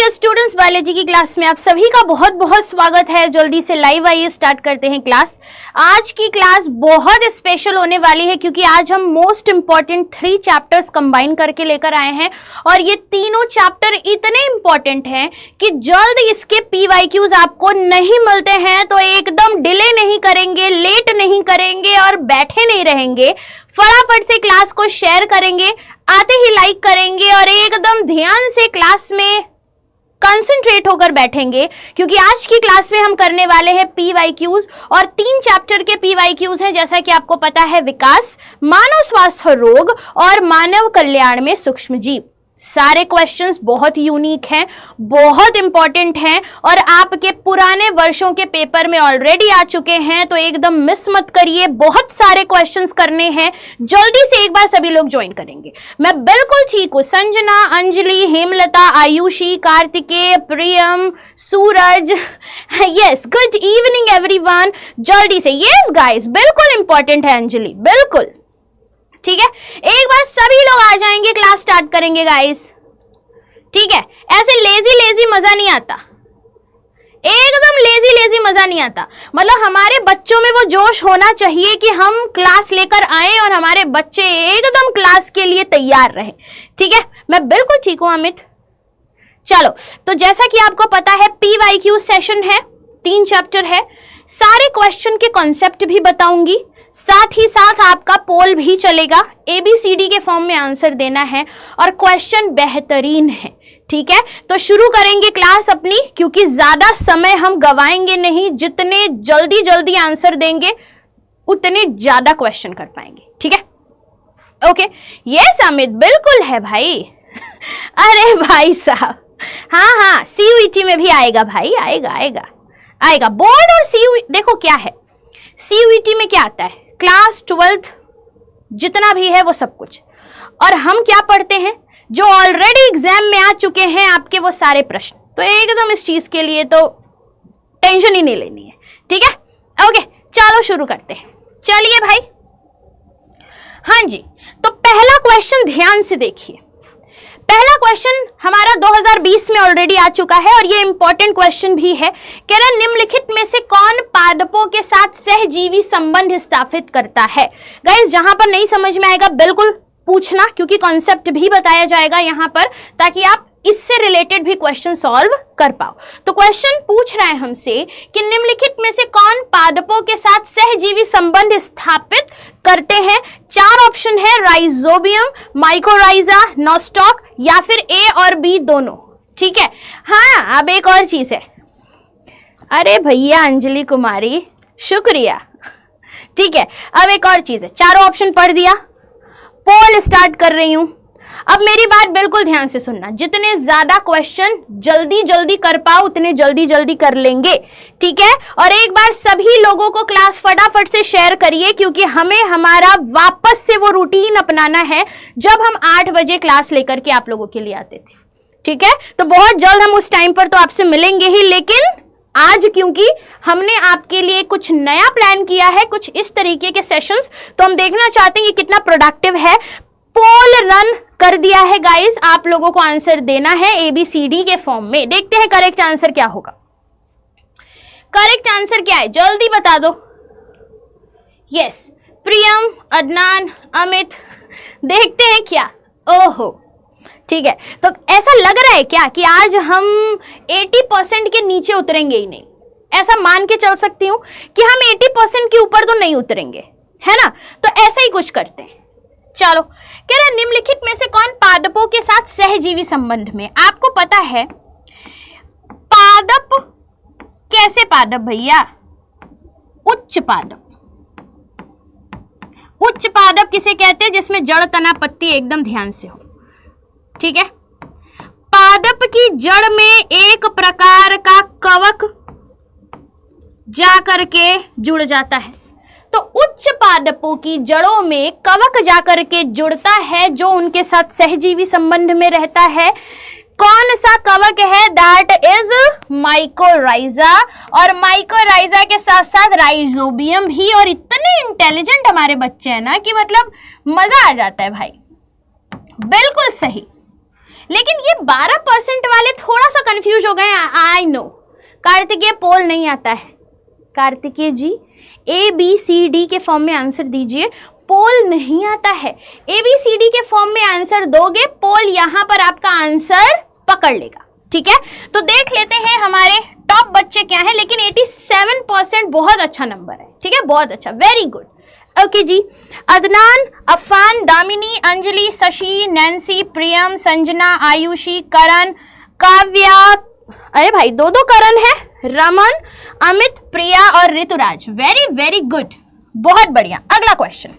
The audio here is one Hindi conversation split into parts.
डियर स्टूडेंट्स, बायोलॉजी की क्लास में आप सभी का बहुत बहुत स्वागत है। जल्दी से लाइव आइए स्टार्ट करते हैं क्लास। आज की क्लास बहुत स्पेशल होने वाली है क्योंकि आज हम मोस्ट इंपॉर्टेंट 3 चैप्टर्स कंबाइन करके लेकर आए हैं और ये तीनों चैप्टर इतने इंपॉर्टेंट हैं कि जल्द इसके PYQs आपको नहीं मिलते हैं तो एकदम डिले नहीं करेंगे, लेट नहीं करेंगे और बैठे नहीं रहेंगे। फटाफट से क्लास को शेयर करेंगे, आते ही लाइक करेंगे और एकदम ध्यान से क्लास में कंसंट्रेट होकर बैठेंगे क्योंकि आज की क्लास में हम करने वाले हैं PYQs और 3 चैप्टर के PYQs हैं। जैसा कि आपको पता है, विकास, मानव स्वास्थ्य, रोग और मानव कल्याण में सूक्ष्म जीव। सारे क्वेश्चंस बहुत यूनिक हैं, बहुत इंपॉर्टेंट हैं और आपके पुराने वर्षों के पेपर में ऑलरेडी आ चुके हैं, तो एकदम मिस मत करिए। बहुत सारे क्वेश्चंस करने हैं, जल्दी से एक बार सभी लोग ज्वाइन करेंगे। मैं बिल्कुल ठीक हूँ। संजना, अंजलि, हेमलता, आयुषी, कार्तिकेय, प्रियम, सूरज, यस, गुड इवनिंग एवरीवन। जल्दी से, यस गाइस, बिल्कुल इंपॉर्टेंट है अंजलि, बिल्कुल ठीक है। एक बार सभी लोग आ जाएंगे, क्लास स्टार्ट करेंगे गाइस, ठीक है। ऐसे लेजी मजा नहीं आता, एकदम लेजी मजा नहीं आता। मतलब हमारे बच्चों में वो जोश होना चाहिए कि हम क्लास लेकर आए और हमारे बच्चे एकदम क्लास के लिए तैयार रहे, ठीक है। मैं बिल्कुल ठीक हूं अमित। चलो, तो जैसा कि आपको पता है PYQ सेशन है, 3 चैप्टर है। सारे क्वेश्चन के कॉन्सेप्ट भी बताऊंगी, साथ ही साथ आपका पोल भी चलेगा। ABCD के फॉर्म में आंसर देना है और क्वेश्चन बेहतरीन है, ठीक है। तो शुरू करेंगे क्लास अपनी, क्योंकि ज्यादा समय हम गवाएंगे नहीं। जितने जल्दी आंसर देंगे उतने ज्यादा क्वेश्चन कर पाएंगे, ठीक है। ओके, यस अमित, बिल्कुल है भाई। अरे भाई साहब, हाँ, CUET में भी आएगा भाई, आएगा। बोर्ड और CUET देखो क्या है, CUET में क्या आता है, क्लास 12th जितना भी है वो सब कुछ, और हम क्या पढ़ते हैं, जो ऑलरेडी एग्जाम में आ चुके हैं आपके वो सारे प्रश्न। तो एकदम इस चीज के लिए तो टेंशन ही नहीं लेनी है, ठीक है। ओके, चलो शुरू करते हैं। चलिए भाई, हाँ जी, तो पहला क्वेश्चन ध्यान से देखिए। पहला क्वेश्चन हमारा 2020 में ऑलरेडी आ चुका है और ये इंपॉर्टेंट क्वेश्चन भी है। कह रहा, निम्नलिखित में से कौन पादपों के साथ सहजीवी संबंध स्थापित करता है। गाइस, जहां पर नहीं समझ में आएगा बिल्कुल पूछना, क्योंकि कॉन्सेप्ट भी बताया जाएगा यहां पर, ताकि आप इससे रिलेटेड भी क्वेश्चन सॉल्व कर पाओ। तो क्वेश्चन पूछ रहा है हमसे कि निम्नलिखित में से कौन पादपों के साथ सहजीवी संबंध स्थापित करते हैं। 4 ऑप्शन है, राइजोबियम, माइकोराइजा, नोस्टॉक या फिर A और B दोनों, ठीक है। हाँ, अब एक और चीज है। अरे भैया अंजलि कुमारी, शुक्रिया, ठीक है। अब एक और चीज है, चारों ऑप्शन पढ़ दिया, पोल स्टार्ट कर रही हूं। अब मेरी बात बिल्कुल ध्यान से सुनना, जितने ज्यादा क्वेश्चन जल्दी कर पाओ उतने जल्दी कर लेंगे, ठीक है। और एक बार सभी लोगों को क्लास फटाफट से शेयर करिए, क्योंकि हमें हमारा वापस से वो रूटीन अपनाना है जब हम 8 बजे क्लास लेकर के आप लोगों के लिए आते थे, ठीक है। तो बहुत जल्द हम उस टाइम पर तो आपसे मिलेंगे ही, लेकिन आज क्योंकि हमने आपके लिए कुछ नया प्लान किया है, कुछ इस तरीके के सेशंस, तो हम देखना चाहते हैं कि कितना प्रोडक्टिव है। पोल रन कर दिया है गाइस, आप लोगों को आंसर देना है ABCD के फॉर्म में। देखते हैं करेक्ट आंसर क्या होगा। करेक्ट आंसर क्या है, जल्दी बता दो। यस, प्रियम, अदनान, अमित, देखते हैं क्या। ओहो, ठीक है। तो ऐसा लग रहा है क्या कि आज हम 80% के नीचे उतरेंगे ही नहीं। ऐसा मान के चल सकती हूं कि हम 80% के ऊपर तो नहीं उतरेंगे, है ना। तो ऐसा ही कुछ करते हैं। चलो, कह रहा, निम्नलिखित में से कौन पादपों के साथ सहजीवी संबंध में। आपको पता है पादप कैसे पादप भैया, उच्च पादप। उच्च पादप किसे कहते हैं, जिसमें जड़, तना, पत्ती एकदम ध्यान से हो, ठीक है। पादप की जड़ में एक प्रकार का कवक जाकर के जुड़ जाता है। तो उच्च पादपों की जड़ों में कवक जाकर के जुड़ता है, जो उनके साथ सहजीवी संबंध में रहता है। कौन सा कवक है, दैट इज माइकोराइजा, और माइकोराइजा के साथ साथ राइजोबियम भी। और इतने इंटेलिजेंट हमारे बच्चे हैं ना कि मतलब मजा आ जाता है भाई। बिल्कुल सही, लेकिन ये 12% वाले थोड़ा सा कंफ्यूज हो गए। I know. कार्तिकेय पोल नहीं आता है। कार्तिकेय जी ABCD के फॉर्म में आंसर दीजिए, पोल नहीं आता है। ABCD के फॉर्म में आंसर दोगे, पोल यहां पर आपका आंसर पकड़ लेगा। ठीक है, तो देख लेते हैं हमारे टॉप बच्चे क्या है। लेकिन 87% बहुत अच्छा नंबर है। ठीक है, बहुत अच्छा, वेरी गुड। ओके जी, अदनान, अफान, दामिनी, अंजलि, शशि, नैन्सी, प्रियम, संजना, आयुषी, करण, काव्या, अरे भाई दो करण है, रमन, अमित, प्रिया और ऋतुराज। वेरी वेरी गुड, बहुत बढ़िया। अगला क्वेश्चन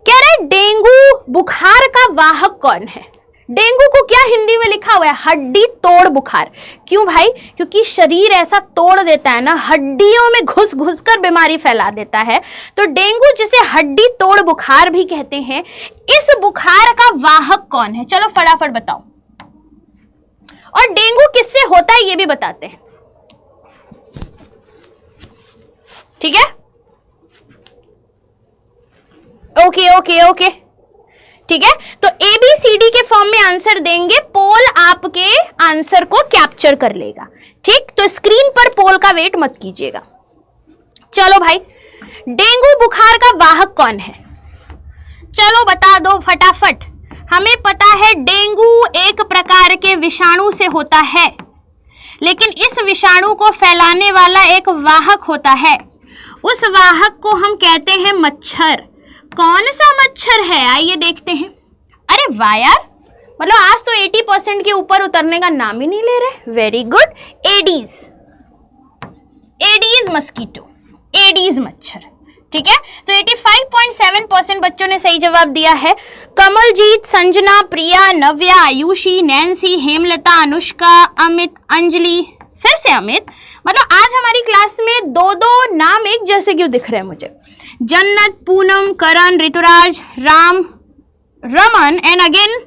कह रहा है डेंगू बुखार का वाहक कौन है। डेंगू को क्या हिंदी में लिखा हुआ है? हड्डी तोड़ बुखार। क्यों भाई? क्योंकि शरीर ऐसा तोड़ देता है ना, हड्डियों में घुस घुस कर बीमारी फैला देता है। तो डेंगू जिसे हड्डी तोड़ बुखार भी कहते हैं, इस बुखार का वाहक कौन है? चलो फटाफट बताओ। और डेंगू किससे होता है ये भी बताते हैं। ठीक है, ओके। ठीक है, तो ABCD के फॉर्म में आंसर देंगे, पोल आपके आंसर को कैप्चर कर लेगा। ठीक, तो स्क्रीन पर पोल का वेट मत कीजिएगा। चलो भाई, डेंगू बुखार का वाहक कौन है? चलो बता दो फटाफट। हमें पता है डेंगू एक प्रकार के विषाणु से होता है, लेकिन इस विषाणु को फैलाने वाला एक वाहक होता है। उस वाहक को हम कहते हैं मच्छर। कौन सा मच्छर है? आइए देखते हैं। अरे वाह यार, मतलब आज तो 80% के ऊपर उतरने का नाम ही नहीं ले रहे। Very good, Aedes mosquito, Aedes मच्छर। ठीक है, तो 85.7% बच्चों ने सही जवाब दिया है। कमलजीत, संजना, प्रिया, नव्या, आयुषी, नैन्सी, हेमलता, अनुष्का, अमित, अंजलि, फिर से अमित। मतलब आज हमारी क्लास में दो नाम एक जैसे क्यों दिख रहे हैं मुझे? Jannat, Poonam, Karan, Rituraj, Ram, Raman and again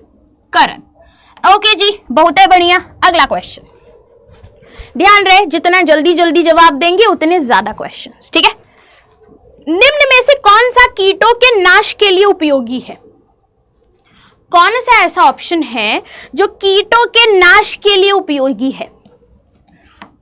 Karan. Okay ji, बहुत है बढ़िया। अगला क्वेश्चन, ध्यान रहे, जितना जल्दी जल्दी जवाब देंगे उतने ज्यादा क्वेश्चंस। ठीक है, निम्न में से कौन सा कीटों के नाश के लिए उपयोगी है? कौन सा ऐसा ऑप्शन है जो कीटों के नाश के लिए उपयोगी है?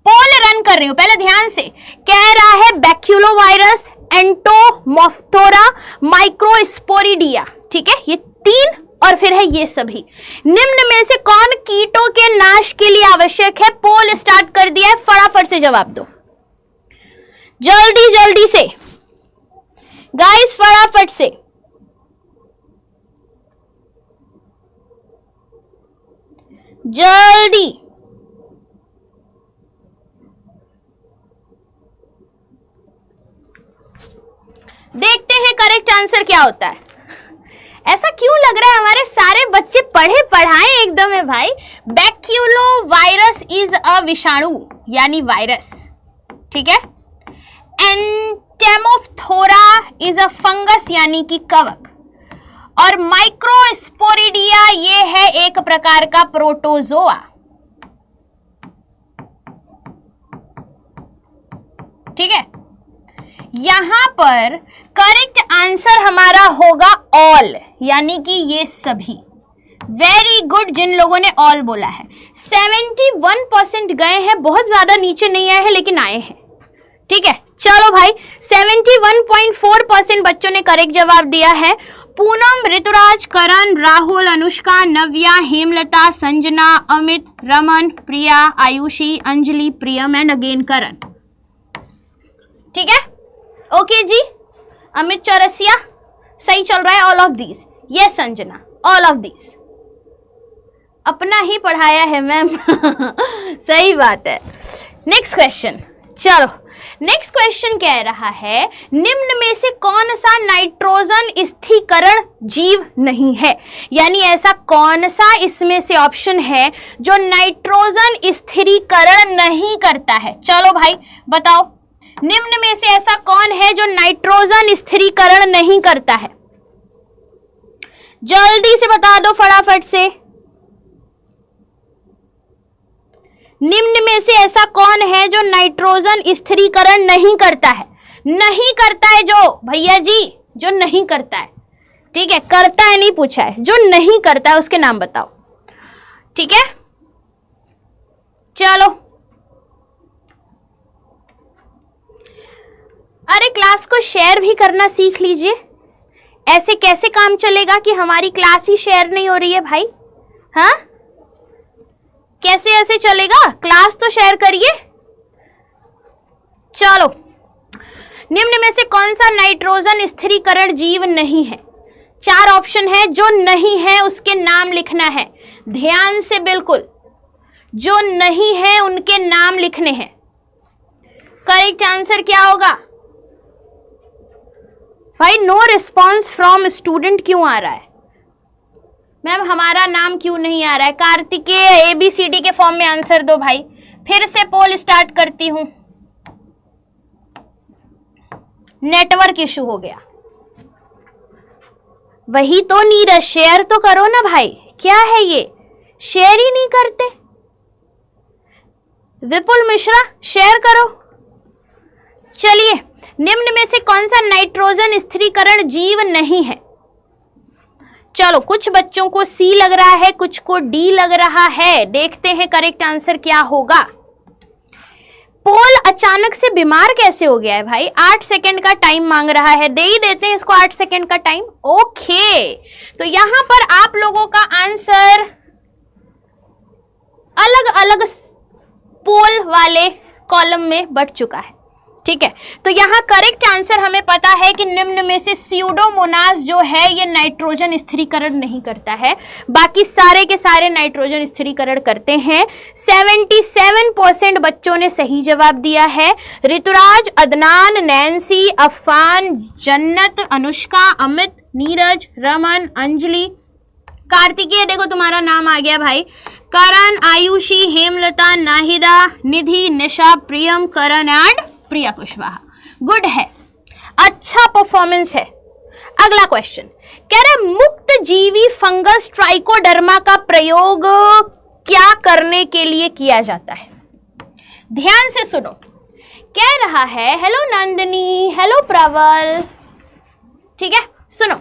पोल रन कर रही हूं, पहले ध्यान से। कह रहा है बैक्यूलोवायरस, एंटोमोफ्थोरा, माइक्रोस्पोरिडिया। ठीक है, ये 3 और फिर है ये सभी। निम्न में से कौन कीटों के नाश के लिए आवश्यक है? पोल स्टार्ट कर दिया है, फटाफट से जवाब दो, जल्दी से गाइस, फटाफट से। जल्दी। देखते हैं करेक्ट आंसर क्या होता है। ऐसा क्यों लग रहा है हमारे सारे बच्चे पढ़े पढ़ाए एकदम है भाई। बैक्यूलोवायरस इज अ विषाणु यानी वायरस। ठीक है, एंटेमोफ्थोरा इज अ फंगस यानी कि कवक, और माइक्रोस्पोरिडिया ये है एक प्रकार का प्रोटोजोआ। ठीक है, यहां पर करेक्ट आंसर हमारा होगा ऑल, यानी कि ये सभी। वेरी गुड, जिन लोगों ने ऑल बोला है। 71% गए हैं, बहुत ज्यादा नीचे नहीं आए हैं लेकिन आए हैं। ठीक है, चलो भाई, 71.4% बच्चों ने करेक्ट जवाब दिया है। पूनम, ऋतुराज, करण, राहुल, अनुष्का, नव्या, हेमलता, संजना, अमित, रमन, प्रिया, आयुषी, अंजलि, प्रियम एंड अगेन करण। ठीक है, ओके जी। अमित चौरसिया सही चल रहा है। All of these, yes Sanjana, all of these. अपना ही पढ़ाया है मैम। सही बात है। नेक्स्ट क्वेश्चन, चलो नेक्स्ट क्वेश्चन कह रहा है निम्न में से कौन सा नाइट्रोजन स्थिरीकरण जीव नहीं है, यानी ऐसा कौन सा इसमें से ऑप्शन है जो नाइट्रोजन स्थिरीकरण नहीं करता है। चलो भाई बताओ, निम्न में से ऐसा कौन है जो नाइट्रोजन स्थिरीकरण नहीं करता है? जल्दी से बता दो फटाफट से। निम्न में से ऐसा कौन है जो नाइट्रोजन स्थिरीकरण नहीं करता है? नहीं करता है जो, भैया जी जो नहीं करता है। ठीक है, करता है नहीं पूछा है, जो नहीं करता है उसके नाम बताओ। ठीक है, चलो। अरे क्लास को शेयर भी करना सीख लीजिए। ऐसे कैसे काम चलेगा कि हमारी क्लास ही शेयर नहीं हो रही है भाई? हाँ, कैसे ऐसे चलेगा? क्लास तो शेयर करिए। चलो, निम्न में से कौन सा नाइट्रोजन स्थिरीकरण जीव नहीं है? 4 ऑप्शन है, जो नहीं है उसके नाम लिखना है। ध्यान से, बिल्कुल जो नहीं है उनके नाम लिखने हैं। करेक्ट आंसर क्या होगा भाई? नो रिस्पॉन्स फ्रॉम स्टूडेंट क्यों आ रहा है मैम? हमारा नाम क्यों नहीं आ रहा है? कार्तिकेय ABCD के फॉर्म में आंसर दो भाई। फिर से पोल स्टार्ट करती हूं। नेटवर्क इशू हो गया। वही तो नीरज, शेयर तो करो ना भाई। क्या है ये, शेयर ही नहीं करते। विपुल मिश्रा, शेयर करो। चलिए, निम्न में से कौन सा नाइट्रोजन स्थिरीकरण जीव नहीं है? चलो, कुछ बच्चों को C लग रहा है, कुछ को D लग रहा है। देखते हैं करेक्ट आंसर क्या होगा। पोल अचानक से बीमार कैसे हो गया है भाई? 8 सेकंड का टाइम मांग रहा है, दे ही देते हैं इसको 8 सेकंड का टाइम। ओके, तो यहां पर आप लोगों का आंसर अलग अलग पोल वाले कॉलम में बढ़ चुका है। ठीक है, तो यहां करेक्ट आंसर हमें पता है कि निम्न में से स्यूडोमोनास जो है ये नाइट्रोजन स्थिरीकरण नहीं करता है, बाकी सारे के सारे नाइट्रोजन स्थिरीकरण करते हैं। 77% बच्चों ने सही जवाब दिया है। ऋतुराज, अदनान, नैन्सी, अफान, जन्नत, अनुष्का, अमित, नीरज, रमन, अंजलि, कार्तिकेय, देखो तुम्हारा नाम आ गया भाई। करण, आयुषी, हेमलता, नाहिदा, निधि, निशा, प्रियम, करण एंड प्रिया कुशवाहा। गुड है, अच्छा परफॉर्मेंस है। अगला क्वेश्चन कह रहे मुक्त जीवी फंगस ट्राइकोडर्मा का प्रयोग क्या करने के लिए किया जाता है? ध्यान से सुनो, कह रहा है, हेलो नंदिनी, हेलो प्रवल, ठीक है, सुनो,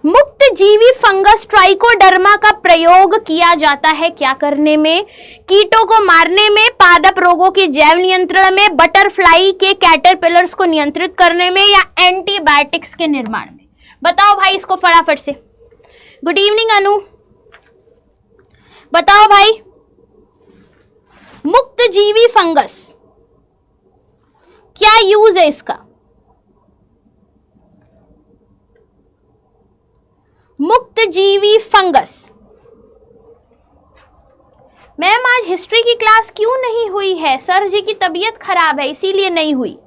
मुक्त जीवी फंगस ट्राइकोडर्मा का प्रयोग किया जाता है क्या करने में? कीटों को मारने में, पादप रोगों के जैव नियंत्रण में, बटरफ्लाई के कैटरपिलर्स को नियंत्रित करने में, या एंटीबायोटिक्स के निर्माण में? बताओ भाई इसको फटाफट से। गुड इवनिंग अनु, बताओ भाई, मुक्त जीवी फंगस क्या यूज है इसका? मुक्त जीवी फंगस। मैम आज हिस्ट्री की क्लास क्यों नहीं हुई है? सर जी की तबीयत खराब है इसीलिए नहीं हुई।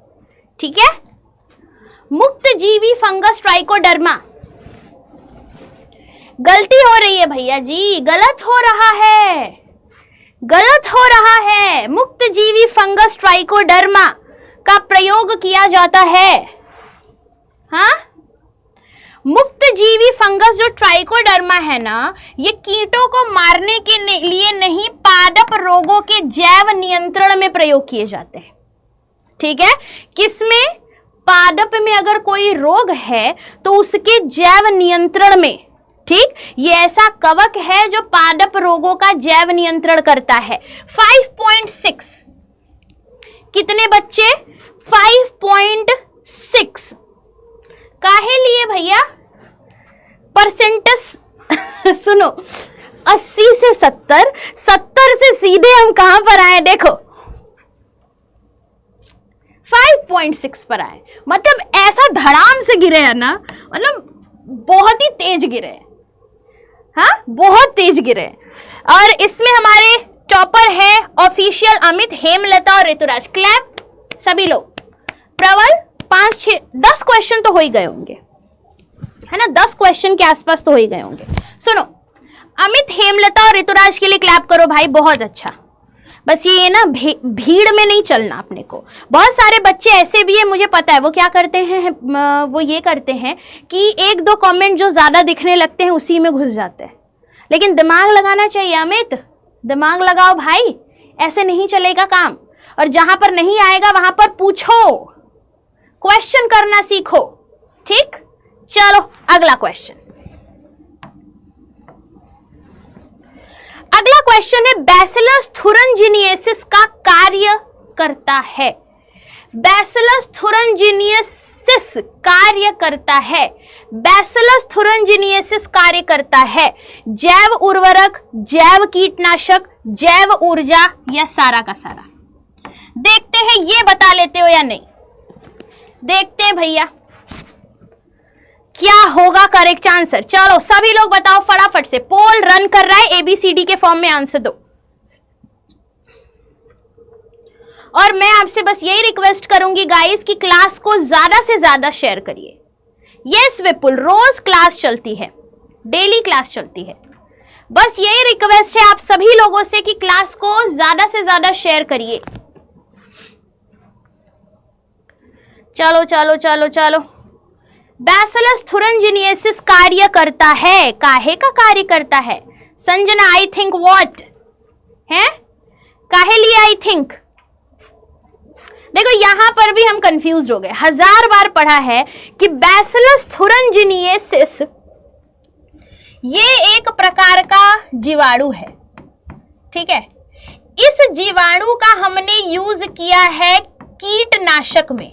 ठीक है, मुक्त जीवी फंगस ट्राइकोडर्मा। गलती हो रही है भैया जी, गलत हो रहा है, गलत हो रहा है। मुक्त जीवी फंगस ट्राइकोडर्मा का प्रयोग किया जाता है। हाँ, मुक्त जीवी फंगस जो ट्राइकोडर्मा है ना, ये कीटों को मारने के लिए नहीं, पादप रोगों के जैव नियंत्रण में प्रयोग किए जाते हैं। ठीक है, किसमें? पादप में अगर कोई रोग है तो उसके जैव नियंत्रण में। ठीक, ये ऐसा कवक है जो पादप रोगों का जैव नियंत्रण करता है। 5.6 कितने बच्चे? 5.6 काहे लिए भैया? परसेंटेज सुनो, 80 से 70, 70 से सीधे हम कहां पर आए? देखो 5.6 पर आए, मतलब ऐसा धड़ाम से गिरे है ना, मतलब बहुत ही तेज गिरे। हाँ, बहुत तेज गिरे। और इसमें हमारे टॉपर है ऑफिशियल अमित, हेमलता और ऋतुराज। क्लैप सभी लोग। प्रवल 5, 6, 10 क्वेश्चन तो हो ही गए होंगे, है ना? 10 क्वेश्चन के आसपास तो हो ही गए होंगे। सुनो, अमित, हेमलता और ऋतुराज के लिए क्लैप करो भाई, बहुत अच्छा। बस ये ना भीड़ में नहीं चलना अपने को। बहुत सारे बच्चे ऐसे भी है, मुझे पता है, वो क्या करते हैं, वो ये करते हैं कि 1-2 कमेंट जो ज्यादा दिखने लगते हैं उसी में घुस जाते हैं। लेकिन दिमाग लगाना चाहिए अमित, दिमाग लगाओ भाई, ऐसे नहीं चलेगा काम। और जहां पर नहीं आएगा वहां पर पूछो, क्वेश्चन करना सीखो। ठीक, चलो अगला क्वेश्चन। क्वेश्चन है बैसिलस थुरिनजिनियसिस का कार्य करता है। बैसिलस थुरिनजिनियसिस कार्य करता है। बैसिलस थुरिनजिनियसिस कार्य करता है जैव उर्वरक, जैव कीटनाशक, जैव ऊर्जा या सारा का सारा। देखते हैं ये बता लेते हो या नहीं। देखते हैं भैया क्या होगा करेक्ट आंसर। चलो सभी लोग बताओ फटाफट से, पोल रन कर रहा है, एबीसीडी के फॉर्म में आंसर दो। और मैं आपसे बस यही रिक्वेस्ट करूंगी गाइस कि क्लास को ज्यादा से ज्यादा शेयर करिए। यस विपुल, रोज क्लास चलती है, डेली क्लास चलती है। बस यही रिक्वेस्ट है आप सभी लोगों से कि क्लास को ज्यादा से ज्यादा शेयर करिए। चलो चलो चलो चलो। बैसिलस थुरिनजिनियसिस कार्य करता है, काहे का कार्य करता है संजना? आई थिंक व्हाट है, काहे लिए आई थिंक? देखो यहां पर भी हम कंफ्यूज हो गए, 1000 बार पढ़ा है कि बैसिलस थुरिनजिनियसिस ये एक प्रकार का जीवाणु है, ठीक है। इस जीवाणु का हमने यूज किया है कीटनाशक में,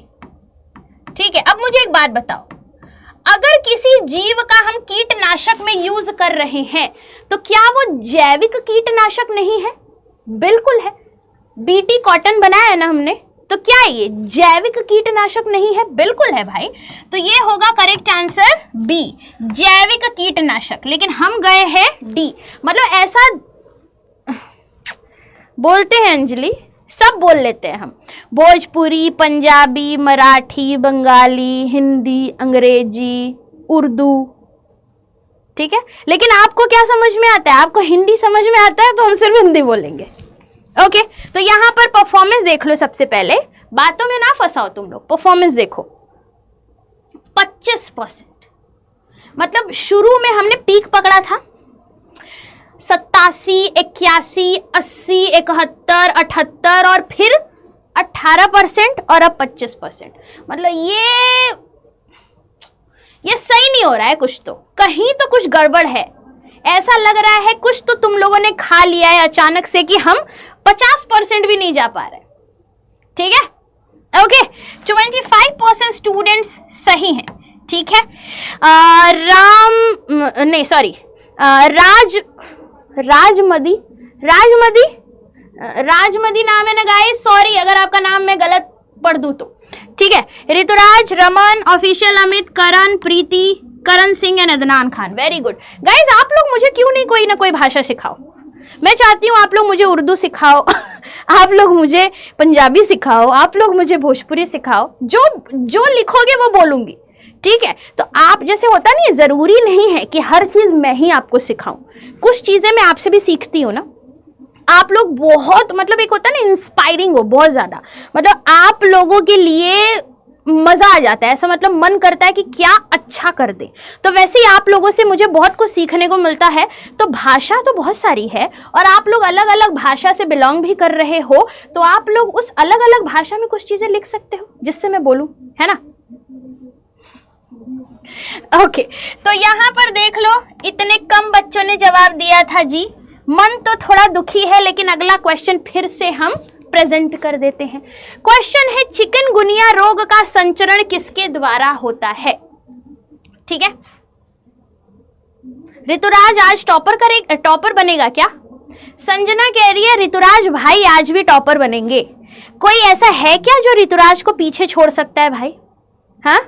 ठीक है। अब मुझे एक बात बताओ, अगर किसी जीव का हम कीटनाशक में यूज कर रहे हैं तो क्या वो जैविक कीटनाशक नहीं है? बिल्कुल है। बीटी कॉटन बनाया है ना हमने, तो क्या ये जैविक कीटनाशक नहीं है? बिल्कुल है भाई। तो ये होगा करेक्ट आंसर बी, जैविक कीटनाशक। लेकिन हम गए हैं डी, मतलब ऐसा बोलते हैं अंजलि, सब बोल लेते हैं हम, भोजपुरी, पंजाबी, मराठी, बंगाली, हिंदी, अंग्रेजी, उर्दू, ठीक है। लेकिन आपको क्या समझ में आता है? आपको हिंदी समझ में आता है तो हम सिर्फ हिंदी बोलेंगे, ओके। तो यहां पर परफॉर्मेंस देख लो सबसे पहले, बातों में ना फंसाओ तुम लोग। परफॉर्मेंस देखो 25%, मतलब शुरू में हमने पीक पकड़ा था 87, 81, 80, 71, 78 और फिर 18% और अब 25%। मतलब ये सही नहीं हो रहा है, कुछ तो कहीं तो कुछ गड़बड़ है। ऐसा लग रहा है कुछ तो तुम लोगों ने खा लिया है अचानक से कि हम 50% भी नहीं जा पा रहे, ठीक है, ओके। 25% स्टूडेंट्स सही हैं, ठीक है। राजमदी नाम है ना गाइस, सॉरी अगर आपका नाम मैं गलत पढ़ दूं तो, ठीक है। Rituraj, Raman, official Amit, Karan, Preeti, Karan Singh and Adnan Khan, very good guys. आप लोग मुझे क्यों नहीं कोई ना कोई भाषा सिखाओ? मैं चाहती हूँ आप लोग मुझे उर्दू सिखाओ आप लोग मुझे पंजाबी सिखाओ, आप लोग मुझे भोजपुरी सिखाओ, जो लिखोगे वो बोलूंगी, ठीक है। तो आप जैसे होता नहीं, जरूरी नहीं है कि हर चीज मैं ही आपको सिखाऊं, कुछ चीजें मैं आपसे भी सीखती हूँ ना। आप लोग बहुत, मतलब एक होता है ना इंस्पायरिंग हो बहुत ज्यादा, मतलब आप लोगों के लिए मजा आ जाता है, ऐसा मतलब मन करता है कि क्या अच्छा कर दे। तो वैसे ही आप लोगों से मुझे बहुत कुछ सीखने को मिलता है। तो भाषा तो बहुत सारी है और आप लोग अलग अलग भाषा से बिलोंग भी कर रहे हो, तो आप लोग उस अलग अलग भाषा में कुछ चीजें लिख सकते हो जिससे मैं बोलूं, है ना, ओके। तो यहां पर देख लो इतने कम बच्चों ने जवाब दिया था जी, मन तो थोड़ा दुखी है। लेकिन अगला क्वेश्चन फिर से हम प्रेजेंट कर देते हैं। क्वेश्चन है चिकनगुनिया रोग का संचरण किसके द्वारा होता है, ठीक है। ऋतुराज आज टॉपर बनेगा क्या? संजना कह रही है ऋतुराज भाई आज भी टॉपर बनेंगे। कोई ऐसा है क्या जो ऋतुराज को पीछे छोड़ सकता है भाई? हाँ,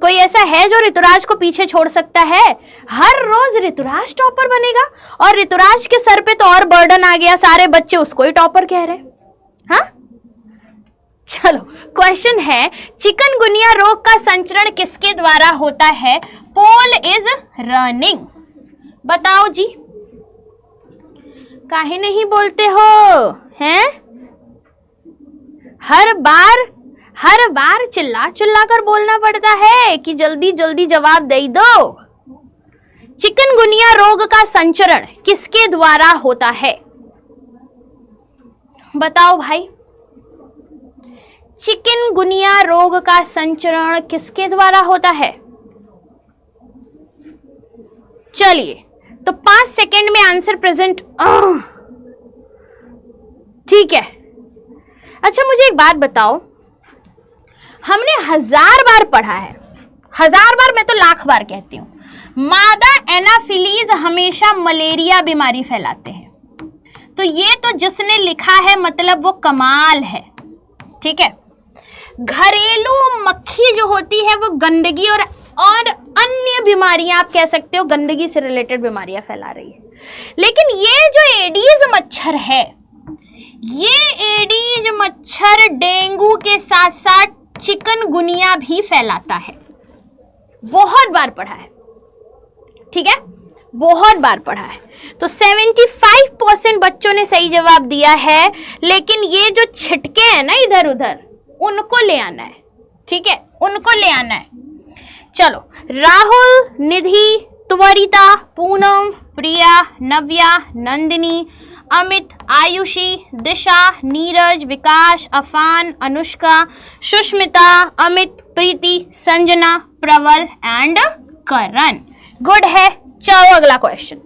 कोई ऐसा है जो ऋतुराज को पीछे छोड़ सकता है? हर रोज ऋतुराज टॉपर बनेगा और ऋतुराज के सर पे तो और बर्डन आ गया, सारे बच्चे उसको ही टॉपर कह रहे हैं। हाँ, चलो क्वेश्चन है चिकनगुनिया रोग का संचरण किसके द्वारा होता है? Pole is running. बताओ जी, काहे नहीं बोलते हो? हैं? हर बार चिल्ला चिल्ला कर बोलना पड़ता है कि जल्दी जल्दी जवाब दे दो। चिकनगुनिया रोग का संचरण किसके द्वारा होता है? बताओ भाई, चिकनगुनिया रोग का संचरण किसके द्वारा होता है? चलिए तो 5 सेकेंड में आंसर प्रेजेंट। ठीक है, अच्छा मुझे एक बात बताओ, हमने 1000 बार पढ़ा है, 1000 बार, मैं तो लाख बार कहती हूं, मादा एनाफिलीज हमेशा मलेरिया बीमारी फैलाते हैं। तो ये तो जिसने लिखा है मतलब वो कमाल है। ठीक है, घरेलू मक्खी जो होती है वो गंदगी और अन्य बीमारियां, आप कह सकते हो गंदगी से रिलेटेड बीमारियां फैला रही है। लेकिन ये जो एडीज मच्छर है, ये एडीज मच्छर डेंगू के साथ साथ चिकनगुनिया भी फैलाता है। बहुत बार पढ़ा है, ठीक है, बहुत बार पढ़ा है। तो 75% बच्चों ने सही जवाब दिया है, लेकिन ये जो छिटके हैं ना इधर उधर, उनको ले आना है। ठीक है, उनको ले आना है। चलो, राहुल, निधि, त्वरिता, पूनम, प्रिया, नव्या, नंदिनी, अमित, आयुषी, दिशा, नीरज, विकास, अफान, अनुष्का, सुष्मिता, अमित, प्रीति, संजना, प्रवल एंड करण। गुड है। चलो अगला क्वेश्चन।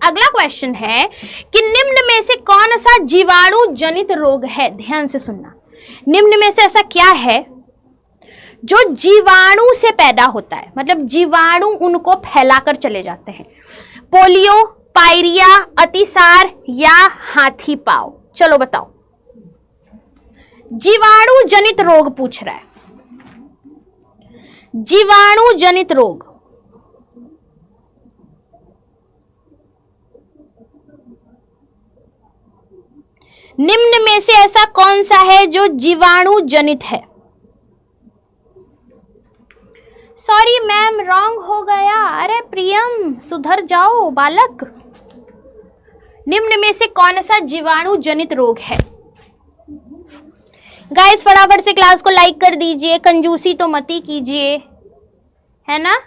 अगला क्वेश्चन है कि निम्न में से कौन सा जीवाणु जनित रोग है? ध्यान से सुनना। निम्न में से ऐसा क्या है जो जीवाणु से पैदा होता है, मतलब जीवाणु उनको फैलाकर चले जाते हैं? पोलियो, पायरिया, अतिसार या हाथी पांव? चलो बताओ। जीवाणु जनित रोग पूछ रहा है, जीवाणु जनित रोग। निम्न में से ऐसा कौन सा है जो जीवाणु जनित है? सॉरी मैम, रॉन्ग हो गया। अरे प्रियम, सुधर जाओ बालक। निम्न में से कौन सा जीवाणु जनित रोग है? गाइस फटाफट से क्लास को लाइक कर दीजिए, कंजूसी तो मत ही कीजिए, है ना।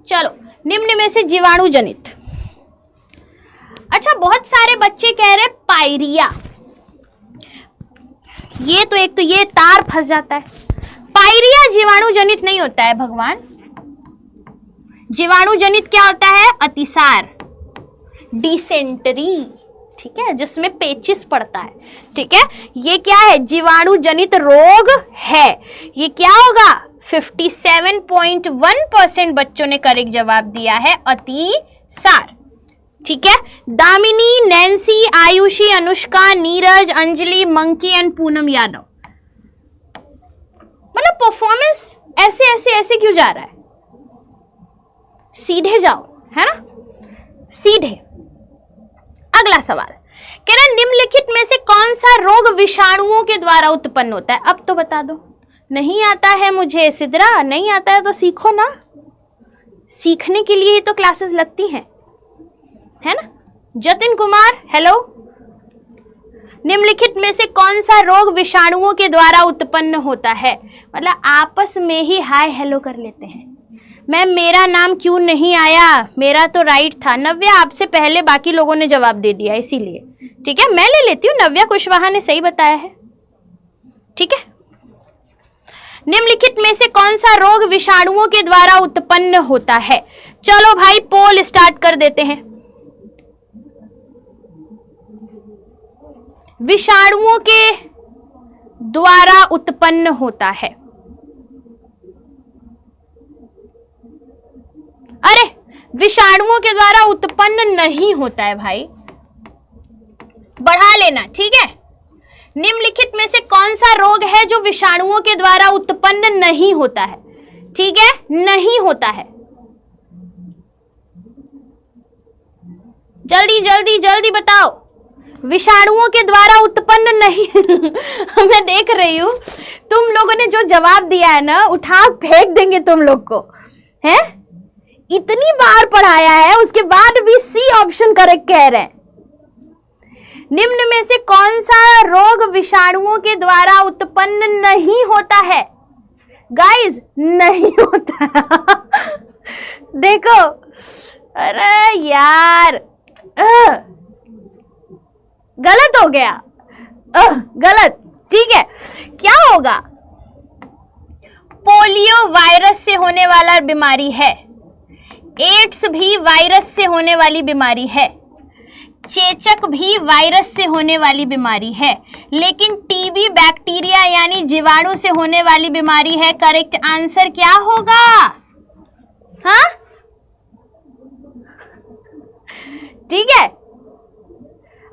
चलो, निम्न में से जीवाणु जनित। अच्छा, बहुत सारे बच्चे कह रहे पायरिया। ये तो एक तो ये तार फंस जाता है। पायरिया जीवाणु जनित नहीं होता है भगवान। जीवाणु जनित क्या होता है? अतिसार, डिसेंटरी, ठीक है, जिसमें पेचिस पड़ता है। ठीक है, ये क्या है? जीवाणु जनित रोग है। ये क्या होगा? 57.1% बच्चों ने करेक्ट जवाब दिया है, अतिसार। ठीक है, Damini, Nancy, Ayushi, Anushka, Neeraj, Anjali, monkey and Poonam Yadav. मतलब परफॉर्मेंस ऐसे ऐसे ऐसे क्यों जा रहा है? सीधे जाओ, है ना, सीधे। अगला सवाल कह रहा है निम्नलिखित में से कौन सा रोग विषाणुओं के द्वारा उत्पन्न होता है? अब तो बता दो। नहीं आता है मुझे सिद्रा, नहीं आता है तो सीखो ना, सीखने के लिए ही तो क्लासेस लगती हैं, है ना। जतिन कुमार, हेलो। निम्नलिखित में से कौन सा रोग विषाणुओं के द्वारा उत्पन्न होता है? मतलब आपस में ही हाय हेलो कर लेते हैं। मैम मेरा नाम क्यों नहीं आया? मेरा तो राइट था। नव्या आपसे पहले बाकी लोगों ने जवाब दे दिया, इसीलिए। ठीक है, मैं ले लेती हूँ। नव्या कुशवाहा ने सही बताया है। ठीक है, निम्नलिखित में से कौन सा रोग विषाणुओं के द्वारा उत्पन्न होता है? चलो भाई पोल स्टार्ट कर देते हैं। विषाणुओं के द्वारा उत्पन्न होता है। अरे विषाणुओं के द्वारा उत्पन्न नहीं होता है भाई, बढ़ा लेना। ठीक है, निम्नलिखित में से कौन सा रोग है जो विषाणुओं के द्वारा उत्पन्न नहीं होता है? ठीक है, नहीं होता है। जल्दी जल्दी जल्दी बताओ। विषाणुओं के द्वारा उत्पन्न नहीं मैं देख रही हूं तुम लोगों ने जो जवाब दिया है ना, उठा फेंक देंगे तुम लोग को, है। इतनी बार पढ़ाया है उसके बाद भी सी ऑप्शन करेक्ट कह रहे हैं। निम्न में से कौन सा रोग विषाणुओं के द्वारा उत्पन्न नहीं होता है? गाइस नहीं होता देखो, अरे यार गलत हो गया, गलत। ठीक है, क्या होगा? पोलियो वायरस से होने वाला बीमारी है। एड्स भी वायरस से होने वाली बीमारी है, चेचक भी वायरस से होने वाली बीमारी है, लेकिन टीबी बैक्टीरिया यानी जीवाणु से होने वाली बीमारी है। करेक्ट आंसर क्या होगा? हाँ, ठीक है।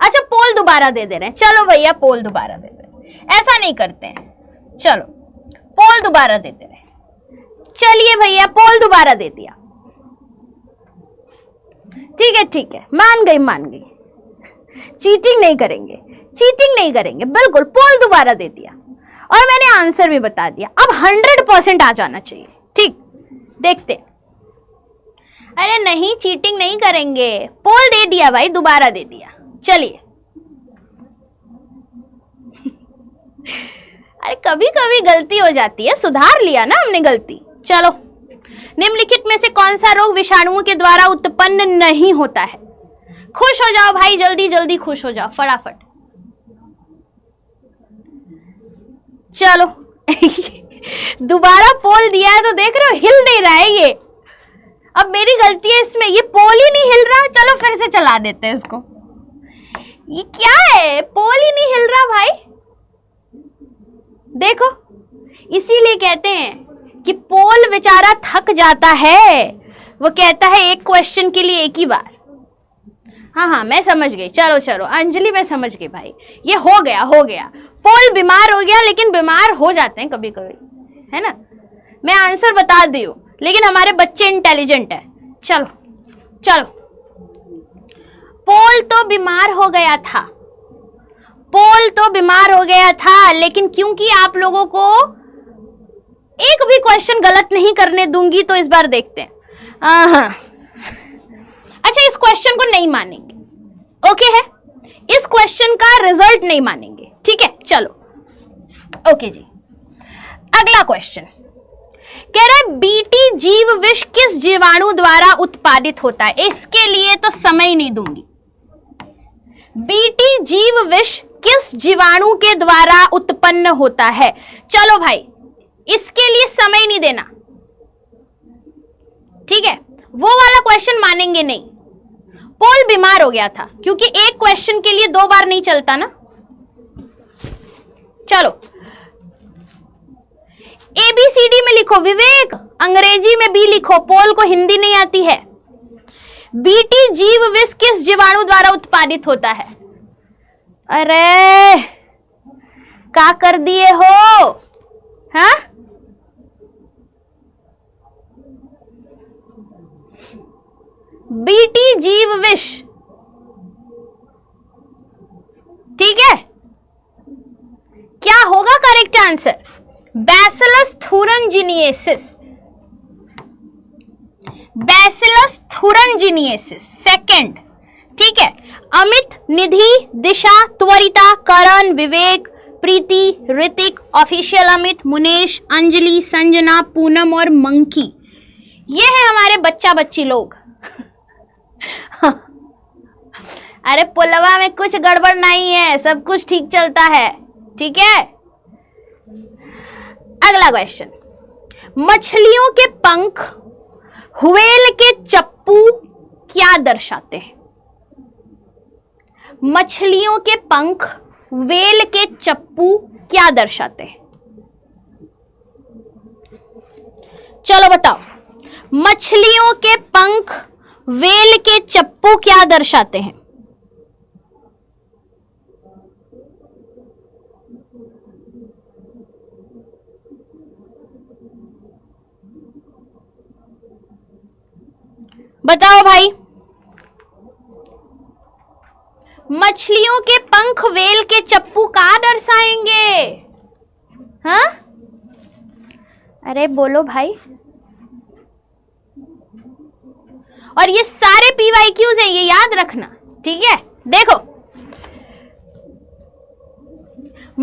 अच्छा, पोल दोबारा दे रहे हैं। चलो भैया, पोल दोबारा दे रहे हैं, ऐसा नहीं करते हैं। चलो पोल दोबारा दे रहे हैं। चलिए भैया, पोल दोबारा दे दिया। ठीक है, ठीक है, मान गई, मान गई। चीटिंग नहीं करेंगे, चीटिंग नहीं करेंगे, बिल्कुल। पोल दोबारा दे दिया और मैंने आंसर भी बता दिया। अब 100% आ जाना चाहिए। ठीक, देखते। अरे नहीं, चीटिंग नहीं करेंगे। पोल दे दिया भाई, दोबारा दे दिया। चलिए। अरे कभी कभी गलती हो जाती है, सुधार लिया ना हमने गलती। चलो, निम्नलिखित में से कौन सा रोग विषाणुओं के द्वारा उत्पन्न नहीं होता है? खुश हो जाओ भाई, जल्दी जल्दी खुश हो जाओ, फटाफट। चलो दोबारा पोल दिया है तो देख रहे हो, हिल नहीं रहा है ये। अब मेरी गलती है इसमें, ये पोल ही नहीं हिल रहा। चलो फिर से चला देते हैं इसको। ये क्या है, पोल ही नहीं हिल रहा भाई। देखो, इसीलिए कहते हैं कि पोल बेचारा थक जाता है। वो कहता है एक क्वेश्चन के लिए एक ही बार। हाँ हाँ, मैं समझ गई। चलो चलो अंजलि, मैं समझ गई भाई। ये हो गया, हो गया। पोल बीमार हो गया, लेकिन बीमार हो जाते हैं कभी कभी, है ना। मैं आंसर बता दी हूं, लेकिन हमारे बच्चे इंटेलिजेंट है। चलो चलो, पोल तो बीमार हो गया था, पोल तो बीमार हो गया था, लेकिन क्योंकि आप लोगों को एक भी क्वेश्चन गलत नहीं करने दूंगी, तो इस बार देखते हैं। अच्छा, इस क्वेश्चन को नहीं मानेंगे, ओके है। इस क्वेश्चन का रिजल्ट नहीं मानेंगे, ठीक है। चलो, ओके जी। अगला क्वेश्चन कह रहा है बीटी जीव विष किस जीवाणु द्वारा उत्पादित होता है? इसके लिए तो समय नहीं दूंगी। बीटी जीव विष किस जीवाणु के द्वारा उत्पन्न होता है? चलो भाई, इसके लिए समय नहीं देना, ठीक है। वो वाला क्वेश्चन मानेंगे नहीं। पोल बीमार हो गया था, क्योंकि एक क्वेश्चन के लिए दो बार नहीं चलता ना। चलो, ABCD में लिखो विवेक, अंग्रेजी में भी लिखो, पोल को हिंदी नहीं आती है। बीटी जीव विष किस जीवाणु द्वारा उत्पादित होता है? अरे क्या कर दिए हो? हाँ, बीटी जीव विष, ठीक है। क्या होगा correct answer? Bacillus thuringiensis, Bacillus thuringiensis second, ठीक है। अमित, निधि, दिशा, त्वरिता, करण, विवेक, प्रीति, ऋतिक, ऑफिशियल अमित, मुनेश, अंजलि, संजना, पूनम और मंकी, ये है हमारे बच्चा बच्ची लोग। अरे पुलवा में कुछ गड़बड़ नहीं है, सब कुछ ठीक चलता है, ठीक है। अगला क्वेश्चन, मछलियों के पंख व्हेल के चप्पू क्या दर्शाते हैं? मछलियों के पंख व्हेल के चप्पू क्या दर्शाते हैं? चलो बताओ, मछलियों के पंख व्हेल के चप्पू क्या दर्शाते हैं? बताओ भाई, मछलियों के पंख व्हेल के चप्पू का दर्शाएंगे? हाँ, अरे बोलो भाई। और ये सारे PYQs हैं, ये याद रखना, ठीक है। देखो,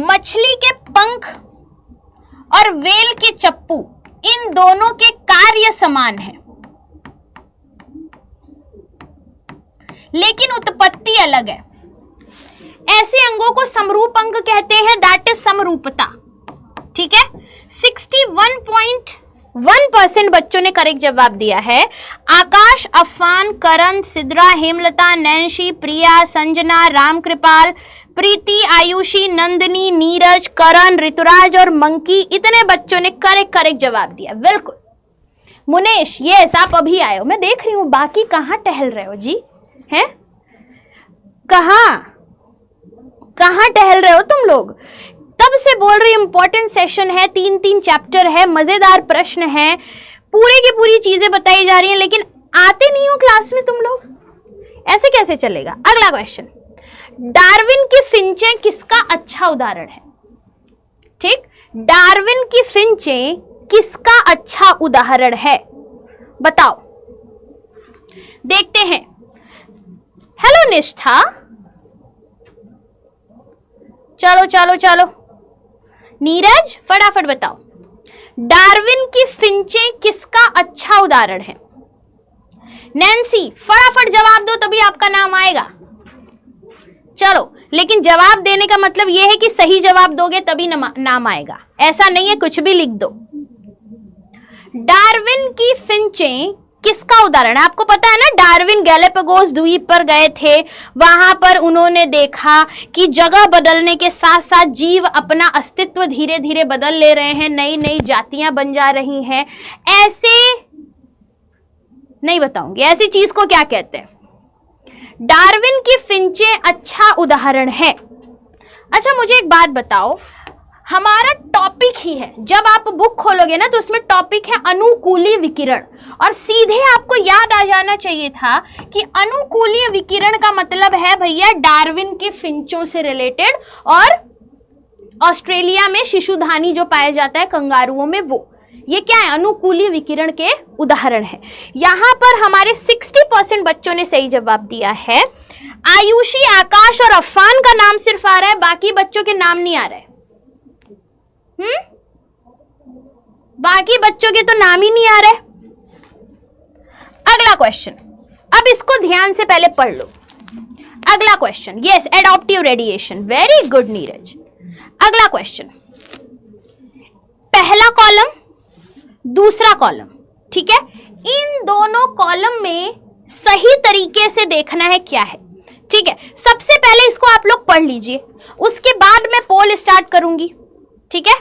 मछली के पंख और व्हेल के चप्पू, इन दोनों के कार्य समान है, लेकिन उत्पत्ति अलग है। ऐसे अंगों को समरूप अंग कहते हैं, दैट इज समरूपता, ठीक है। 61 1% बच्चों ने करेक्ट जवाब दिया है। आकाश, अफान, करण, सिद्रा, हेमलता, नैन्सी, प्रिया, संजना, रामकृपाल, प्रीति, आयुषी, नंदिनी, नीरज, करण, ऋतुराज और मंकी, इतने बच्चों ने करेक्ट जवाब दिया। बिल्कुल। मुनेश, यस, आप अभी आए हो, मैं देख रही हूं। बाकी कहां टहल रहे हो जी? हैं? कहां टहल रहे हो तुम लोग? तब से बोल रही, इंपॉर्टेंट सेशन है, 3 चैप्टर है, मजेदार प्रश्न है, पूरे की पूरी चीजें बताई जा रही हैं, लेकिन आते नहीं हो क्लास में तुम लोग। ऐसे कैसे चलेगा? अगला क्वेश्चन, डार्विन की फिंचें किसका अच्छा उदाहरण है? ठीक, डार्विन की फिंचें किसका अच्छा उदाहरण है? बताओ, देखते हैं। हेलो निष्ठा, चलो। नीरज, फटाफट बताओ, डार्विन की फिंचें किसका अच्छा उदाहरण है? नैन्सी, फटाफट जवाब दो, तभी आपका नाम आएगा। चलो, लेकिन जवाब देने का मतलब यह है कि सही जवाब दोगे तभी नाम आएगा, ऐसा नहीं है कुछ भी लिख दो। डार्विन की फिंचें किसका उदाहरण है? आपको पता है ना, डार्विन गैलापागोस द्वीप पर गए थे, वहां पर उन्होंने देखा कि जगह बदलने के साथ साथ जीव अपना अस्तित्व धीरे धीरे बदल ले रहे हैं, नई नई जातियां बन जा रही हैं। ऐसे नहीं बताऊंगी, ऐसी चीज को क्या कहते हैं। डार्विन की फिंचें अच्छा उदाहरण है। अच्छा, मुझे एक बात बताओ, हमारा टॉपिक ही है, जब आप बुक खोलोगे ना तो उसमें टॉपिक है अनुकूली विकिरण, और सीधे आपको याद आ जाना चाहिए था कि अनुकूलीय विकिरण का मतलब है भैया डार्विन के फिंचों से रिलेटेड, और ऑस्ट्रेलिया में शिशुधानी जो पाया जाता है कंगारुओं में, वो ये क्या है? अनुकूलीय विकिरण के उदाहरण है। यहां पर हमारे 60% बच्चों ने सही जवाब दिया है। आयुषी, आकाश और अफान का नाम सिर्फ आ रहा है, बाकी बच्चों के नाम नहीं आ रहे। बाकी बच्चों के तो नाम ही नहीं आ रहे। अगला क्वेश्चन, अब इसको ध्यान से पहले पढ़ लो। अगला question, yes, adaptive radiation, very good Neeraj. अगला क्वेश्चन, पहला कॉलम, दूसरा कॉलम, ठीक है, इन दोनों कॉलम में सही तरीके से देखना है क्या है। ठीक है, सबसे पहले इसको आप लोग पढ़ लीजिए, उसके बाद मैं पोल स्टार्ट करूंगी। ठीक है,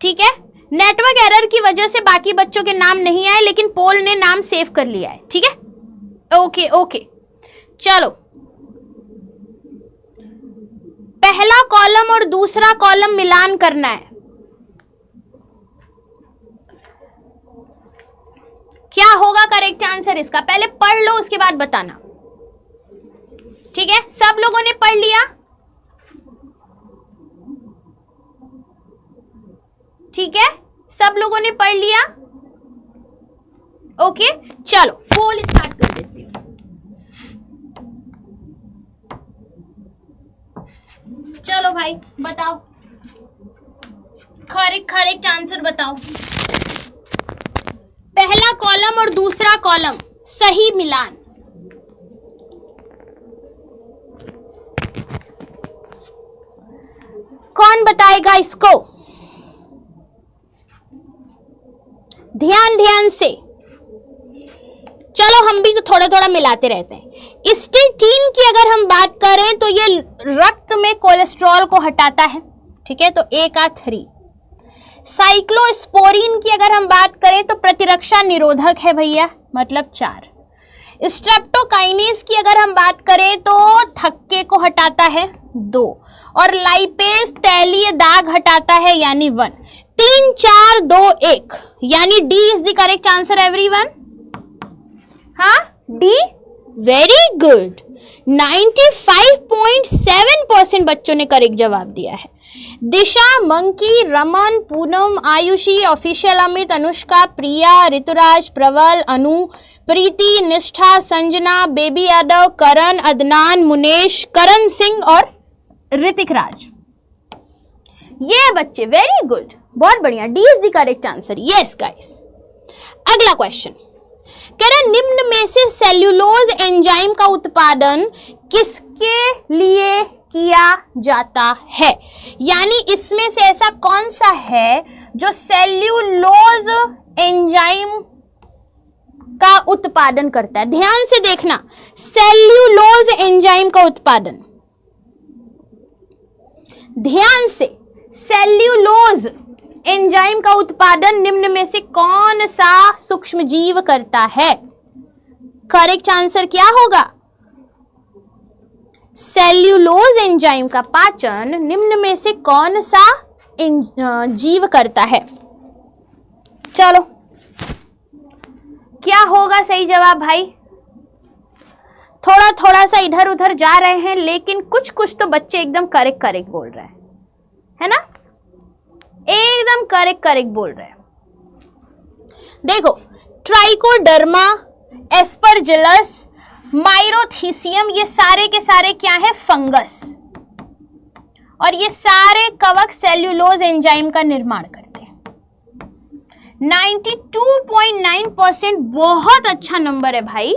ठीक है, नेटवर्क एरर की वजह से बाकी बच्चों के नाम नहीं आए, लेकिन पोल ने नाम सेव कर लिया है। ठीक है, ओके, चलो, पहला कॉलम और दूसरा कॉलम मिलान करना है। क्या होगा करेक्ट आंसर इसका? पहले पढ़ लो, उसके बाद बताना। ठीक है, सब लोगों ने पढ़ लिया? ठीक है, सब लोगों ने पढ़ लिया? ओके, चलो पोल स्टार्ट कर देती हूं। चलो भाई बताओ, करेक्ट आंसर बताओ। पहला कॉलम और दूसरा कॉलम सही मिलान। कौन बताएगा इसको? ध्यान से। चलो हम भी थोड़ा थोड़ा मिलाते रहते हैं। स्टेटिन की अगर हम बात करें तो ये रक्त में कोलेस्ट्रॉल को हटाता है। ठीक है, तो ए का 3। साइक्लोस्पोरिन की अगर हम बात करें तो प्रतिरक्षा निरोधक है भैया, मतलब 4। स्ट्रेप्टोकाइनेस की अगर हम बात करें तो थक्के को हटाता है, 2। और लाइपेज तैलीय दाग हटाता है, यानी 1। 3, 4, 2, 1, यानी D is the correct answer everyone. हाँ, डी, वेरी गुड। 95.7% बच्चों ने करेक्ट जवाब दिया है। दिशा, मंकी, रमन, पूनम, आयुषी, ऑफिशियल अमित, अनुष्का, प्रिया, ऋतुराज, प्रवल, अनु, प्रीति, निष्ठा, संजना, बेबी यादव, करण, अदनान, मुनेश, करण सिंह और ऋतिक राज। ये बच्चे वेरी गुड, बहुत बढ़िया। D is the correct answer. Yes guys, अगला क्वेश्चन कह रहा है निम्न में से सेल्यूलोज एंजाइम का उत्पादन किसके लिए किया जाता है। यानी इसमें से ऐसा कौन सा है जो सेल्यूलोज एंजाइम का उत्पादन करता है? ध्यान से देखना, सेल्यूलोज एंजाइम का उत्पादन, ध्यान से, सेल्यूलोज एंजाइम का उत्पादन निम्न में से कौन सा सूक्ष्म जीव करता है? करेक्ट आंसर क्या होगा? सेल्यूलोज एंजाइम का पाचन निम्न में से कौन सा जीव करता है? चलो, क्या होगा सही जवाब भाई? थोड़ा थोड़ा सा इधर उधर जा रहे हैं, लेकिन कुछ कुछ तो बच्चे एकदम करेक्ट बोल रहे हैं, है ना? एकदम करेक्ट बोल रहे हैं। देखो, ट्राइकोडर्मा, एस्परजिलस, माइरोथीसियम, ये सारे के सारे क्या है? फंगस। और ये सारे कवक सेल्यूलोज एंजाइम का निर्माण करते हैं। 92.9% बहुत अच्छा नंबर है भाई,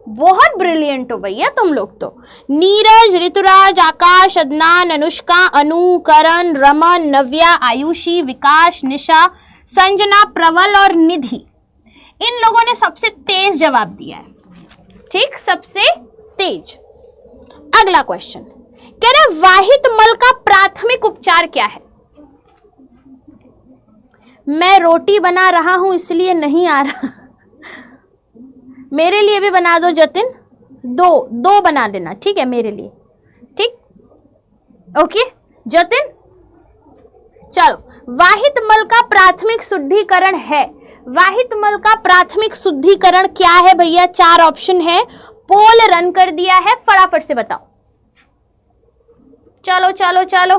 बहुत ब्रिलियंट हो भैया तुम लोग तो। नीरज, ऋतुराज, आकाश, अदनान, अनुष्का, अनु, करण, रमन, नव्या, आयुषी, विकास, निशा, संजना, प्रवल और निधि, इन लोगों ने सबसे तेज जवाब दिया है। ठीक, सबसे तेज। अगला क्वेश्चन कह रहे वाहित मल का प्राथमिक उपचार क्या है? मैं रोटी बना रहा हूं इसलिए नहीं आ रहा। मेरे लिए भी बना दो जतिन, दो बना देना, ठीक है, मेरे लिए। ठीक, ओके जतिन। चलो, वाहित मल का प्राथमिक शुद्धिकरण है। वाहित मल का प्राथमिक शुद्धिकरण क्या है भैया? 4 ऑप्शन है, पोल रन कर दिया है, फटाफट से बताओ। चलो चलो चलो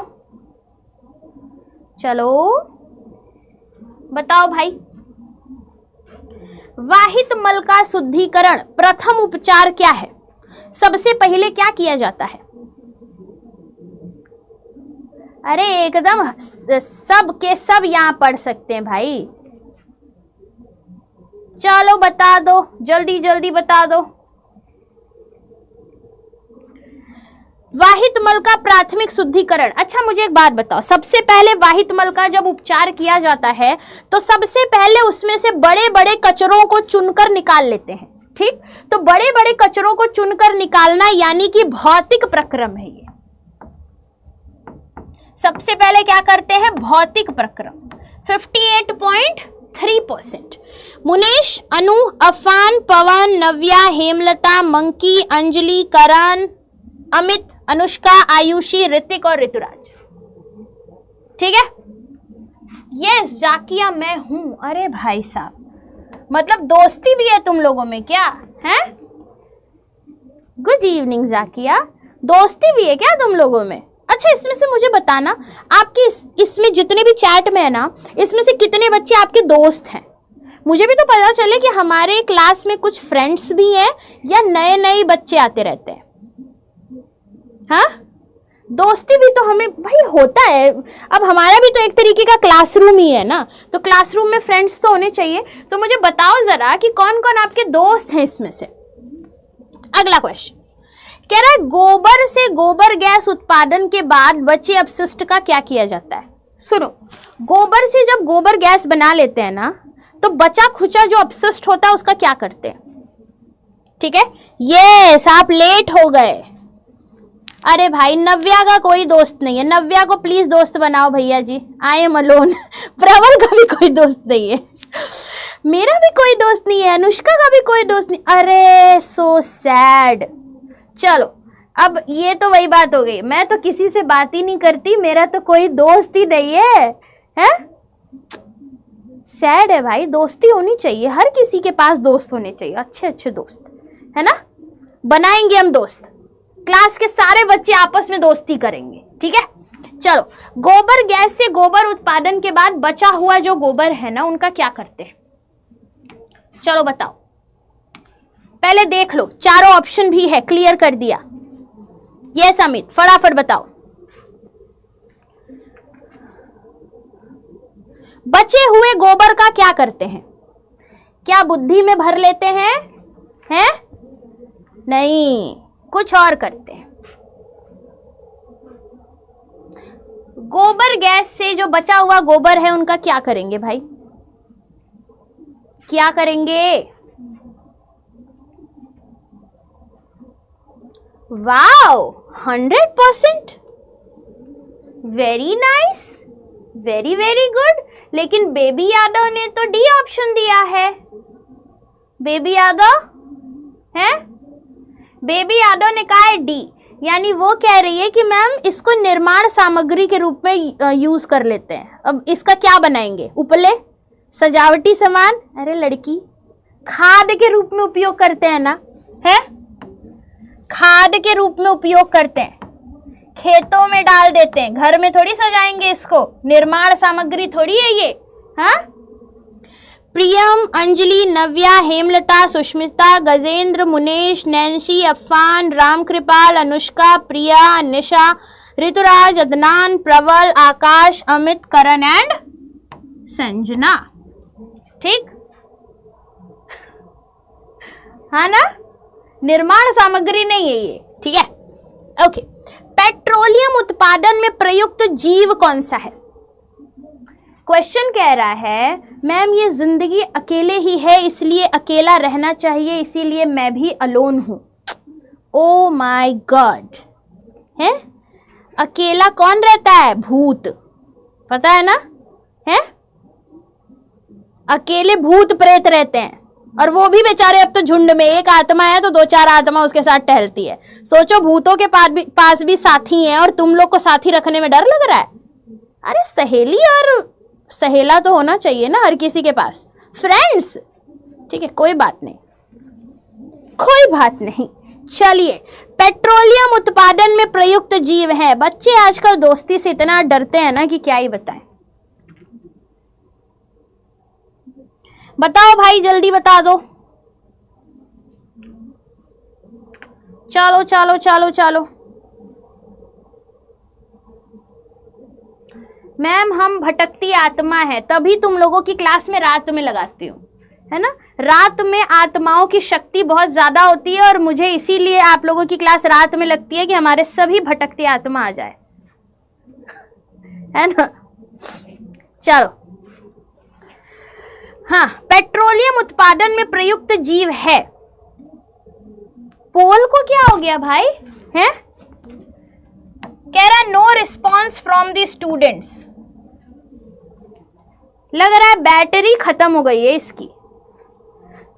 चलो बताओ भाई। वाहित मल का शुद्धिकरण प्रथम उपचार क्या है? सबसे पहले क्या किया जाता है? अरे एकदम सब के सब यहां पढ़ सकते हैं भाई। चलो बता दो, जल्दी जल्दी बता दो। वाहित मल का प्राथमिक शुद्धिकरण। अच्छा मुझे एक बात बताओ, सबसे पहले वाहित मल का जब उपचार किया जाता है तो सबसे पहले उसमें से बड़े बड़े कचरों को चुनकर निकाल लेते हैं। ठीक, तो बड़े बड़े कचरों को चुनकर निकालना यानी कि भौतिक प्रक्रम है ये। सबसे पहले क्या करते हैं? भौतिक प्रक्रम। 58.3%। मुनेश, अनु, अफान, पवन, नव्या, हेमलता, मंकी, अंजलि, करण, अमित, अनुष्का, आयुषी, ऋतिक और ऋतुराज। ठीक है, यस जाकिया मैं हूं। अरे भाई साहब, मतलब दोस्ती भी है तुम लोगों में क्या है? गुड इवनिंग जाकिया, दोस्ती भी है क्या तुम लोगों में? अच्छा इसमें से मुझे बताना, आपके इसमें जितने भी चैट में है ना, इसमें से कितने बच्चे आपके दोस्त हैं? मुझे भी तो पता चले कि हमारे क्लास में कुछ फ्रेंड्स भी हैं या नए नए बच्चे आते रहते हैं। हाँ, दोस्ती भी तो हमें भाई होता है। अब हमारा भी तो एक तरीके का क्लासरूम ही है ना, तो क्लासरूम में फ्रेंड्स तो होने चाहिए। तो मुझे बताओ जरा कि कौन कौन आपके दोस्त हैं इसमें से। अगला क्वेश्चन कह रहा है गोबर से गोबर गैस उत्पादन के बाद बचे अपशिष्ट का क्या किया जाता है? सुनो, गोबर से जब गोबर गैस बना लेते हैं ना, तो बचा खुचा जो अपशिष्ट होता है उसका क्या करते हैं? ठीक है, यस आप लेट हो गए। अरे भाई नव्या का कोई दोस्त नहीं है, नव्या को प्लीज दोस्त बनाओ भैया जी, आई एम अलोन। प्रवल का भी कोई दोस्त नहीं है, मेरा भी कोई दोस्त नहीं है, अनुष्का का भी कोई दोस्त नहीं। अरे सो सैड। चलो अब ये तो वही बात हो गई, मैं तो किसी से बात ही नहीं करती, मेरा तो कोई दोस्त ही नहीं है, हैं? सैड है भाई, दोस्ती होनी चाहिए, हर किसी के पास दोस्त होने चाहिए, अच्छे अच्छे दोस्त, है ना? बनाएंगे हम दोस्त, क्लास के सारे बच्चे आपस में दोस्ती करेंगे, ठीक है? चलो, गोबर गैस से गोबर उत्पादन के बाद बचा हुआ जो गोबर है ना, उनका क्या करते हैं? चलो बताओ, पहले देख लो, चारों ऑप्शन भी है, क्लियर कर दिया। यस अमित, फटाफट बताओ। बचे हुए गोबर का क्या करते हैं? क्या बुद्धि में भर लेते हैं? हैं? नहीं, कुछ और करते हैं। गोबर गैस से जो बचा हुआ गोबर है उनका क्या करेंगे भाई? क्या करेंगे? Wow, 100%, very nice, very very good. लेकिन बेबी यादव ने तो डी ऑप्शन दिया है। बेबी यादव है, बेबी यादव ने कहा है डी, यानी वो कह रही है कि मैम इसको निर्माण सामग्री के रूप में यूज कर लेते हैं। अब इसका क्या बनाएंगे? उपले, सजावटी सामान? अरे लड़की, खाद के रूप में उपयोग करते हैं ना, है? खाद के रूप में उपयोग करते हैं, खेतों में डाल देते हैं, घर में थोड़ी सजाएंगे इसको, निर्माण सामग्री थोड़ी है ये। हाँ, प्रियम, अंजलि, नव्या, हेमलता, सुष्मिता, गजेंद्र, मुनेश, नैन्सी, अफान, रामकृपाल, अनुष्का, प्रिया, निशा, ऋतुराज, अदनान, प्रवल, आकाश, अमित, करण एंड संजना। ठीक, हाँ ना? निर्माण सामग्री नहीं है ये, ठीक है? ओके। पेट्रोलियम उत्पादन में प्रयुक्त जीव कौन सा है? क्वेश्चन कह रहा है मैम ये जिंदगी अकेले ही है इसलिए अकेला रहना चाहिए, इसीलिए मैं भी अलोन हूं। ओ माय गॉड, है? अकेला कौन रहता है? भूत, पता है ना? है, अकेले भूत प्रेत रहते हैं, और वो भी बेचारे अब तो झुंड में, एक आत्मा है तो 2-4 आत्मा उसके साथ टहलती है। सोचो, भूतों के पास भी साथी हैं और तुम लोग को साथी रखने में डर लग रहा है? अरे सहेली और सहेला तो होना चाहिए ना हर किसी के पास, फ्रेंड्स। ठीक है, कोई बात नहीं, कोई बात नहीं। चलिए, पेट्रोलियम उत्पादन में प्रयुक्त जीव है। बच्चे आजकल दोस्ती से इतना डरते हैं ना कि क्या ही बताएं। बताओ भाई, जल्दी बता दो। चलो चलो चलो चलो। मैम हम भटकती आत्मा है, तभी तुम लोगों की क्लास में रात में लगाती हूँ, है ना? रात में आत्माओं की शक्ति बहुत ज्यादा होती है और मुझे इसीलिए आप लोगों की क्लास रात में लगती है कि हमारे सभी भटकती आत्मा आ जाए, है ना? चलो, हाँ, पेट्रोलियम उत्पादन में प्रयुक्त जीव है। पोल को क्या हो गया भाई? है, कह रहा है no response from the students. लग रहा है बैटरी खत्म हो गई है इसकी।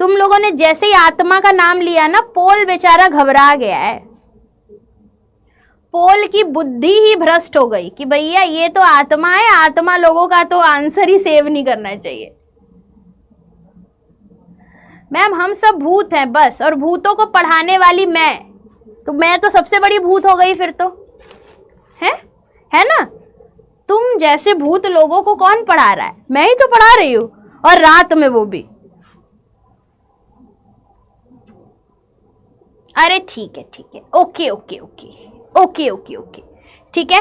तुम लोगों ने जैसे ही आत्मा का नाम लिया ना, पोल बेचारा घबरा गया है। पोल की बुद्धि ही भ्रष्ट हो गई कि भैया ये तो आत्मा है, आत्मा लोगों का तो आंसर ही सेव नहीं करना चाहिए। मैम हम सब भूत हैं बस, और भूतों को पढ़ाने वाली मैं तो सबसे बड़ी भूत हो गई फिर तो, है ना? तुम जैसे भूत लोगों को कौन पढ़ा रहा है? मैं ही तो पढ़ा रही हूं, और रात में वो भी। अरे ठीक है ठीक है, okay okay okay okay okay okay, ठीक है।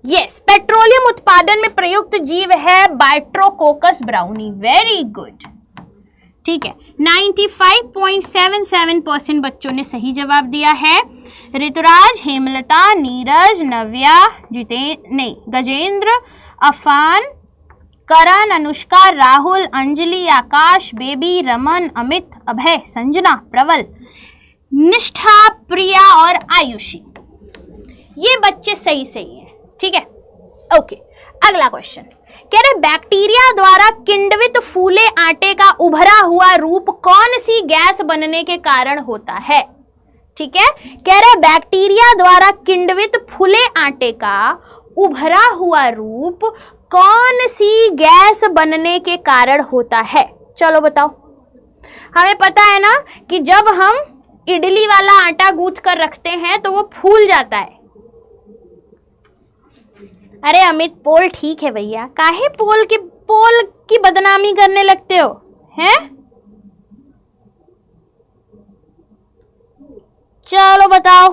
यस, पेट्रोलियम उत्पादन में प्रयुक्त जीव है बाइट्रोकोकस ब्राउनी। वेरी गुड, ठीक है। 95.77% बच्चों ने सही जवाब दिया है। ऋतुराज, हेमलता, नीरज, नव्या, गजेंद्र, अफान, करण, अनुष्का, राहुल, अंजलि, आकाश, बेबी, रमन, अमित, अभय, संजना, प्रवल, निष्ठा, प्रिया और आयुषी, ये बच्चे सही हैं, ठीक है। ओके, अगला क्वेश्चन कह रहे बैक्टीरिया द्वारा किण्वित फूले आटे का उभरा हुआ रूप कौन सी गैस बनने के कारण होता है? ठीक है, कह रहे बैक्टीरिया द्वारा किण्वित फूले आटे का उभरा हुआ रूप कौन सी गैस बनने के कारण होता है? चलो बताओ। हमें पता है ना कि जब हम इडली वाला आटा गूंथ कर रखते हैं तो वो फूल जाता है। अरे अमित, पोल ठीक है भैया, काहे पोल की बदनामी करने लगते हो, हैं? चलो बताओ।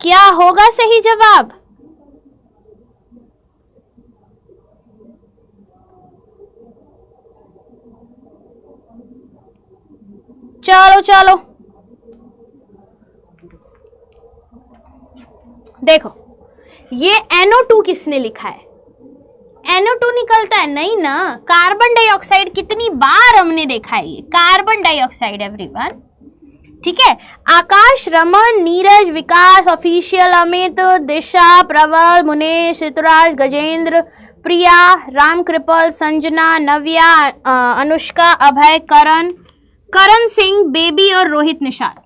क्या होगा सही जवाब? चलो चलो, देखो ये NO2 किसने लिखा है? NO2 निकलता है नहीं ना, कार्बन डाइऑक्साइड कितनी बार हमने देखा है, ये कार्बन डाइऑक्साइड एवरीवन। ठीक है, आकाश, रमन, नीरज, विकास, ऑफिशियल, अमित, दिशा, प्रबल, मुनेश, ऋतुराज, गजेंद्र, प्रिया, राम कृपल, संजना, नव्या, अनुष्का, अभय, करण सिंह, बेबी और रोहित निषाद,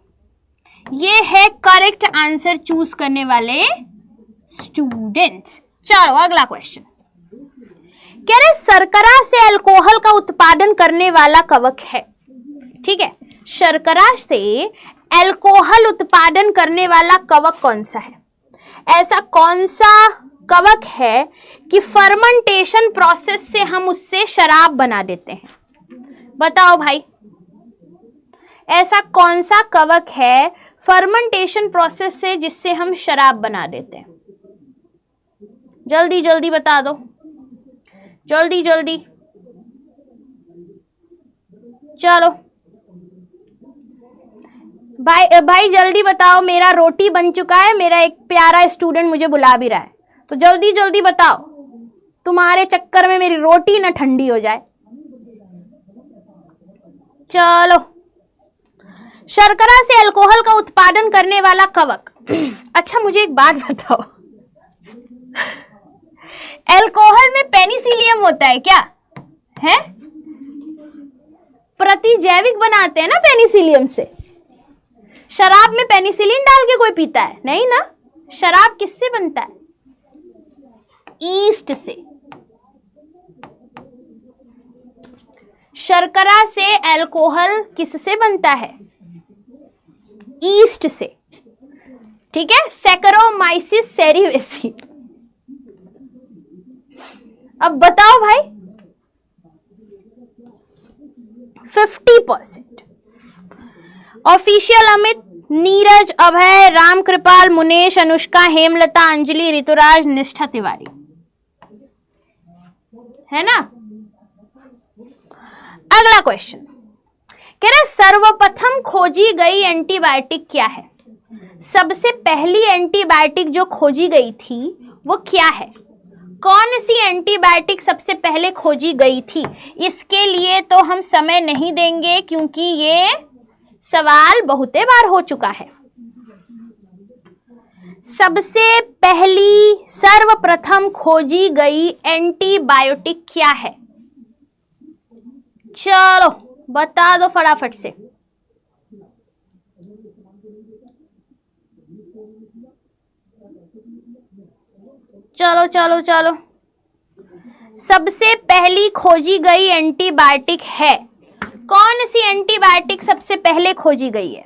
ये है करेक्ट आंसर चूज करने वाले स्टूडेंट्स। चलो अगला क्वेश्चन कह रहे शर्करा से अल्कोहल का उत्पादन करने वाला कवक है। ठीक है, शर्करा से अल्कोहल उत्पादन करने वाला कवक कौन सा है? ऐसा कौन सा कवक है कि फर्मेंटेशन प्रोसेस से हम उससे शराब बना देते हैं? बताओ भाई, ऐसा कौन सा कवक है फर्मेंटेशन प्रोसेस से जिससे हम शराब बना देते हैं? जल्दी जल्दी बता दो, जल्दी जल्दी, चलो भाई जल्दी बताओ। मेरा रोटी बन चुका है, मेरा एक प्यारा स्टूडेंट मुझे बुला भी रहा है, तो जल्दी जल्दी बताओ, तुम्हारे चक्कर में मेरी रोटी ना ठंडी हो जाए। चलो, शर्करा से अल्कोहल का उत्पादन करने वाला कवक। अच्छा मुझे एक बात बताओ, अल्कोहल में पेनिसिलियम होता है क्या? है, प्रतिजैविक बनाते हैं ना पेनिसिलियम से। शराब में पेनिसिलिन डाल के कोई पीता है? नहीं ना। शराब किससे बनता है? ईस्ट से। शर्करा से अल्कोहल किससे बनता है? ईस्ट से। ठीक है, सैकरोमाइसिस सेरिवेसी। अब बताओ भाई, 50%। ऑफिशियल अमित, नीरज, अभय, राम कृपाल, मुनेश, अनुष्का, हेमलता, अंजलि, ऋतुराज, निष्ठा तिवारी, है ना। अगला क्वेश्चन कह रहा है सर्वप्रथम खोजी गई एंटीबायोटिक क्या है? सबसे पहली एंटीबायोटिक जो खोजी गई थी वो क्या है? कौन सी एंटीबायोटिक सबसे पहले खोजी गई थी? इसके लिए तो हम समय नहीं देंगे क्योंकि ये सवाल बहुते बार हो चुका है। सबसे पहली सर्वप्रथम खोजी गई एंटीबायोटिक क्या है? चलो बता दो फटाफट से। चलो चलो चलो, सबसे पहली खोजी गई एंटीबायोटिक है, कौन सी एंटीबायोटिक सबसे पहले खोजी गई है?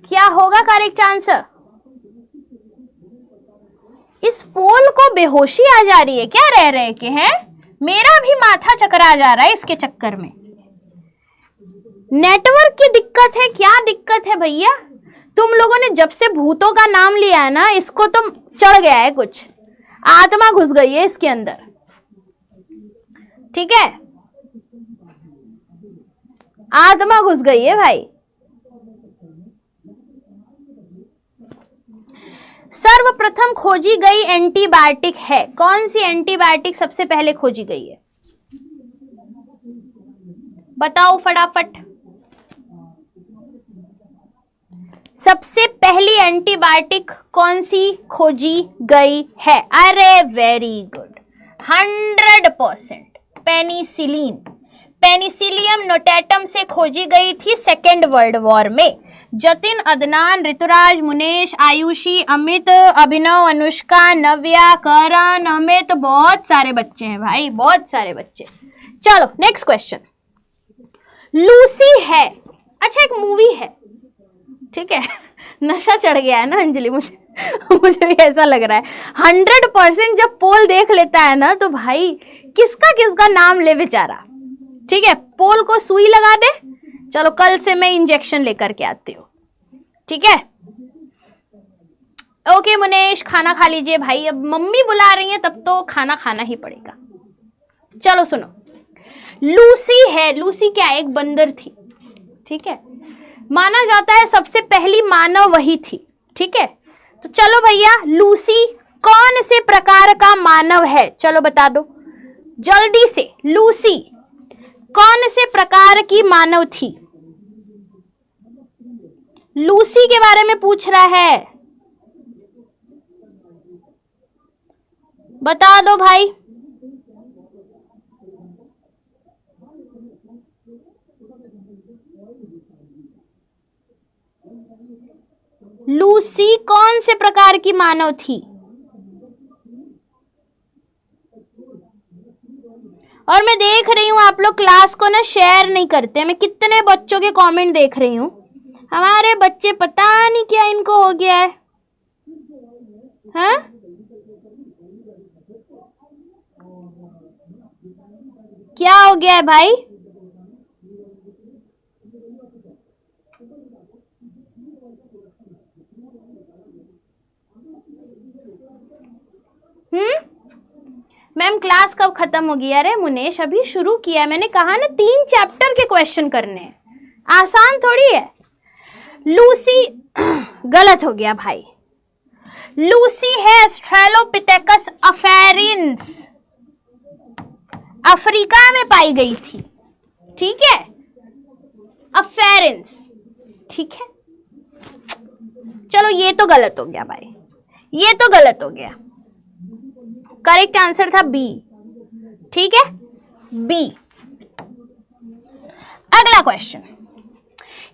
क्या होगा करेक्ट आंसर? इस पोल को बेहोशी आ जा रही है क्या रह रहे के? हैं, मेरा भी माथा चकरा जा रहा है इसके चक्कर में। नेटवर्क की दिक्कत है, क्या दिक्कत है भैया? तुम लोगों ने जब से भूतों का नाम लिया है ना, इसको तो चढ़ गया है, कुछ आत्मा घुस गई है इसके अंदर। ठीक है, आत्मा घुस गई है भाई। सर्वप्रथम खोजी गई एंटीबायोटिक है, कौन सी एंटीबायोटिक सबसे पहले खोजी गई है? बताओ फटाफट। सबसे पहली एंटीबायोटिक कौन सी खोजी गई है? अरे very good, 100%। Penicillin, Penicillium notatum से खोजी गई थी सेकेंड वर्ल्ड वॉर में। जतिन, अदनान, ऋतुराज, मुनेश, आयुषी, अमित, अभिनव, अनुष्का, नव्या, करण, अमित, बहुत सारे बच्चे हैं भाई, बहुत सारे बच्चे। चलो नेक्स्ट क्वेश्चन। लूसी है, अच्छा एक मूवी है, ठीक है। नशा चढ़ गया है ना अंजलि, मुझे भी ऐसा लग रहा है। 100% जब पोल देख लेता है ना तो भाई किसका किसका नाम ले बेचारा। ठीक है, पोल को सुई लगा दे। चलो कल से मैं इंजेक्शन लेकर के आती हूँ, ठीक है। ओके मुनेश, खाना खा लीजिए भाई, अब मम्मी बुला रही है तब तो खाना खाना ही पड़ेगा। चलो सुनो, लूसी है, लूसी क्या एक बंदर थी, ठीक है। माना जाता है सबसे पहली मानव वही थी, ठीक है, तो चलो भैया, लूसी कौन से प्रकार का मानव है? चलो बता दो जल्दी से, लूसी कौन से प्रकार की मानव थी? लूसी के बारे में पूछ रहा है, बता दो भाई। लूसी कौन से प्रकार की मानव थी? और मैं देख रही हूं आप लोग क्लास को ना शेयर नहीं करते। मैं कितने बच्चों के कमेंट देख रही हूं, हमारे बच्चे पता नहीं क्या इनको हो गया है, हाँ? क्या हो गया है भाई? मैम क्लास कब खत्म होगी? अरे मुनेश अभी शुरू किया, मैंने कहा ना 3 चैप्टर के क्वेश्चन करने हैं, आसान थोड़ी है। लूसी गलत हो गया भाई, लूसी है ऑस्ट्रेलोपिथेकस अफेरिंस, अफ्रीका में पाई गई थी, ठीक है, अफेरिंस, ठीक है। चलो ये तो गलत हो गया भाई, ये तो गलत हो गया। करेक्ट आंसर था बी, ठीक है, बी। अगला क्वेश्चन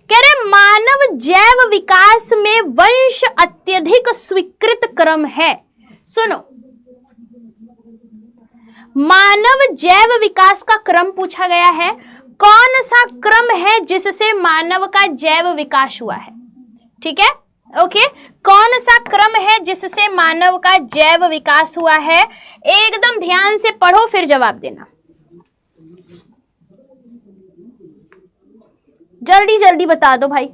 कह रहे मानव जैव विकास में वंश अत्यधिक स्वीकृत क्रम है। सुनो, मानव जैव विकास का क्रम पूछा गया है, कौन सा क्रम है जिससे मानव का जैव विकास हुआ है? ठीक है, ओके, कौन सा क्रम है जिससे मानव का जैव विकास हुआ है? एकदम ध्यान से पढ़ो फिर जवाब देना, जल्दी जल्दी बता दो भाई।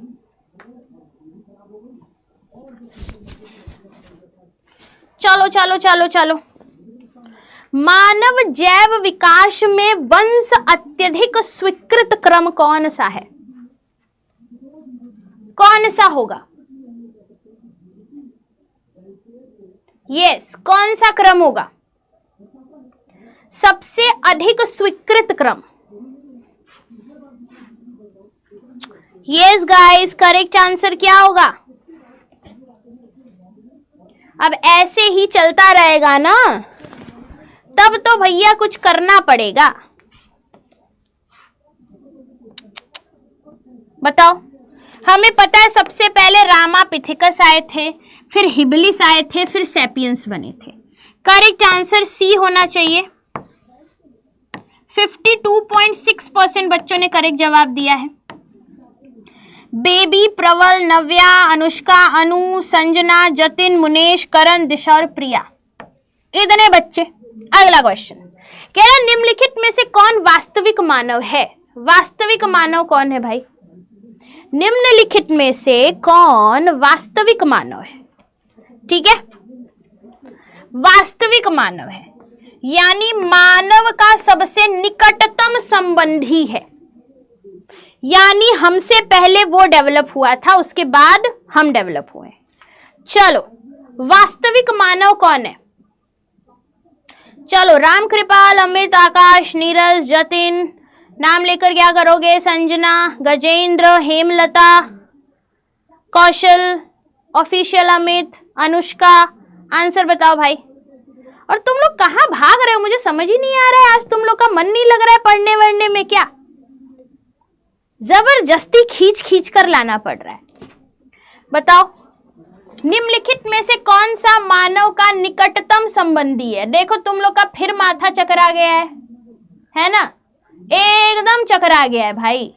चलो चलो चलो चलो, मानव जैव विकास में वंश अत्यधिक स्वीकृत क्रम कौन सा है? कौन सा होगा? यस, कौन सा क्रम होगा सबसे अधिक स्वीकृत क्रम? यस गाइस, करेक्ट आंसर क्या होगा? अब ऐसे ही चलता रहेगा ना, तब तो भैया कुछ करना पड़ेगा। बताओ, हमें पता है सबसे पहले रामापिथिकस आए थे, फिर हिबलिस आए थे, फिर सैपियंस बने थे। करेक्ट आंसर सी होना चाहिए। 52.6% बच्चों ने करेक्ट जवाब दिया है। बेबी, प्रवल, नव्या, अनुष्का, अनु, संजना, जतिन, मुनेश, करण, दिशा और प्रिया, इतने बच्चे। अगला क्वेश्चन कह रहा निम्नलिखित में से कौन वास्तविक मानव है? वास्तविक मानव कौन है भाई? निम्नलिखित में से कौन वास्तविक मानव है? ठीक है, वास्तविक मानव है यानी मानव का सबसे निकटतम संबंधी है, यानी हमसे पहले वो डेवलप हुआ था, उसके बाद हम डेवलप हुए। चलो, वास्तविक मानव कौन है? चलो, राम कृपाल, अमित, आकाश, नीरज, जतिन, नाम लेकर क्या करोगे? संजना, गजेंद्र, हेमलता, कौशल, ऑफिशियल अमित, अनुष्का, आंसर बताओ भाई। और तुम लोग कहां भाग रहे हो? मुझे समझ ही नहीं आ रहा है, आज तुम लोग का मन नहीं लग रहा है पढ़ने वढ़ने में क्या? जबरदस्ती खींच खींच कर लाना पड़ रहा है। बताओ, निम्नलिखित में से कौन सा मानव का निकटतम संबंधी है? देखो तुम लोग का फिर माथा चकरा गया है ना? एकदम चकरा गया है भाई,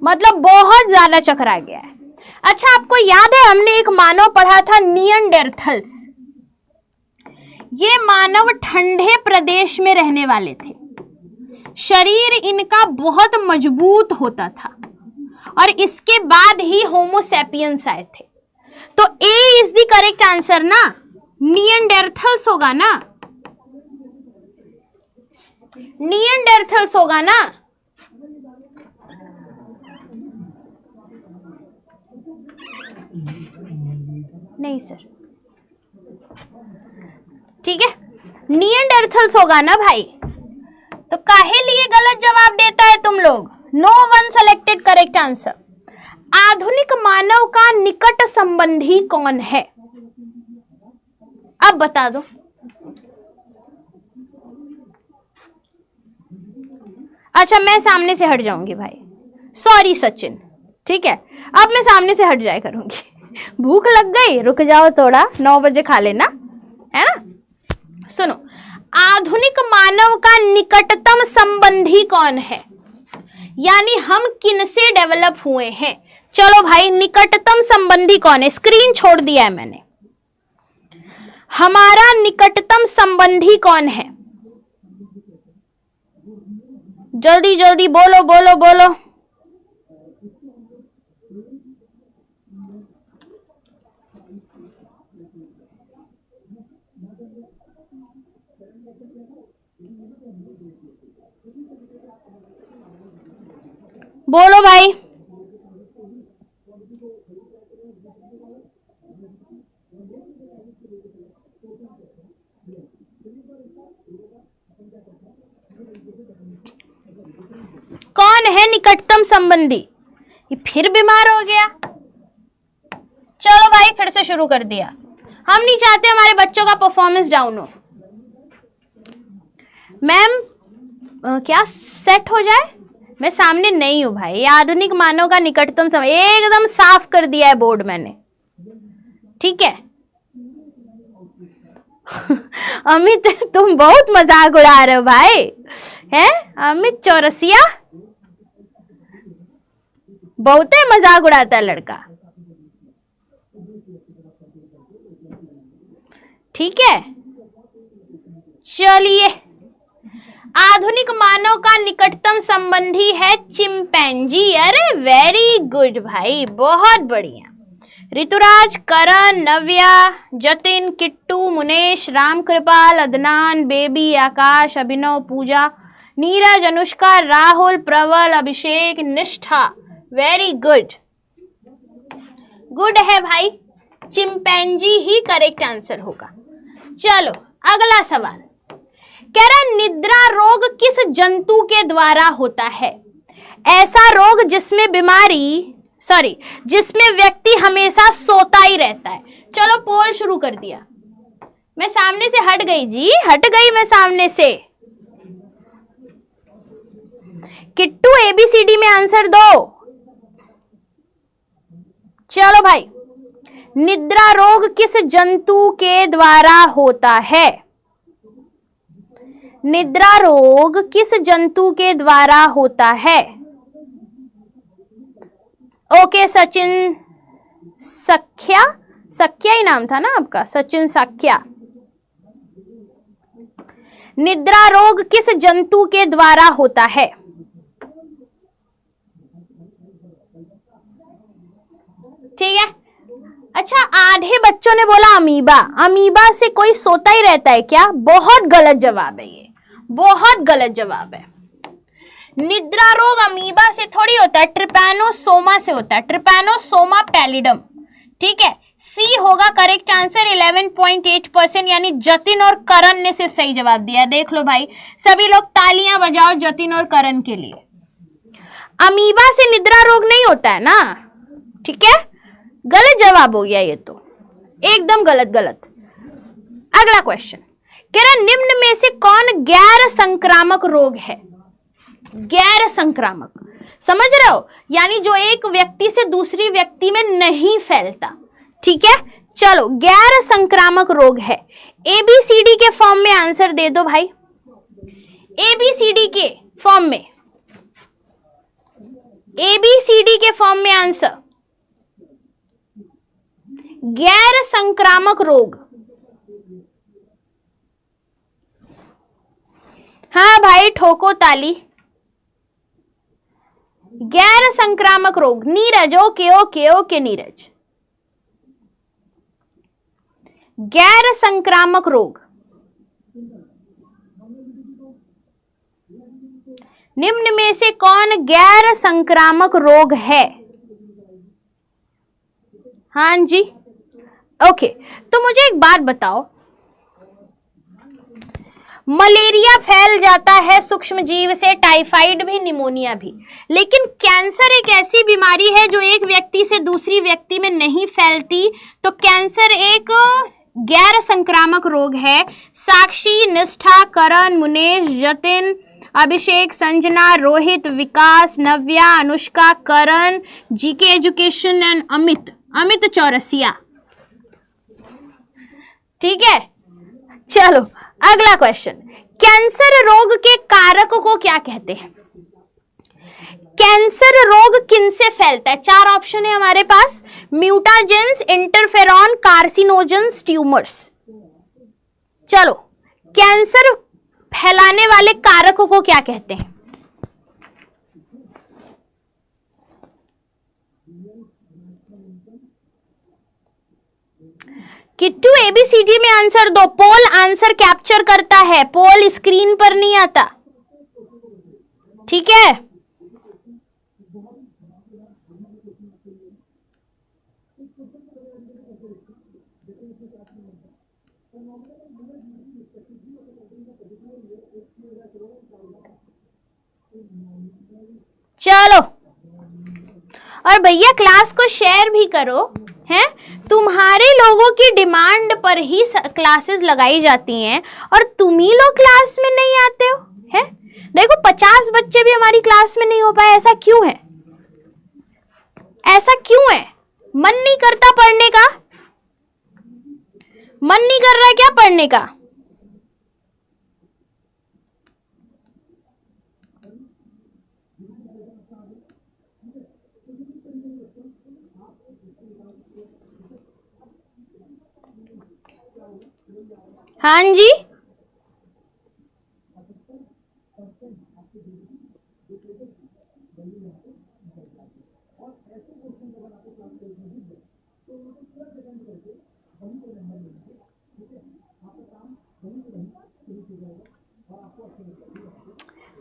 मतलब बहुत ज्यादा चकरा गया है। अच्छा, आपको याद है हमने एक मानव पढ़ा था निएंडरथल्स। ये मानव ठंडे प्रदेश में रहने वाले थे, शरीर इनका बहुत मजबूत होता था और इसके बाद ही होमो सैपियंस आए थे। तो ए इज द करेक्ट आंसर ना, निएंडरथल्स होगा ना, निएंडरथल्स होगा ना। नहीं सर, ठीक है, निएंडरथल्स होगा ना भाई। तो काहे लिए गलत जवाब देता है तुम लोग? No one selected correct answer. आधुनिक मानव का निकट संबंधी कौन है? अब बता दो। अच्छा, मैं सामने से हट जाऊंगी भाई, सॉरी सचिन, ठीक है, अब मैं सामने से हट जाया करूंगी। भूख लग गई, रुक जाओ थोड़ा, 9 बजे खा लेना, है ना। सुनो, आधुनिक मानव का निकटतम संबंधी कौन है, यानी हम किनसे डेवलप हुए हैं। चलो भाई, निकटतम संबंधी कौन है? स्क्रीन छोड़ दिया है मैंने। हमारा निकटतम संबंधी कौन है? जल्दी जल्दी बोलो बोलो बोलो। बोलो भाई। कौन है निकटतम संबंधी? ये फिर बीमार हो गया। चलो भाई, फिर से शुरू कर दिया। हम नहीं चाहते हमारे बच्चों का परफॉर्मेंस डाउन हो। मैम क्या सेट हो जाए? मैं सामने नहीं हूं भाई। आधुनिक मानव का निकटतम संबंधी एकदम साफ कर दिया है बोर्ड मैंने, ठीक है। अमित तुम बहुत मजाक उड़ा रहे हो भाई, हैं? अमित चौरसिया बहुत मजाक उड़ाता है लड़का, ठीक है। चलिए, आधुनिक मानव का निकटतम संबंधी है चिंपैंजी। अरे वेरी गुड भाई, बहुत बढ़िया। ऋतुराज, करण, नव्या, जतिन, किट्टू, मुनेश, रामकृपाल, अदनान, बेबी, आकाश, अभिनव, पूजा, नीरज, अनुष्का, राहुल, प्रवल, अभिषेक, निष्ठा, वेरी गुड। गुड है भाई, चिंपैंजी ही करेक्ट आंसर होगा। चलो अगला सवाल कह रहा, निद्रा रोग किस जंतु के द्वारा होता है? ऐसा रोग जिसमें व्यक्ति हमेशा सोता ही रहता है। चलो पोल शुरू कर दिया। मैं सामने से हट गई जी, हट गई मैं सामने से। किट्टू ABCD में आंसर दो। चलो भाई, निद्रा रोग किस जंतु के द्वारा होता है? निद्रा रोग किस जंतु के द्वारा होता है? ओके सचिन सख्या, सख्या ही नाम था ना आपका, सचिन सख्या। निद्रा रोग किस जंतु के द्वारा होता है? ठीक है। अच्छा, आधे बच्चों ने बोला अमीबा। अमीबा से कोई सोता ही रहता है क्या? बहुत गलत जवाब है, ये बहुत गलत जवाब है। निद्रा रोग अमीबा से थोड़ी होता है, ट्रिपैनोसोमा से होता है, ट्रिपैनोसोमा पैलिडम, ठीक है। सी होगा करेक्ट आंसर। 11.8%, यानी जतिन और करण ने सिर्फ सही जवाब दिया। देख लो भाई, सभी लोग तालियां बजाओ जतिन और करण के लिए। अमीबा से निद्रा रोग नहीं होता है ना, ठीक है। गलत जवाब हो गया ये तो, एकदम गलत गलत। अगला क्वेश्चन कह रहा, निम्न में से कौन गैर संक्रामक रोग है? गैर संक्रामक, समझ रहे हो, यानी जो एक व्यक्ति से दूसरी व्यक्ति में नहीं फैलता, ठीक है। चलो, गैर संक्रामक रोग है। ABCD के फॉर्म में आंसर दे दो भाई। ABCD के फॉर्म में, ABCD के फॉर्म में आंसर। गैर संक्रामक रोग, हाँ भाई ठोको ताली। गैर संक्रामक रोग, Neeraj, okay okay okay Neeraj. गैर संक्रामक रोग, निम्न में से कौन गैर संक्रामक रोग है? हाँ जी, ओके, तो मुझे एक बात बताओ, मलेरिया फैल जाता है सूक्ष्म जीव से, टाइफाइड भी, निमोनिया भी, लेकिन कैंसर एक ऐसी बीमारी है जो एक व्यक्ति से दूसरी व्यक्ति में नहीं फैलती। तो कैंसर एक गैर संक्रामक रोग है। Sakshi, Nishtha, Karan, Munesh, Jatin, Abhishek, Sanjana, Rohit, Vikas, Navya, Anushka, Karan, GK education and Amit Chaurasia. ठीक है, चलो अगला क्वेश्चन, कैंसर रोग के कारक को क्या कहते हैं? कैंसर रोग किनसे फैलता है? 4 ऑप्शन है हमारे पास, म्यूटाजेंस, इंटरफेरॉन, कार्सिनोजेंस, ट्यूमर्स। चलो, कैंसर फैलाने वाले कारकों को क्या कहते हैं? किट्टू एबीसीडी में आंसर दो। पोल आंसर कैप्चर करता है, पोल स्क्रीन पर नहीं आता। ठीक है, चलो, और भैया क्लास को शेयर भी करो, हैं? तुम्हारे लोगों की डिमांड पर ही क्लासेस लगाई जाती हैं और तुम ही लोग क्लास में नहीं आते हो, हैं? देखो 50 बच्चे भी हमारी क्लास में नहीं हो पाए, ऐसा क्यों है? ऐसा क्यों है? मन नहीं करता पढ़ने का? मन नहीं कर रहा क्या पढ़ने का? हाँ जी,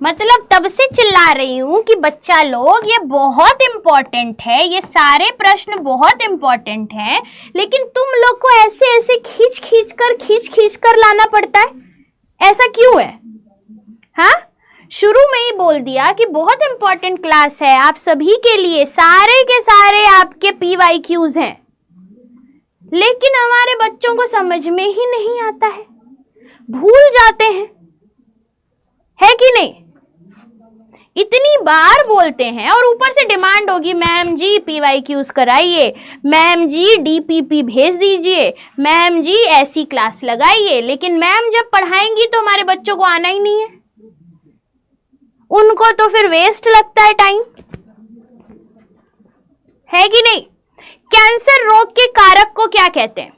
मतलब तब से चिल्ला रही हूं कि बच्चा लोग ये बहुत इंपॉर्टेंट है, ये सारे प्रश्न बहुत इंपॉर्टेंट हैं, लेकिन तुम लोग को ऐसे ऐसे खींच कर लाना पड़ता है, ऐसा क्यों है? हाँ, शुरू में ही बोल दिया कि बहुत इंपॉर्टेंट क्लास है आप सभी के लिए, सारे के सारे आपके PYQs हैं, लेकिन हमारे बच्चों को समझ में ही नहीं आता है, भूल जाते हैं, है कि नहीं? इतनी बार बोलते हैं और ऊपर से डिमांड होगी, मैम जी PYQs कराइए, मैम जी DPP भेज दीजिए, मैम जी ऐसी क्लास लगाइए, लेकिन मैम जब पढ़ाएंगी तो हमारे बच्चों को आना ही नहीं है, उनको तो फिर वेस्ट लगता है टाइम, है कि नहीं? कैंसर रोग के कारक को क्या कहते हैं?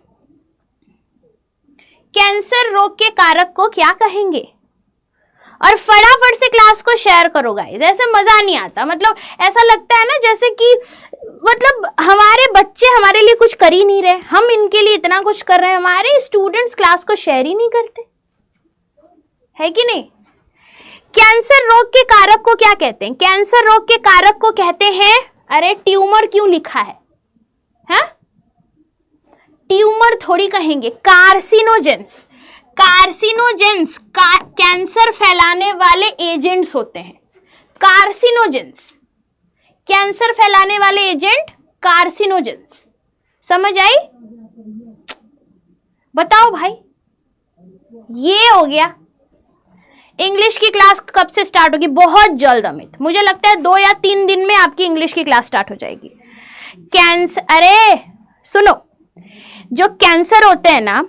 कैंसर रोग के कारक को क्या कहेंगे? और फटाफट से क्लास को शेयर करो गाइस, ऐसे मजा नहीं आता, मतलब ऐसा लगता है ना जैसे कि मतलब हमारे बच्चे हमारे लिए कुछ कर ही नहीं रहे, हम इनके लिए इतना कुछ कर रहे हैं, हमारे स्टूडेंट्स क्लास को शेयर ही नहीं करते, है कि नहीं? कैंसर रोग के कारक को क्या कहते हैं? कैंसर रोग के कारक को कहते हैं, अरे ट्यूमर क्यों लिखा है? हाँ, ट्यूमर थोड़ी कहेंगे, कार्सिनोजेंस। कार्सिनोजेंस कैंसर फैलाने वाले एजेंट्स होते हैं, कार्सिनोजेंस, कैंसर फैलाने वाले एजेंट कार्सिनोजेंस। समझ आई? बताओ भाई, ये हो गया। इंग्लिश की क्लास कब से स्टार्ट होगी? बहुत जल्द अमित, मुझे लगता है 2 या 3 दिन में आपकी इंग्लिश की क्लास स्टार्ट हो जाएगी। कैंसर, अरे सुनो, जो कैंसर होते हैं ना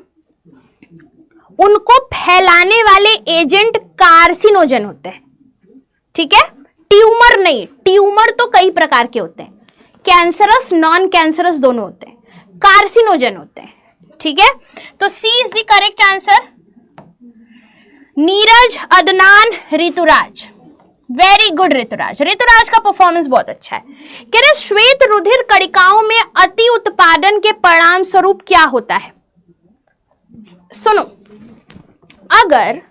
उनको फैलाने वाले एजेंट कार्सिनोजन होते हैं, ठीक है? ट्यूमर नहीं, ट्यूमर तो कई प्रकार के होते हैं, कैंसरस नॉन कैंसरस दोनों होते हैं, कार्सिनोजन होते हैं, ठीक है? तो C is the correct answer. Neeraj, Adnan, Rituraj, very good Rituraj, Rituraj का परफॉर्मेंस बहुत अच्छा है। कह रहे श्वेत रुधिर कणिकाओं में अति उत्पादन के परिणाम स्वरूप क्या होता है? सुनो, अगर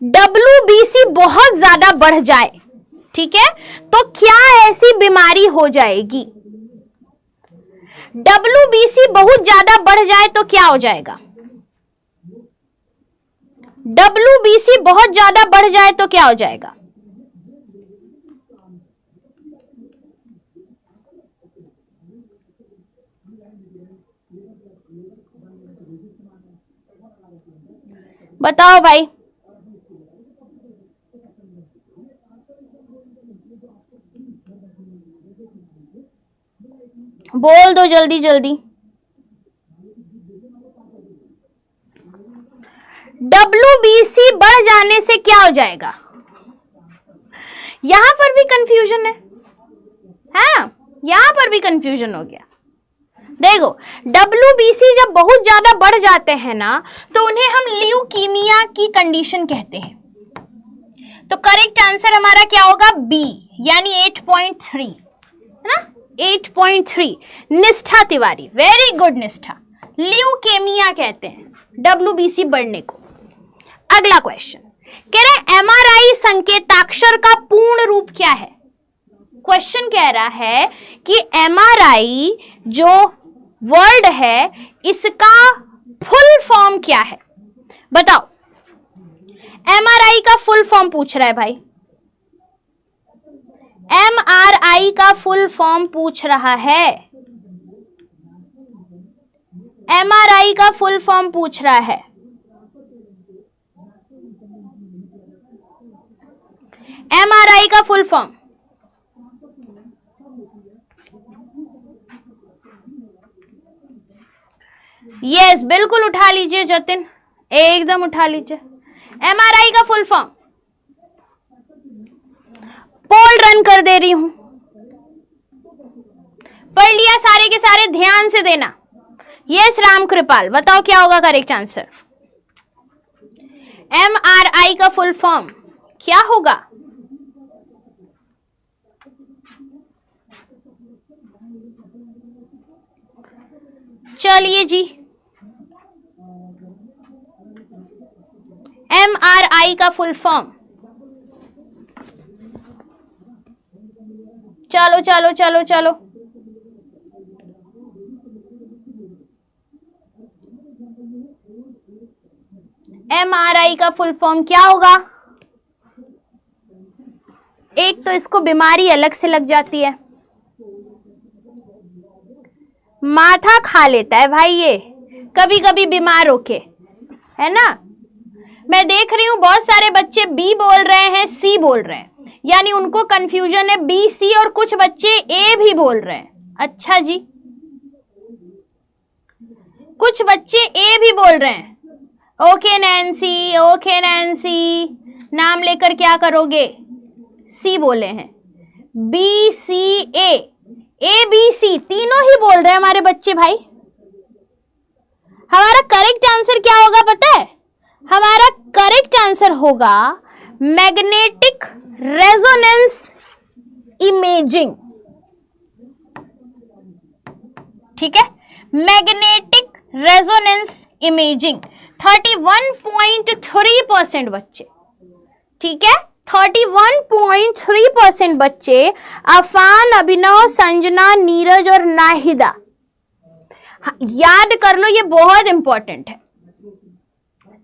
WBC बहुत ज्यादा बढ़ जाए, ठीक है, तो क्या ऐसी बीमारी हो जाएगी? WBC बहुत ज्यादा बढ़ जाए तो क्या हो जाएगा? WBC बहुत ज्यादा बढ़ जाए तो क्या हो जाएगा? बताओ भाई, बोल दो जल्दी जल्दी। WBC बढ़ जाने से क्या हो जाएगा? यहां पर भी कंफ्यूजन है, यहां पर भी कंफ्यूजन हो गया। देखो, WBC जब बहुत ज्यादा बढ़ जाते हैं ना, तो उन्हें हम ल्यूकीमिया की कंडीशन कहते हैं। तो करेक्ट आंसर हमारा क्या होगा? बी, यानी 8.3, है ना? 8.3। निष्ठा तिवारी, वेरी गुड निष्ठा। ल्यूकेमिया कहते हैं WBC बढ़ने को। अगला क्वेश्चन कह रहे MRI संकेताक्षर का पूर्ण रूप क्या है? क्वेश्चन कह रहा है कि MRI जो वर्ड है इसका फुल फॉर्म क्या है? बताओ, MRI का फुल फॉर्म पूछ रहा है भाई, MRI का फुल फॉर्म पूछ रहा है, MRI का फुल फॉर्म पूछ रहा है। MRI का फुल फॉर्म यस, बिल्कुल उठा लीजिए जतिन, एकदम उठा लीजिए। MRI का फुल फॉर्म, पोल रन कर दे रही हूं, पढ़ लिया सारे के सारे, ध्यान से देना। यस राम कृपाल, बताओ क्या होगा करेक्ट आंसर? MRI का फुल फॉर्म क्या होगा? चलिए जी, MRI का फुल फॉर्म, चलो चलो चलो चलो, MRI का फुल फॉर्म क्या होगा? एक तो इसको बीमारी अलग से लग जाती है, माथा खा लेता है भाई ये कभी कभी बीमार होके, है ना? मैं देख रही हूं बहुत सारे बच्चे बी बोल रहे हैं, सी बोल रहे हैं, यानी उनको कंफ्यूजन है बी सी, और कुछ बच्चे ए भी बोल रहे हैं। अच्छा जी, कुछ बच्चे ए भी बोल रहे हैं। ओके नैन्सी, ओके नैन्सी, नाम लेकर क्या करोगे? सी बोले हैं, B C A B C तीनों ही बोल रहे हैं हमारे बच्चे भाई। हमारा करेक्ट आंसर क्या होगा पता है? हमारा करेक्ट आंसर होगा मैग्नेटिक रेजोनेंस इमेजिंग। ठीक है, मैग्नेटिक रेजोनेंस इमेजिंग 31.3% बच्चे, ठीक है, 31.3% बच्चे, अफान, अभिनव, संजना, नीरज और नाहिदा। याद कर लो, ये बहुत इंपॉर्टेंट है,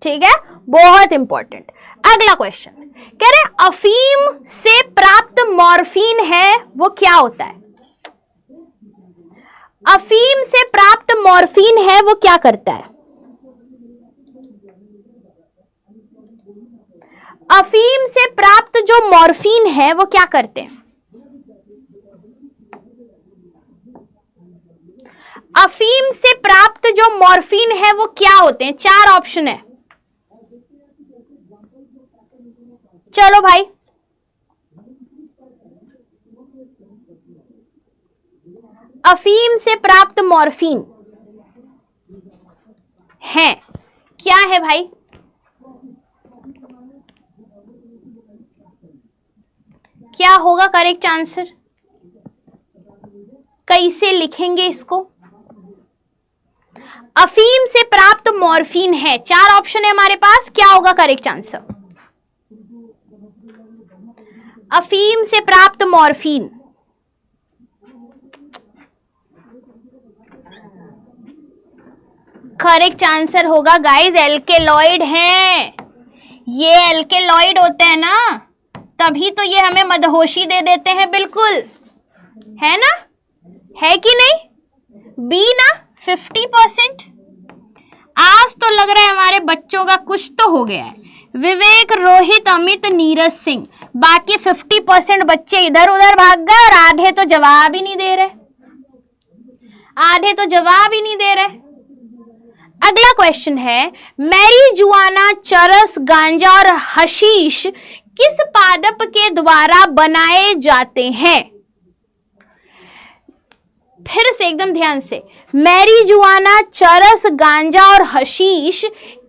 ठीक है, बहुत इंपॉर्टेंट। अगला क्वेश्चन कह रहे अफीम से प्राप्त मॉर्फिन है वो क्या होता है? अफीम से प्राप्त मॉर्फिन है वो क्या करता है? अफीम से प्राप्त जो मॉर्फिन है वो क्या करते हैं? अफीम से प्राप्त जो मॉर्फिन है वो क्या होते हैं? 4 ऑप्शन है, चलो भाई। अफीम से प्राप्त मॉर्फिन है, क्या है भाई? क्या होगा करेक्ट आंसर? कैसे लिखेंगे इसको? अफीम से प्राप्त मॉर्फिन है, 4 ऑप्शन है हमारे पास, क्या होगा करेक्ट आंसर? अफीम से प्राप्त मॉर्फिन, करेक्ट आंसर होगा गाइस एल्केलॉइड हैं। ये एल्केलॉइड होते हैं ना, तभी तो ये हमें मदहोशी दे देते हैं, बिल्कुल है ना, है कि नहीं? बी ना 50%। आज तो लग रहा है हमारे बच्चों का कुछ तो हो गया है। विवेक, रोहित, अमित, नीरज सिंह, बाकी 50% बच्चे इधर उधर भाग गए और आधे तो जवाब ही नहीं दे रहे, आधे तो जवाब ही नहीं दे रहे। अगला क्वेश्चन है, मैरीजुआना, चरस, गांजा और हशीश किस पादप के द्वारा बनाए जाते हैं? फिर से एकदम ध्यान से, मैरीजुआना, चरस, गांजा और हशीश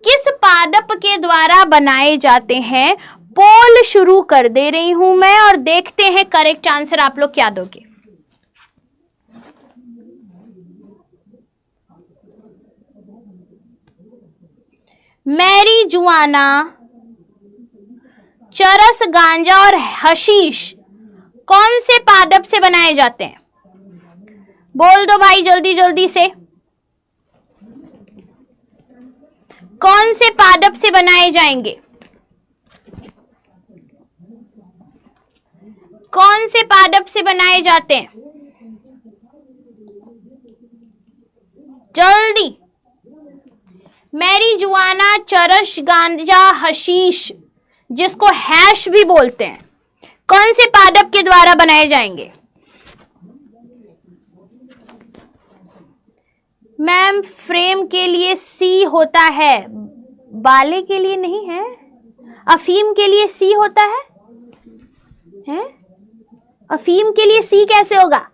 किस पादप के द्वारा बनाए जाते हैं? पोल शुरू कर दे रही हूं मैं और देखते हैं करेक्ट आंसर आप लोग क्या दोगे। मैरीजुआना, चरस, गांजा और हशीश कौन से पादप से बनाए जाते हैं? बोल दो भाई जल्दी जल्दी से, कौन से पादप से बनाए जाएंगे? कौन से पादप से बनाए जाते हैं? जल्दी। मैरीजुआना, चरस, गांजा, हशीश, जिसको हैश भी बोलते हैं, कौन से पादप के द्वारा बनाए जाएंगे? मैम फ्रेम के लिए सी होता है, बाले के लिए नहीं है। अफीम के लिए सी होता है, हैं? अफीम के लिए सी कैसे होगा?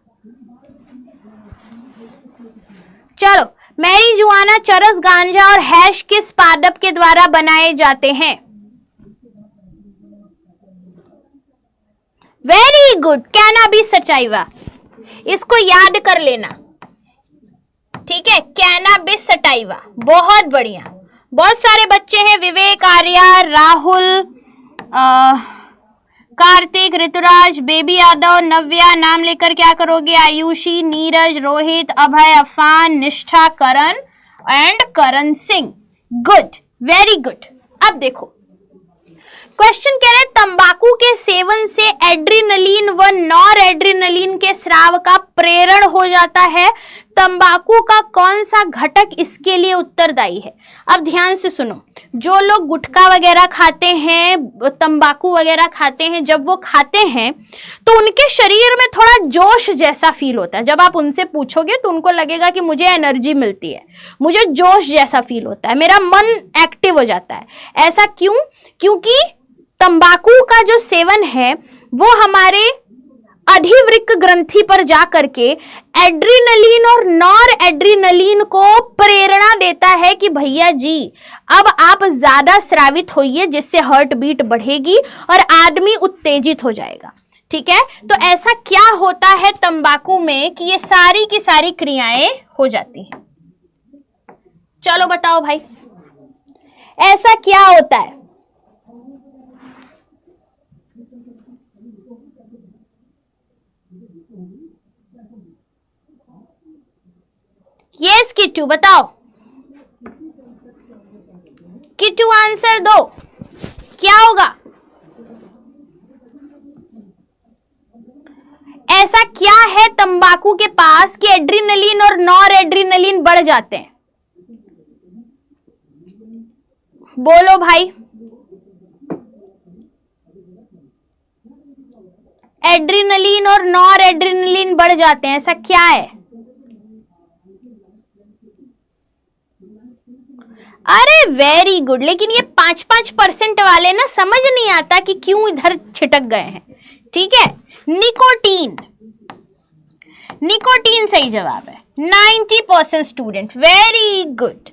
चलो, मैरीजुआना, चरस, गांजा और हैश किस पादप के द्वारा बनाए जाते हैं? वेरी गुड, कैनाबिस सटाइवा, इसको याद कर लेना, ठीक है? कैनाबिस सटाइवा, बहुत बढ़िया। बहुत सारे बच्चे हैं, विवेक, आर्या, राहुल, कार्तिक, ऋतुराज, बेबी यादव, नव्या, नाम लेकर क्या करोगे? Ayushi, Neeraj, Rohit, Abhay, Afan, Nishtha, Karan and Karan Singh. Good, very good. अब देखो क्वेश्चन कह रहे हैं, तंबाकू के सेवन से एड्रिनलिन व नॉर एड्रिनलिन के स्राव का प्रेरण हो जाता है। तंबाकू का कौन सा घटक इसके लिए उत्तरदायी है? अब ध्यान से सुनो, जो लोग गुटखा वगैरह खाते हैं, तंबाकू वगैरह खाते हैं, जब वो खाते हैं तो उनके शरीर में थोड़ा जोश जैसा फील होता है। जब आप उनसे पूछोगे तो उनको लगेगा कि मुझे एनर्जी मिलती है, मुझे जोश जैसा फील होता है, मेरा मन एक्टिव हो जाता है। ऐसा क्यों? क्योंकि तंबाकू का जो सेवन है वो हमारे अधिवृक्क ग्रंथि पर जा करके एड्रिनलिन और नॉर एड्रिनलिन को प्रेरणा देता है कि भैया जी अब आप ज्यादा स्रावित होइए, जिससे हार्ट बीट बढ़ेगी और आदमी उत्तेजित हो जाएगा। ठीक है, तो ऐसा क्या होता है तंबाकू में कि ये सारी की सारी क्रियाएं हो जाती हैं? चलो बताओ भाई, ऐसा क्या होता है? यस किट्टू, बताओ किट्टू, आंसर दो, क्या होगा? ऐसा क्या है तंबाकू के पास कि एड्रिनलिन और नॉर एड्रिनलिन बढ़ जाते हैं? बोलो भाई, एड्रिनलिन और नॉर एड्रिनलिन बढ़ जाते हैं, ऐसा क्या है? अरे वेरी गुड, लेकिन ये 5-5% वाले ना समझ नहीं आता कि क्यों इधर छिटक गए हैं। ठीक है, निकोटीन, निकोटीन सही जवाब है। 90% student, very good.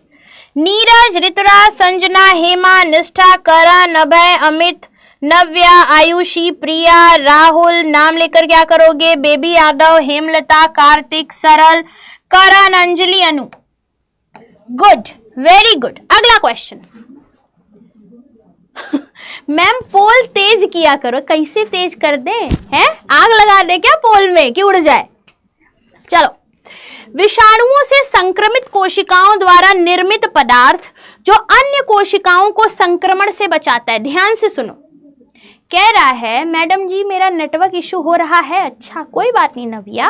Neeraj, Rituraj, Sanjana, Hema, Nishtha, Karan, अभय, अमित, नव्या, आयुषी, प्रिया, राहुल, नाम लेकर क्या करोगे? Baby Yadav, Hemlata, Kartik, Saral, Karan, Anjali, Anu. Good, very good. अगला क्वेश्चन। मैम पोल तेज किया करो, कैसे तेज कर दे? हैं, आग लगा दे क्या पोल में कि उड़ जाए? चलो, विषाणुओं से संक्रमित कोशिकाओं द्वारा निर्मित पदार्थ जो अन्य कोशिकाओं को संक्रमण से बचाता है। ध्यान से सुनो, कह रहा है मैडम जी मेरा नेटवर्क इशू हो रहा है। अच्छा कोई बात नहीं नव्या,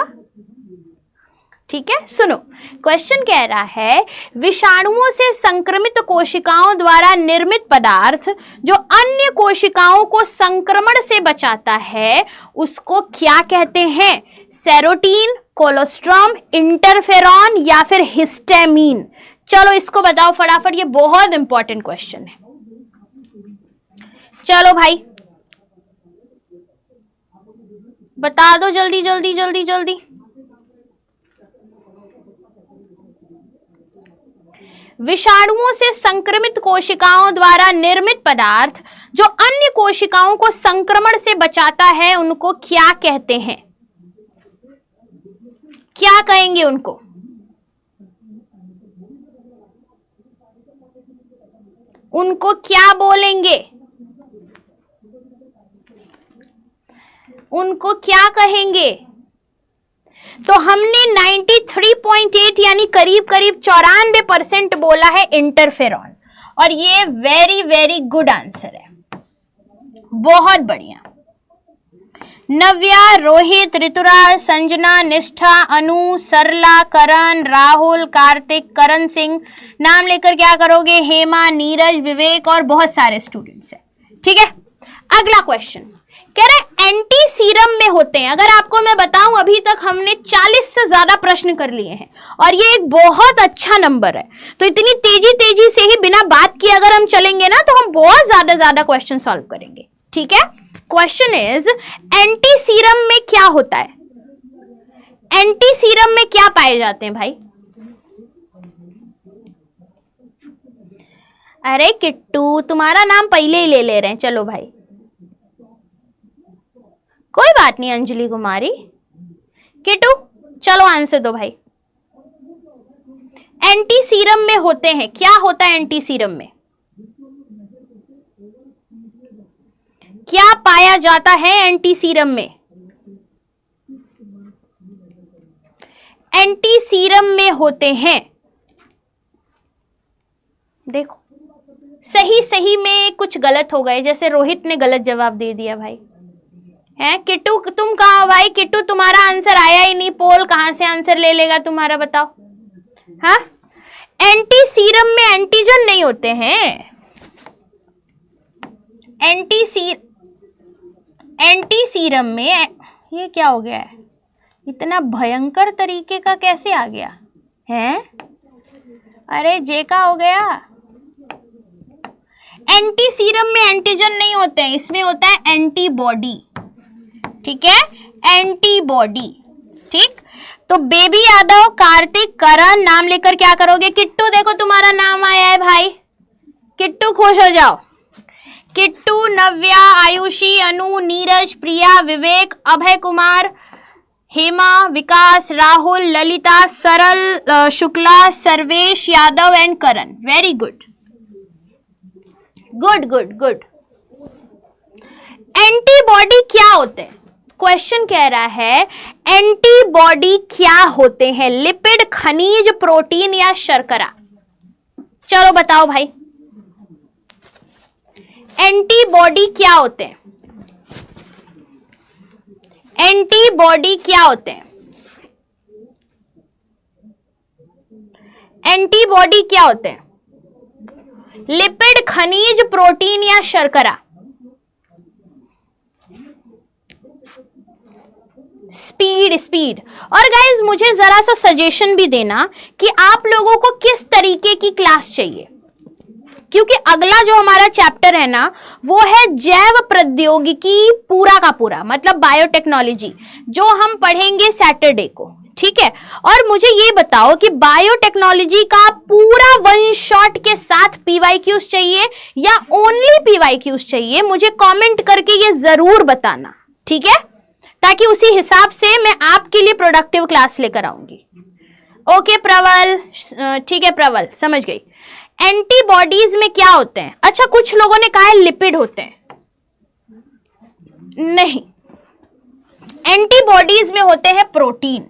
ठीक है। सुनो, क्वेश्चन कह रहा है विषाणुओं से संक्रमित कोशिकाओं द्वारा निर्मित पदार्थ जो अन्य कोशिकाओं को संक्रमण से बचाता है उसको क्या कहते हैं? सेरोटीन, कोलोस्ट्रम, इंटरफेरॉन या फिर हिस्टामिन? चलो इसको बताओ फटाफट, ये बहुत इंपॉर्टेंट क्वेश्चन है। चलो भाई बता दो जल्दी जल्दी जल्दी जल्दी। विषाणुओं से संक्रमित कोशिकाओं द्वारा निर्मित पदार्थ जो अन्य कोशिकाओं को संक्रमण से बचाता है उनको क्या कहते हैं? क्या कहेंगे उनको? उनको क्या बोलेंगे? उनको क्या कहेंगे? तो हमने 93.8 यानी करीब करीब 94% बोला है इंटरफेरॉन, और ये वेरी वेरी गुड आंसर है, बहुत बढ़िया। नव्या, रोहित, ऋतुराज, संजना, निष्ठा, अनु, सरला, करण, राहुल, कार्तिक, करण सिंह, नाम लेकर क्या करोगे? हेमा, नीरज, विवेक और बहुत सारे स्टूडेंट्स हैं, ठीक है। अगला क्वेश्चन कह रहे एंटी सीरम में होते हैं। अगर आपको मैं बताऊं अभी तक हमने 40 से ज्यादा प्रश्न कर लिए हैं और ये एक बहुत अच्छा नंबर है, तो इतनी तेजी से ही बिना बात किए अगर हम चलेंगे ना तो हम बहुत ज्यादा क्वेश्चन सॉल्व करेंगे, ठीक है। क्वेश्चन इज एंटी सीरम में क्या होता है? एंटी सीरम में क्या पाए जाते हैं भाई? अरे किट्टू तुम्हारा नाम पहले ही ले रहे हैं, चलो भाई कोई बात नहीं। अंजलि कुमारी, किटू चलो आंसर दो भाई। एंटी सीरम में होते हैं, क्या होता है एंटी सीरम में? क्या पाया जाता है एंटी सीरम में? एंटी सीरम में होते हैं, देखो सही में कुछ गलत हो गए, जैसे रोहित ने गलत जवाब दे दिया भाई। है किट्टू तुम कहाँ हो भाई? किट्टू तुम्हारा आंसर आया ही नहीं, पोल कहां से आंसर ले लेगा तुम्हारा, बताओ। हाँ, एंटी सीरम में एंटीजन नहीं होते हैं। एंटी सीरम में ये क्या हो गया है? इतना भयंकर तरीके का कैसे आ गया है? अरे जे का हो गया। एंटी सीरम में एंटीजन नहीं होते हैं, इसमें होता है एंटीबॉडी, ठीक है, एंटीबॉडी, ठीक। तो बेबी यादव, कार्तिक, करण, नाम लेकर क्या करोगे? किट्टू देखो तुम्हारा नाम आया है भाई, किट्टू खुश हो जाओ। किट्टू, नव्या, आयुषी, अनु, नीरज, प्रिया, विवेक, अभय कुमार, हेमा, विकास, राहुल, ललिता, सरल, Shukla, Sarvesh Yadav and Karan. Very good good good good. Antibody क्या होते हैं? क्वेश्चन कह रहा है एंटीबॉडी क्या होते हैं? लिपिड, खनिज, प्रोटीन या शर्करा? चलो बताओ भाई, एंटीबॉडी क्या होते हैं? एंटीबॉडी क्या होते हैं? एंटीबॉडी क्या होते हैं? लिपिड, खनिज, प्रोटीन या शर्करा? स्पीड। और गाइज मुझे जरा सा सजेशन भी देना कि आप लोगों को किस तरीके की क्लास चाहिए, क्योंकि अगला जो हमारा चैप्टर है ना वो है जैव प्रौद्योगिकी, पूरा का पूरा मतलब बायोटेक्नोलॉजी, जो हम पढ़ेंगे सैटरडे को, ठीक है। और मुझे ये बताओ कि बायोटेक्नोलॉजी का पूरा वन शॉट के साथ पीवाईक्यूज चाहिए या ओनली पीवाईक्यूज चाहिए? मुझे कमेंट करके ये जरूर बताना, ठीक है, ताकि उसी हिसाब से मैं आपके लिए प्रोडक्टिव क्लास लेकर आऊंगी। ओके प्रवल, ठीक है प्रवल, समझ गई। एंटीबॉडीज में क्या होते हैं? अच्छा कुछ लोगों ने कहा है लिपिड होते हैं, नहीं, एंटीबॉडीज में होते हैं प्रोटीन,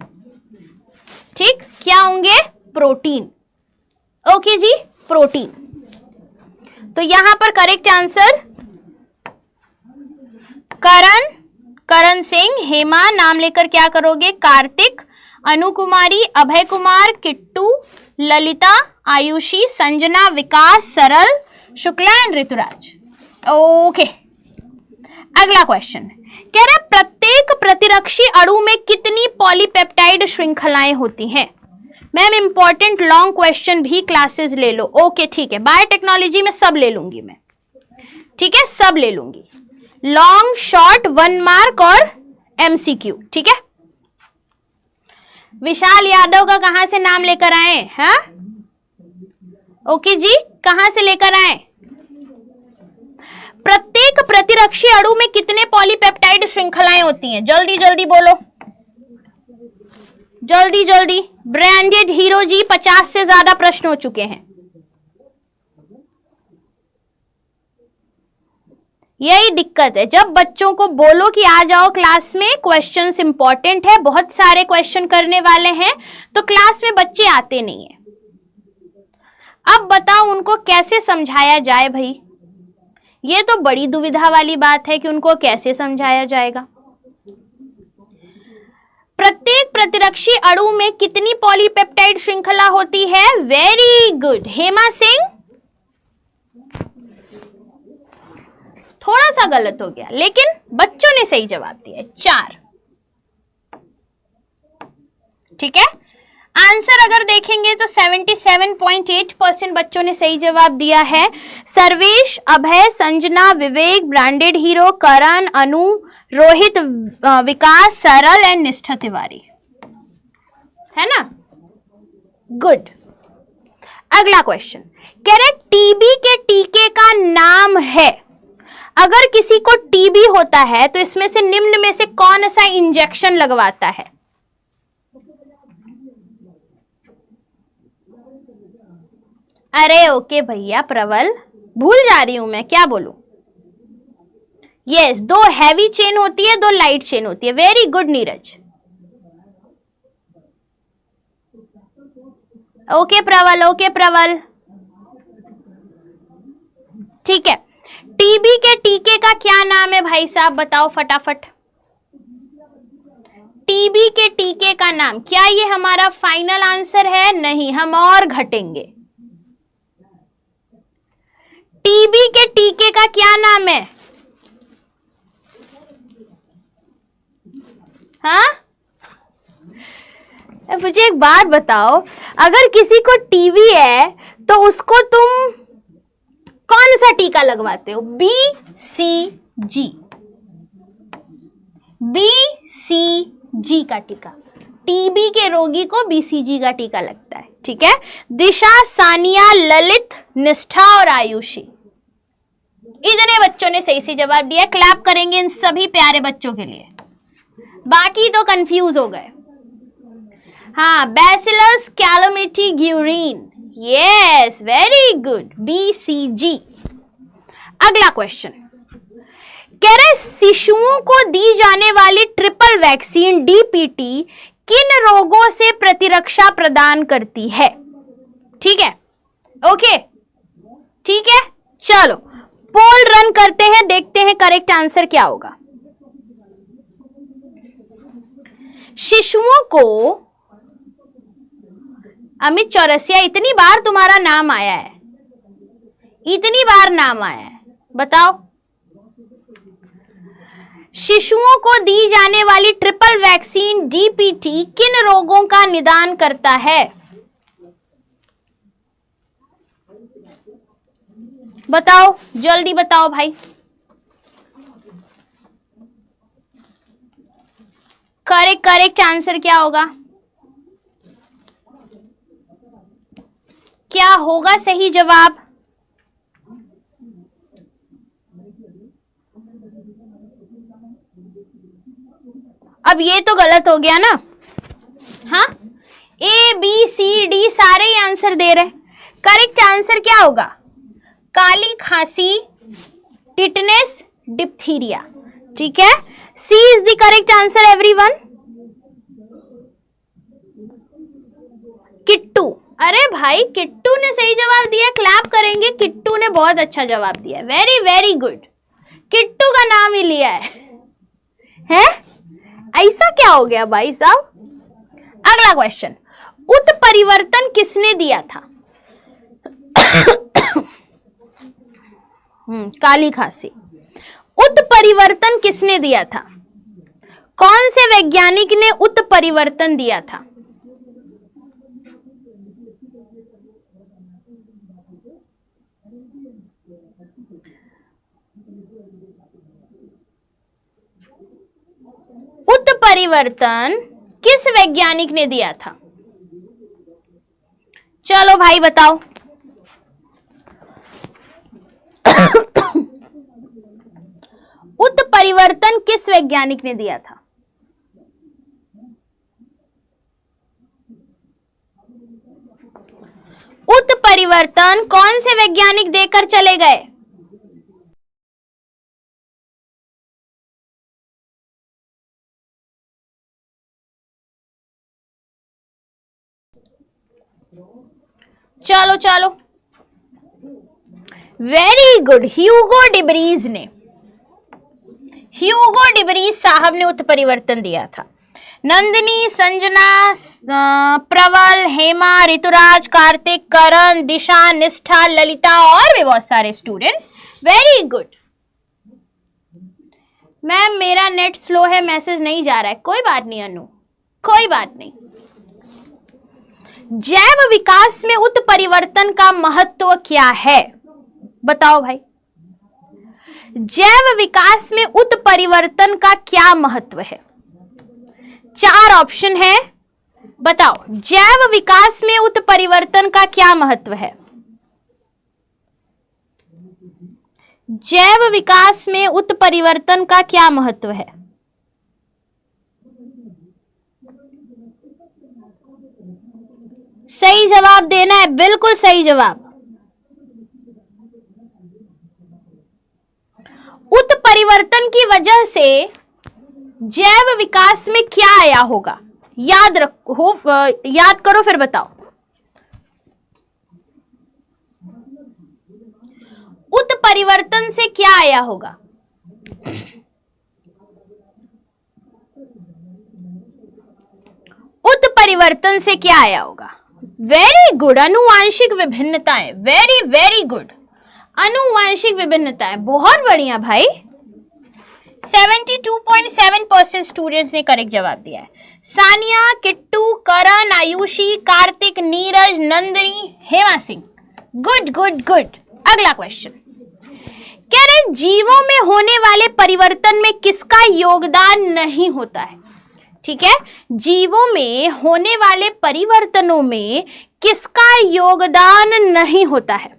ठीक। क्या होंगे? प्रोटीन। ओके जी, प्रोटीन। तो यहां पर करेक्ट आंसर करण सिंह, हेमा नाम लेकर क्या करोगे? कार्तिक, अनु कुमारी, अभय कुमार, किट्टू, ललिता, आयुषी, संजना, विकास, सरल, शुक्ला एंड ऋतुराज। ओके, अगला क्वेश्चन कह रहा प्रत्येक प्रतिरक्षी अणु में कितनी पॉलीपेप्टाइड श्रृंखलाएं होती हैं? मैम इंपॉर्टेंट लॉन्ग क्वेश्चन भी क्लासेस ले लो। ओके ठीक है, बायोटेक्नोलॉजी में सब ले लूंगी मैं, ठीक है, सब ले लूंगी, लॉन्ग, शॉर्ट, 1 मार्क और एमसीक्यू, ठीक है। विशाल यादव का कहां से नाम लेकर आए? हाँ ओके जी, कहां से लेकर आए? प्रत्येक प्रतिरक्षी अणु में कितने पॉलीपेप्टाइड श्रृंखलाएं होती हैं? जल्दी जल्दी बोलो, जल्दी जल्दी। ब्रांडेड हीरो जी 50 से ज्यादा प्रश्न हो चुके हैं। यही दिक्कत है, जब बच्चों को बोलो कि आ जाओ क्लास में, क्वेश्चंस इंपॉर्टेंट है, बहुत सारे क्वेश्चन करने वाले हैं, तो क्लास में बच्चे आते नहीं है। अब बताओ उनको कैसे समझाया जाए भाई? ये तो बड़ी दुविधा वाली बात है कि उनको कैसे समझाया जाएगा। प्रत्येक प्रतिरक्षी अणु में कितनी पॉलीपेप्टाइड श्रृंखला होती है? वेरी गुड हेमा सिंह, थोड़ा सा गलत हो गया लेकिन बच्चों ने सही जवाब दिया, 4, ठीक है। आंसर अगर देखेंगे तो 77.8% बच्चों ने सही जवाब दिया है। सर्वेश, अभय, संजना, विवेक, ब्रांडेड हीरो, करण, अनु, रोहित, विकास, सरल एंड निष्ठा तिवारी, है ना? गुड। अगला क्वेश्चन कह रहे टीबी के टीके का नाम है। अगर किसी को टीबी होता है तो इसमें से निम्न में से कौन सा इंजेक्शन लगवाता है? अरे ओके भैया प्रवल, भूल जा रही हूं मैं, क्या बोलूं? यस, 2 हैवी चेन होती है, 2 लाइट चेन होती है। Very good Neeraj. Okay Praval, okay Praval, ठीक है। टीबी के टीके का क्या नाम है भाई साहब, बताओ फटाफट। टीबी के टीके का नाम क्या ये हमारा फाइनल आंसर है? नहीं, हम और घटेंगे। टीबी के टीके का क्या नाम है? हाँ, मुझे एक बात बताओ, अगर किसी को टीबी है तो उसको तुम कौन सा टीका लगवाते हो? BCG, BCG का टीका। टीबी के रोगी को BCG का टीका लगता है, ठीक है। दिशा, सानिया, ललित, निष्ठा और आयुषी, इतने बच्चों ने सही से जवाब दिया। क्लैप करेंगे इन सभी प्यारे बच्चों के लिए, बाकी तो कंफ्यूज हो गए। हाँ, bacillus calamity-Guérin, yes very good, BCG। अगला क्वेश्चन कह रहे शिशुओं को दी जाने वाली ट्रिपल वैक्सीन DPT किन रोगों से प्रतिरक्षा प्रदान करती है? ठीक है, ओके ठीक है, चलो पोल रन करते हैं, देखते हैं करेक्ट आंसर क्या होगा। शिशुओं को, अमित चौरसिया, इतनी बार तुम्हारा नाम आया है, इतनी बार नाम आया है, बताओ। शिशुओं को दी जाने वाली ट्रिपल वैक्सीन DPT किन रोगों का निदान करता है? बताओ, जल्दी बताओ भाई। करेक्ट आंसर क्या होगा? क्या होगा सही जवाब? अब ये तो गलत हो गया ना। हाँ, ABCD सारे ही आंसर दे रहे। करेक्ट आंसर क्या होगा? काली खांसी, टिटनेस, डिप्थीरिया, ठीक है। C is the correct answer everyone. अरे भाई किट्टू ने सही जवाब दिया, क्लैप करेंगे। किट्टू ने बहुत अच्छा जवाब दिया, वेरी वेरी गुड। किट्टू का नाम ही लिया है? ऐसा क्या हो गया भाई साहब? अगला क्वेश्चन, उत्परिवर्तन किसने दिया था? काली खांसी। उत्परिवर्तन किसने दिया था? कौन से वैज्ञानिक ने उत्परिवर्तन दिया था? उत्परिवर्तन किस वैज्ञानिक ने दिया था? चलो भाई बताओ। उत्परिवर्तन किस वैज्ञानिक ने दिया था? उत्परिवर्तन कौन से वैज्ञानिक देकर चले गए? चलो चलो, वेरी गुड, ह्यूगो डिब्रीज ने। ह्यूगो डिब्रीज साहब ने उत्परिवर्तन दिया था। नंदिनी, संजना, प्रवल, हेमा, ऋतुराज, कार्तिक, करण, दिशा, निष्ठा, ललिता और भी बहुत सारे स्टूडेंट्स, वेरी गुड। मैम मेरा नेट स्लो है, मैसेज नहीं जा रहा है। कोई बात नहीं अनु, कोई बात नहीं। जैव विकास में उत्परिवर्तन का महत्व क्या है? बताओ भाई, जैव विकास में उत्परिवर्तन का क्या महत्व है? 4 ऑप्शन है, बताओ जैव विकास में उत्परिवर्तन का क्या महत्व है? जैव विकास में उत्परिवर्तन का क्या महत्व है? सही जवाब देना है, बिल्कुल सही जवाब। उत्परिवर्तन की वजह से जैव विकास में क्या आया होगा? याद रखो, याद करो फिर बताओ। उत्परिवर्तन से क्या आया होगा? उत्परिवर्तन से क्या आया होगा? वेरी गुड, अनुवांशिक विभिन्नताएं, वेरी वेरी गुड, अनुवांशिक विभिन्नताएं, बहुत बढ़िया भाई। 72.7% स्टूडेंट्स ने करेक्ट जवाब दिया है। Saniya, Kittu, Karan, Ayushi, Kartik, Neeraj, Nandini, Hema Singh, good good good. अगला क्वेश्चन कह रहे जीवों में होने वाले परिवर्तन में किसका योगदान नहीं होता है? ठीक है, जीवों में होने वाले परिवर्तनों में किसका योगदान नहीं होता है?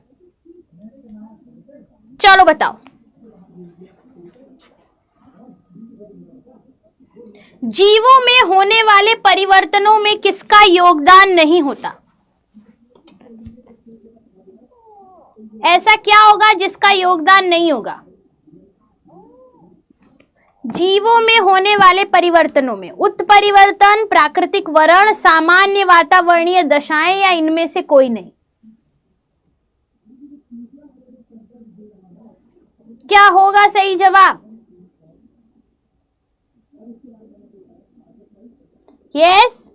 चलो बताओ। जीवों में होने वाले परिवर्तनों में किसका योगदान नहीं होता? ऐसा क्या होगा जिसका योगदान नहीं होगा? जीवों में होने वाले परिवर्तनों में उत्परिवर्तन, प्राकृतिक वर्ण, सामान्य वातावरणीय दशाएं या इनमें से कोई नहीं? क्या होगा सही जवाब? यस,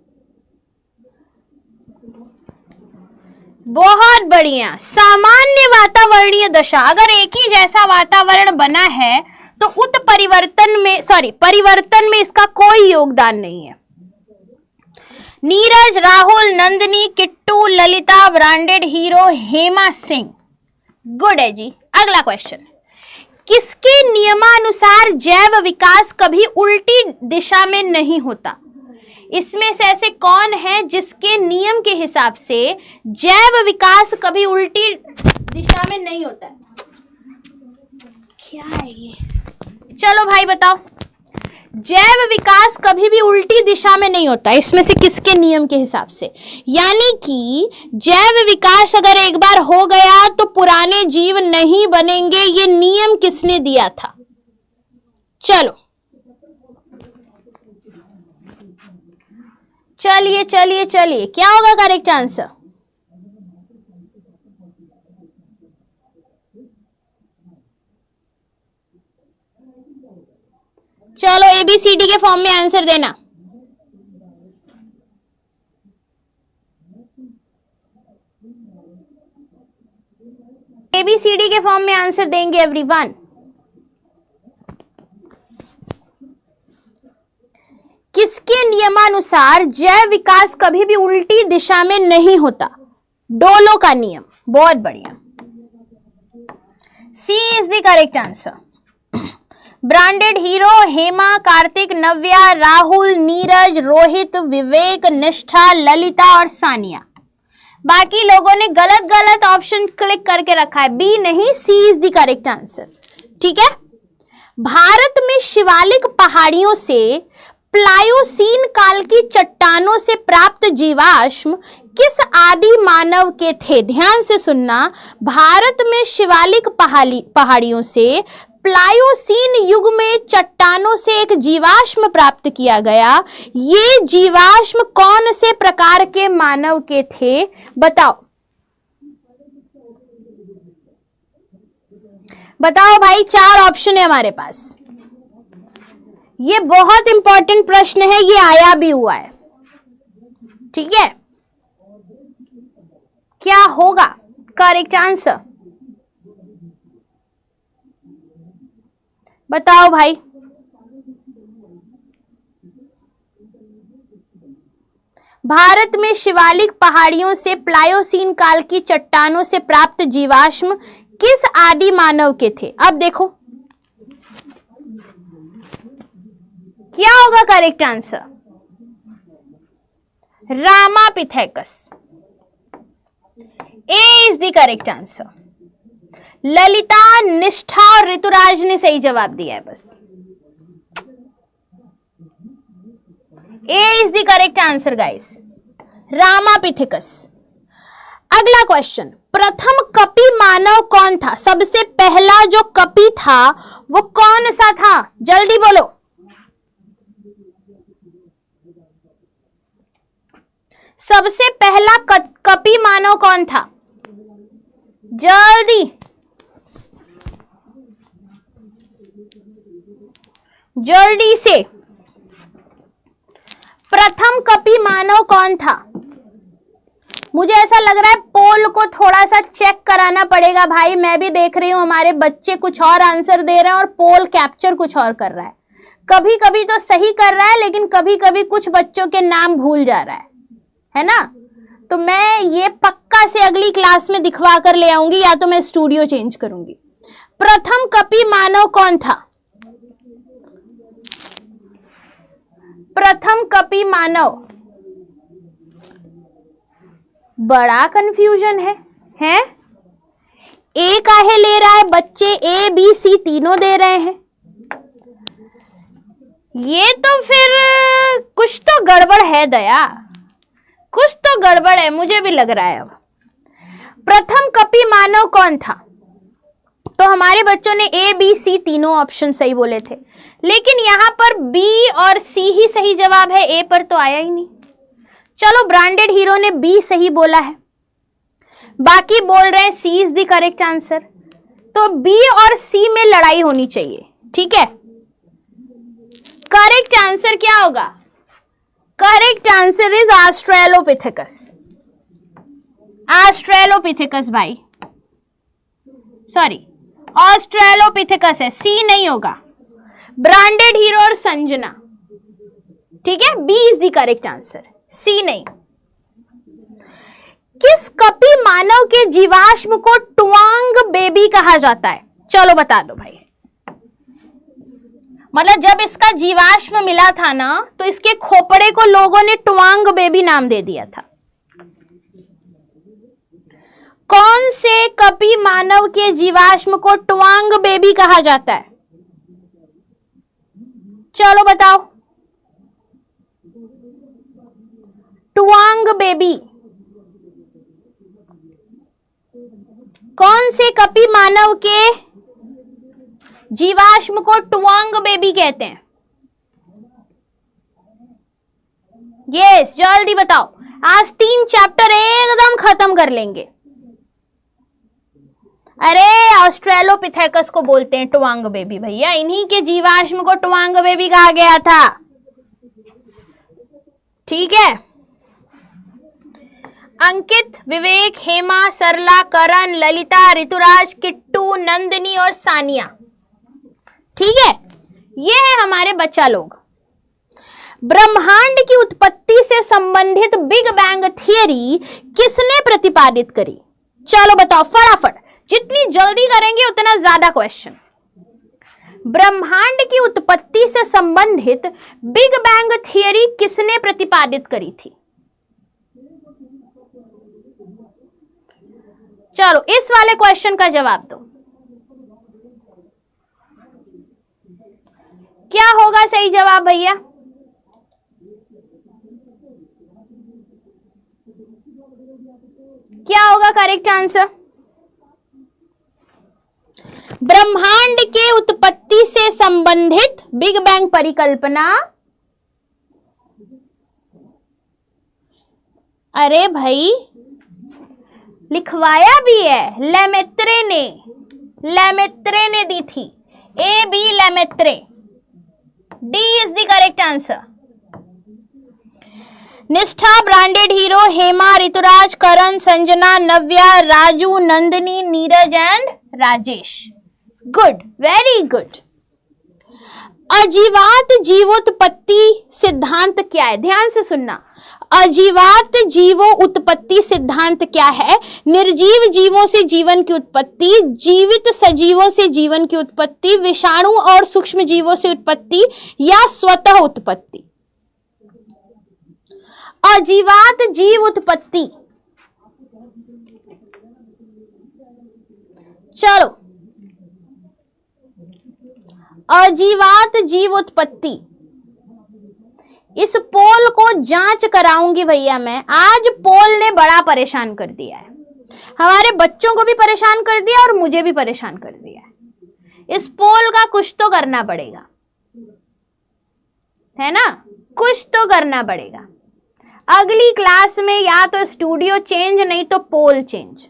बहुत बढ़िया। सामान्य वातावरणीय दशा, अगर एक ही जैसा वातावरण बना है तो उत्परिवर्तन में, परिवर्तन में इसका कोई योगदान नहीं है। Neeraj, Rahul, Nandini, Kittu, Lalita, branded hero, Hema Singh, good है जी। अगला क्वेश्चन, किसके नियमानुसार जैव विकास कभी उल्टी दिशा में नहीं होता? इसमें से ऐसे कौन है जिसके नियम के हिसाब से जैव विकास कभी उल्टी दिशा में नहीं होता है? क्या है ये? चलो भाई बताओ। जैव विकास कभी भी उल्टी दिशा में नहीं होता, इसमें से किसके नियम के हिसाब से? यानी कि जैव विकास अगर एक बार हो गया तो पुराने जीव नहीं बनेंगे, ये नियम किसने दिया था? चलो चलिए चलिए चलिए, क्या होगा करेक्ट आंसर? चलो ABCD के फॉर्म में आंसर देना। ABCD के फॉर्म में आंसर देंगे एवरीवन। किसके नियमानुसार जैव विकास कभी भी उल्टी दिशा में नहीं होता? डोलो का नियम। बहुत बढ़िया, C is the correct answer. Branded hero Hema, Kartik, Navya, Rahul, Neeraj, Rohit, Vivek, Nishtha, Lalita और सानिया। बाकी लोगों ने गलत गलत ऑप्शन क्लिक करके रखा है, बी नहीं, C is the correct answer. ठीक है, भारत में शिवालिक पहाड़ियों से प्लायोसीन काल की चट्टानों से प्राप्त जीवाश्म किस आदि मानव के थे? ध्यान से सुनना, भारत में शिवालिक पहाड़ियों से प्लायोसीन युग में चट्टानों से एक जीवाश्म प्राप्त किया गया। ये जीवाश्म कौन से प्रकार के मानव के थे? बताओ बताओ भाई, 4 ऑप्शन है हमारे पास। ये बहुत इंपॉर्टेंट प्रश्न है, ये आया भी हुआ है। ठीक है, क्या होगा करेक्ट आंसर? बताओ भाई। भारत में शिवालिक पहाड़ियों से प्लायोसीन काल की चट्टानों से प्राप्त जीवाश्म किस आदि मानव के थे? अब देखो क्या होगा correct answer? Ramapithecus. A is the correct answer. Lalita, Nishtha और ऋतुराज ने सही जवाब दिया है। बस A is the correct answer guys, Ramapithecus. अगला क्वेश्चन, प्रथम कपि मानव कौन था? सबसे पहला जो कपि था वो कौन सा था? जल्दी बोलो। सबसे पहला कपि मानव कौन था? जल्दी जल्दी से, प्रथम कपि मानव कौन था? मुझे ऐसा लग रहा है पोल को थोड़ा सा चेक कराना पड़ेगा भाई। मैं भी देख रही हूं हमारे बच्चे कुछ और आंसर दे रहे हैं और पोल कैप्चर कुछ और कर रहा है। कभी कभी तो सही कर रहा है, लेकिन कभी कभी कुछ बच्चों के नाम भूल जा रहा है ना? तो मैं ये पक्का से अगली क्लास में दिखवा कर ले आऊंगी, या तो मैं स्टूडियो चेंज करूंगी। प्रथम कपि मानव कौन था? प्रथम कपि मानव, बड़ा कंफ्यूजन है? ए काहे ले रहा है? बच्चे ए बी सी तीनों दे रहे हैं। ये तो फिर कुछ तो गड़बड़ है दया, कुछ तो गड़बड़ है, मुझे भी लग रहा है। अब प्रथम कपि मानव कौन था? तो हमारे बच्चों ने ए बी सी तीनों ऑप्शन सही बोले थे, लेकिन यहां पर बी और सी ही सही जवाब है, ए पर तो आया ही नहीं। चलो, ब्रांडेड हीरो ने बी सही बोला है, बाकी बोल रहे हैं सी इज द करेक्ट आंसर। तो बी और सी में लड़ाई होनी चाहिए। ठीक है, करेक्ट आंसर क्या होगा? Correct answer is Australopithecus. Australopithecus भाई, सॉरी, ऑस्ट्रेलोपिथेकस है, सी नहीं होगा। ब्रांडेड हीरो और संजना। ठीक है, B is the correct answer, C नहीं। किस कपि मानव के जीवाश्म को ट्वांग बेबी कहा जाता है? चलो बता दो भाई। मतलब जब इसका जीवाश्म मिला था ना, तो इसके खोपड़े को लोगों ने ट्वांग बेबी नाम दे दिया था। कौन से कपि मानव के जीवाश्म को ट्वांग बेबी कहा जाता है? चलो बताओ। ट्वांग बेबी, कौन से कपि मानव के जीवाश्म को ट्वांग बेबी कहते हैं? यस, जल्दी बताओ। आज 3 चैप्टर एकदम खत्म कर लेंगे। अरे ऑस्ट्रेलोपिथेकस को बोलते हैं ट्वांग बेबी भैया, इन्हीं के जीवाश्म को ट्वांग बेबी कहा गया था। ठीक है, अंकित, विवेक, हेमा, सरला, करण, ललिता, ऋतुराज, किट्टू, नंदिनी और सानिया। ठीक है, ये है हमारे बच्चा लोग। ब्रह्मांड की उत्पत्ति से संबंधित बिग बैंग थियरी किसने प्रतिपादित करी? चलो बताओ फटाफट, जितनी जल्दी करेंगे उतना ज्यादा क्वेश्चन। ब्रह्मांड की उत्पत्ति से संबंधित बिग बैंग थियरी किसने प्रतिपादित करी थी? चलो इस वाले क्वेश्चन का जवाब दो। क्या होगा सही जवाब भैया? क्या होगा करेक्ट आंसर? ब्रह्मांड के उत्पत्ति से संबंधित बिग बैंग परिकल्पना, अरे भाई लिखवाया भी है, लेमेत्रे ने दी थी। A B Lemaitre, D is the correct answer. Nishtha, branded hero, Hema, Rituraj, Karan, Sanjana, Navya, Raju, Nandini, Neeraj and Rajesh. Good, very good. अजीवात जीवोत्पत्ति सिद्धांत क्या है? ध्यान से सुनना। अजीवात जीवो उत्पत्ति सिद्धांत क्या है? निर्जीव जीवों से जीवन की उत्पत्ति, जीवित सजीवों से जीवन की उत्पत्ति, विषाणु और सूक्ष्म जीवों से उत्पत्ति या स्वतः उत्पत्ति? अजीवात जीव उत्पत्ति। चलो, अजीवात जीव उत्पत्ति, इस पोल को जांच कराऊंगी भैया मैं। आज पोल ने बड़ा परेशान कर दिया है, हमारे बच्चों को भी परेशान कर दिया और मुझे भी परेशान कर दिया है। इस पोल का कुछ तो करना पड़ेगा, है ना? कुछ तो करना पड़ेगा। अगली क्लास में या तो स्टूडियो चेंज, नहीं तो पोल चेंज।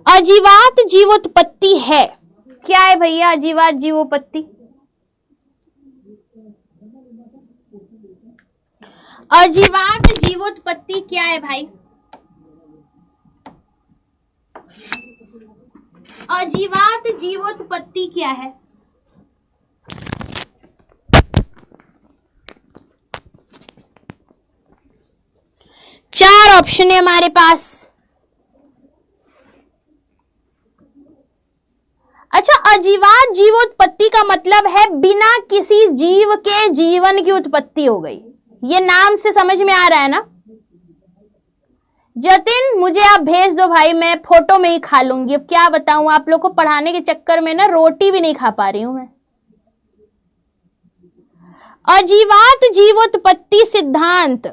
अजीवात जीवोत्पत्ति है क्या है भैया? अजीवात जीवोत्पत्ति, अजीवात जीवोत्पत्ति क्या है भाई? अजीवात जीवोत्पत्ति क्या है? चार ऑप्शन है हमारे पास। अच्छा, अजीवात जीवोत्पत्ति का मतलब है बिना किसी जीव के जीवन की उत्पत्ति हो गई। ये नाम से समझ में आ रहा है ना? जतिन, मुझे आप भेज दो भाई, मैं फोटो में ही खा लूंगी। अब क्या बताऊं, आप लोग को पढ़ाने के चक्कर में ना रोटी भी नहीं खा पा रही हूं मैं। अजीवात जीवोत्पत्ति सिद्धांत,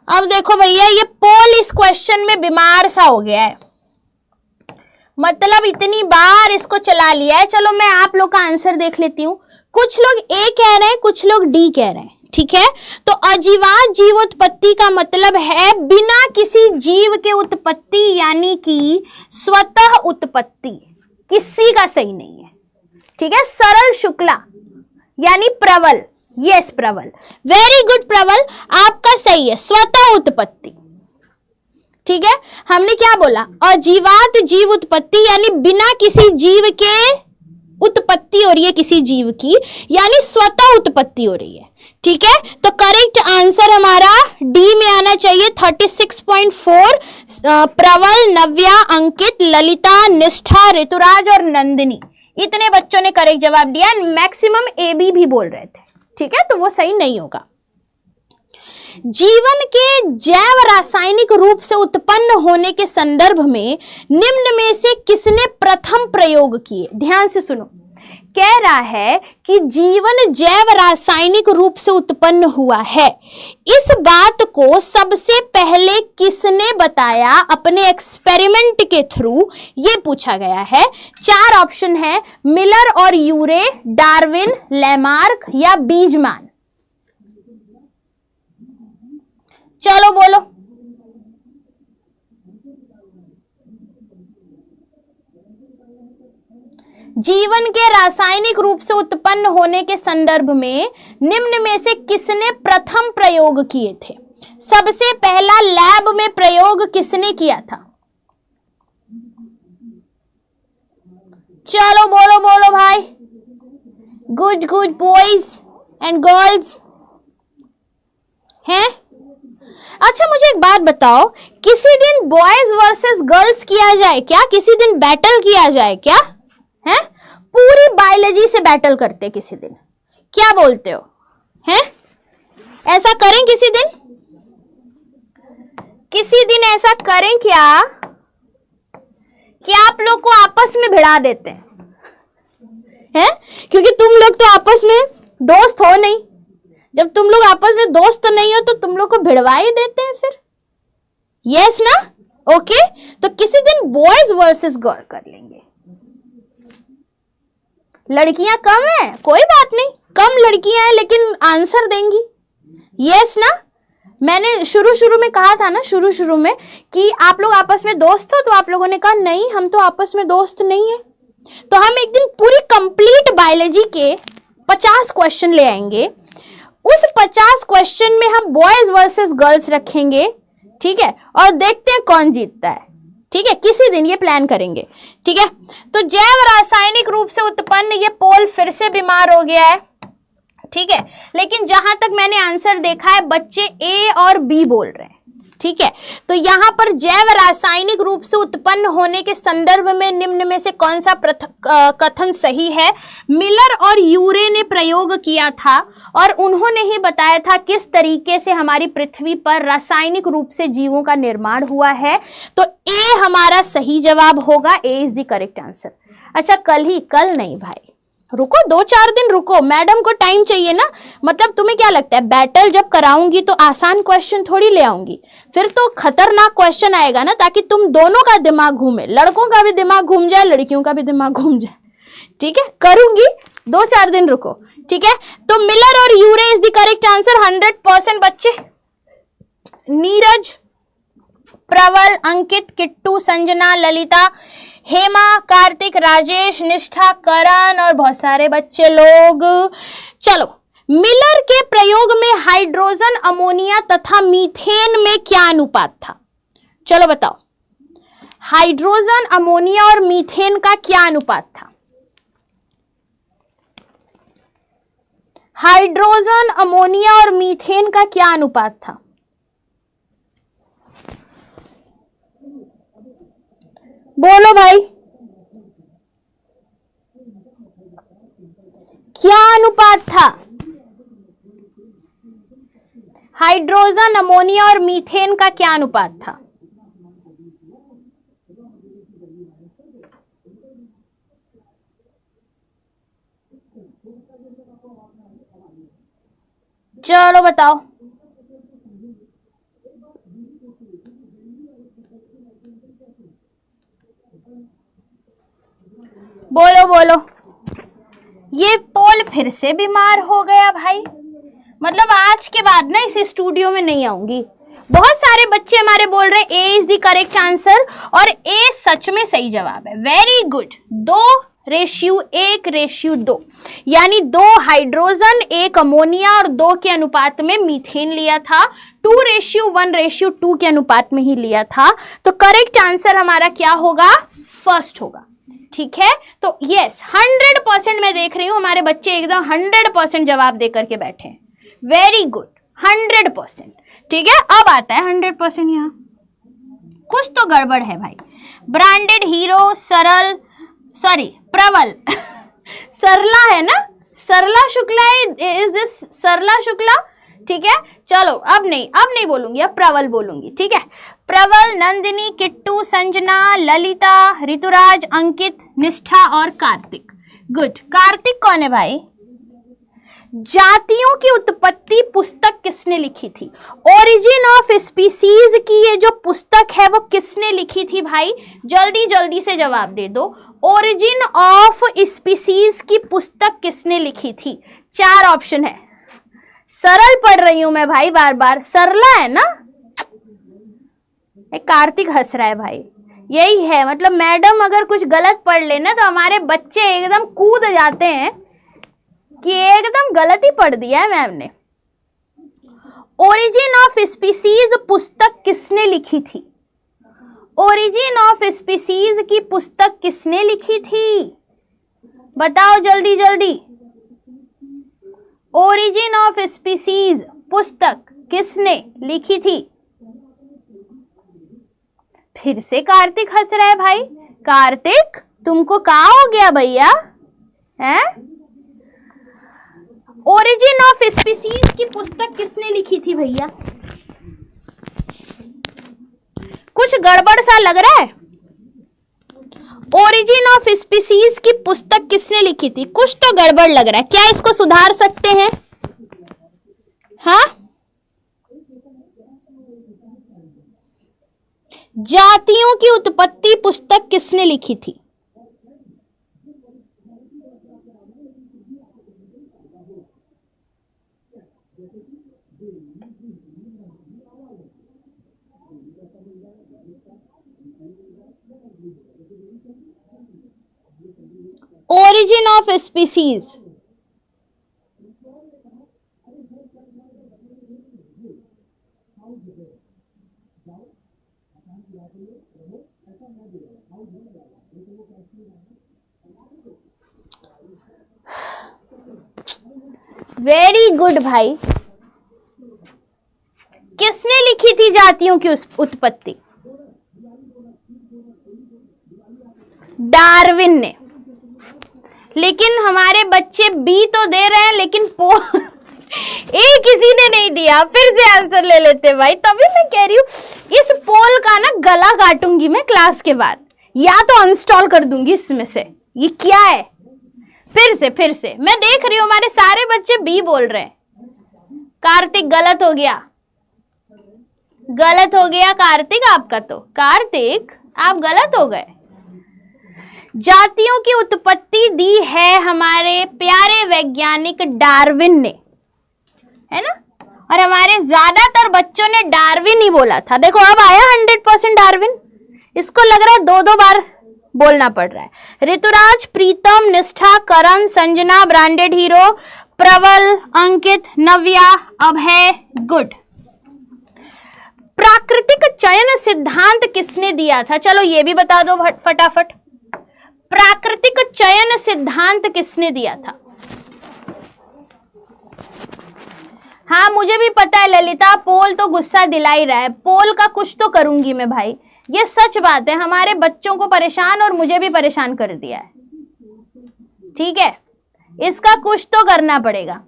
अब देखो भैया, ये पोल इस क्वेश्चन में बीमार सा हो गया है, मतलब इतनी बार इसको चला लिया है। चलो मैं आप लोग का आंसर देख लेती हूँ। कुछ लोग ए कह रहे हैं, कुछ लोग डी कह रहे हैं। ठीक है, तो अजीवात जीवोत्पत्ति का मतलब है बिना किसी जीव के उत्पत्ति, यानी कि स्वतः उत्पत्ति। किसी का सही नहीं है। ठीक है, सरल शुक्ला यानी प्रबल, यस प्रबल, वेरी गुड प्रबल, आपका सही है, स्वतः उत्पत्ति। ठीक है, हमने क्या बोला? अजीवात जीव उत्पत्ति यानी बिना किसी जीव के उत्पत्ति हो रही है, किसी जीव की, यानी स्वतः उत्पत्ति हो रही है। ठीक है, तो करेक्ट आंसर हमारा डी में आना चाहिए। 36.4 प्रबल, नव्या, अंकित, ललिता, निष्ठा, ऋतुराज और नंदिनी, इतने बच्चों ने करेक्ट जवाब दिया। मैक्सिमम ए बी भी बोल रहे थे। ठीक है, तो वो सही नहीं होगा। जीवन के जैव रासायनिक रूप से उत्पन्न होने के संदर्भ में निम्न में से किसने प्रथम प्रयोग किए? ध्यान से सुनो, कह रहा है कि जीवन जैव रासायनिक रूप से उत्पन्न हुआ है। इस बात को सबसे पहले किसने बताया अपने एक्सपेरिमेंट के थ्रू, ये पूछा गया है। चार ऑप्शन है, मिलर और यूरे, डार्विन, लैमार्क या बीजमान। चलो बोलो। जीवन के रासायनिक रूप से उत्पन्न होने के संदर्भ में निम्न में से किसने प्रथम प्रयोग किए थे? सबसे पहला लैब में प्रयोग किसने किया था? चलो बोलो बोलो भाई, good good boys and girls हैं। अच्छा मुझे एक बात बताओ, किसी दिन बॉयज वर्सेस गर्ल्स किया जाए क्या? किसी दिन बैटल किया जाए क्या? हैं? पूरी बायोलॉजी से बैटल करते किसी दिन, क्या बोलते हो? हैं? ऐसा करें किसी दिन? किसी दिन ऐसा करें क्या कि आप लोग को आपस में भिड़ा देते हैं? क्योंकि तुम लोग तो आपस में दोस्त हो नहीं। जब तुम लोग आपस में दोस्त नहीं हो तो तुम लोग को भिड़वा ही देते हैं फिर। यस ना? ओके, तो किसी दिन बॉयज वर्सेस गर्ल कर लेंगे। लड़कियां कम है, कोई बात नहीं, कम लड़कियां हैं लेकिन आंसर देंगी। यस ना? मैंने शुरू में कहा था ना, शुरू में कि आप लोग आपस में दोस्त हो, तो आप लोगों ने कहा नहीं हम तो आपस में दोस्त नहीं है। तो हम एक दिन पूरी कंप्लीट बायोलॉजी के 50 क्वेश्चन ले आएंगे। उस 50 क्वेश्चन में हम बॉयज वर्सेस गर्ल्स रखेंगे, ठीक है, और देखते हैं कौन जीतता है। ठीक है, किसी दिन ये प्लान करेंगे। ठीक है, तो जैव रासायनिक रूप से उत्पन्न, ये पोल फिर से बीमार हो गया है। ठीक है, लेकिन जहां तक मैंने आंसर देखा है बच्चे ए और बी बोल रहे हैं। ठीक है, तो यहां पर जैव रासायनिक रूप से उत्पन्न होने के संदर्भ में निम्न में से कौन सा कथन सही है? मिलर और यूरे ने प्रयोग किया था और उन्होंने ही बताया था किस तरीके से हमारी पृथ्वी पर रासायनिक रूप से जीवों का निर्माण हुआ है। तो ए हमारा सही जवाब होगा, ए इज द करेक्ट आंसर। अच्छा कल नहीं भाई, रुको 2-4 दिन रुको, मैडम को टाइम चाहिए ना। मतलब तुम्हें क्या लगता है बैटल जब कराऊंगी तो आसान क्वेश्चन थोड़ी ले आऊंगी, फिर तो खतरनाक क्वेश्चन आएगा ना, ताकि तुम दोनों का दिमाग घूमे, लड़कों का भी दिमाग घूम जाए, लड़कियों का भी दिमाग घूम जाए। ठीक है, करूंगी, 2-4 दिन रुको। ठीक है, तो मिलर और यूरे इज द करेक्ट आंसर 100% बच्चे। नीरज, प्रवल, अंकित, किट्टू, संजना, ललिता, हेमा, कार्तिक, राजेश, निष्ठा, करण और बहुत सारे बच्चे लोग। चलो, मिलर के प्रयोग में हाइड्रोजन, अमोनिया तथा मीथेन में क्या अनुपात था? चलो बताओ, हाइड्रोजन, अमोनिया और मीथेन का क्या अनुपात था? हाइड्रोजन, अमोनिया और मीथेन का क्या अनुपात था? बोलो भाई, क्या अनुपात था? हाइड्रोजन, अमोनिया और मीथेन का क्या अनुपात था? चलो बताओ। बोलो बोलो। ये पोल फिर से बीमार हो गया भाई। मतलब आज के बाद ना इस स्टूडियो में नहीं आऊंगी। बहुत सारे बच्चे हमारे बोल रहे हैं ए इज द करेक्ट आंसर, और ए सच में सही जवाब है। Very good. 2:1:2, यानी 2 हाइड्रोजन, 1 अमोनिया और 2 के अनुपात में मीथेन लिया था। 2:1:2 के अनुपात में ही लिया था। तो करेक्ट आंसर हमारा क्या होगा? फर्स्ट होगा। ठीक है, तो यस 100% मैं देख रही हूं हमारे बच्चे एकदम 100% जवाब देकर के बैठे हैं। Very good, 100%। ठीक है, अब आता है 100%। यहाँ कुछ तो गड़बड़ है भाई। ब्रांडेड हीरो, प्रवल सरला है ना? सरला शुक्ला, इज दिस सरला शुक्ला? ठीक है, चलो अब नहीं बोलूंगी, अब प्रवल बोलूंगी। ठीक है, प्रवल, नंदिनी, किट्टू, संजना, ललिता, ऋतुराज, अंकित, निष्ठा और कार्तिक। गुड। कार्तिक कौन है भाई? जातियों की उत्पत्ति पुस्तक किसने लिखी थी? ओरिजिन ऑफ स्पीसीज की ये जो पुस्तक है वो किसने लिखी थी भाई? जल्दी जल्दी से जवाब दे दो। ओरिजिन ऑफ स्पीसीज की पुस्तक किसने लिखी थी? 4 ऑप्शन है। सरल पढ़ रही हूं मैं भाई, बार बार। सरला है ना? कार्तिक हंस रहा है भाई। यही है, मतलब मैडम अगर कुछ गलत पढ़ लेना तो हमारे बच्चे एकदम कूद जाते हैं कि एकदम गलत ही पढ़ दिया है मैम ने। ओरिजिन ऑफ स्पीसीज पुस्तक किसने लिखी थी? ओरिजिन ऑफ स्पीसीज की पुस्तक किसने लिखी थी? बताओ जल्दी जल्दी। ओरिजिन ऑफ स्पीसीज पुस्तक किसने लिखी थी? फिर से कार्तिक हंस रहा है भाई। कार्तिक तुमको क्या हो गया भैया? हैं? ओरिजिन ऑफ स्पीसीज की पुस्तक किसने लिखी थी भैया? कुछ गड़बड़ सा लग रहा है। ओरिजिन ऑफ स्पीसीज की पुस्तक किसने लिखी थी? कुछ तो गड़बड़ लग रहा है, क्या इसको सुधार सकते हैं? हाँ, जातियों की उत्पत्ति पुस्तक किसने लिखी थी? Origin of species very good भाई। किसने लिखी थी जातियों की उत्पत्ति? डार्विन ने। लेकिन हमारे बच्चे बी तो दे रहे हैं, लेकिन ए किसी ने नहीं दिया। फिर से आंसर ले लेते भाई। तभी मैं कह रही हूँ इस पोल का ना गला काटूंगी मैं क्लास के बाद, या तो अनस्टॉल कर दूंगी इसमें से। ये क्या है? फिर से मैं देख रही हूँ हमारे सारे बच्चे बी बोल रहे हैं। कार्तिक गलत हो गया, गलत हो गया कार्तिक आपका। तो कार्तिक आप गलत हो गए। जातियों की उत्पत्ति दी है हमारे प्यारे वैज्ञानिक डार्विन ने, है ना? और हमारे ज्यादातर बच्चों ने डार्विन ही बोला था। देखो अब आया 100% डार्विन। इसको लग रहा है दो दो बार बोलना पड़ रहा है। ऋतुराज, प्रीतम, निष्ठा, करण, संजना, ब्रांडेड हीरो, प्रबल, अंकित, नव्या, अभय, गुड। प्राकृतिक चयन सिद्धांत किसने दिया था? चलो ये भी बता दो फटाफट। प्राकृतिक चयन सिद्धांत किसने दिया था? हाँ मुझे भी पता है ललिता, पोल तो गुस्सा दिला ही रहा है। पोल का कुछ तो करूंगी मैं भाई, ये सच बात है। हमारे बच्चों को परेशान और मुझे भी परेशान कर दिया है। ठीक है, इसका कुछ तो करना पड़ेगा।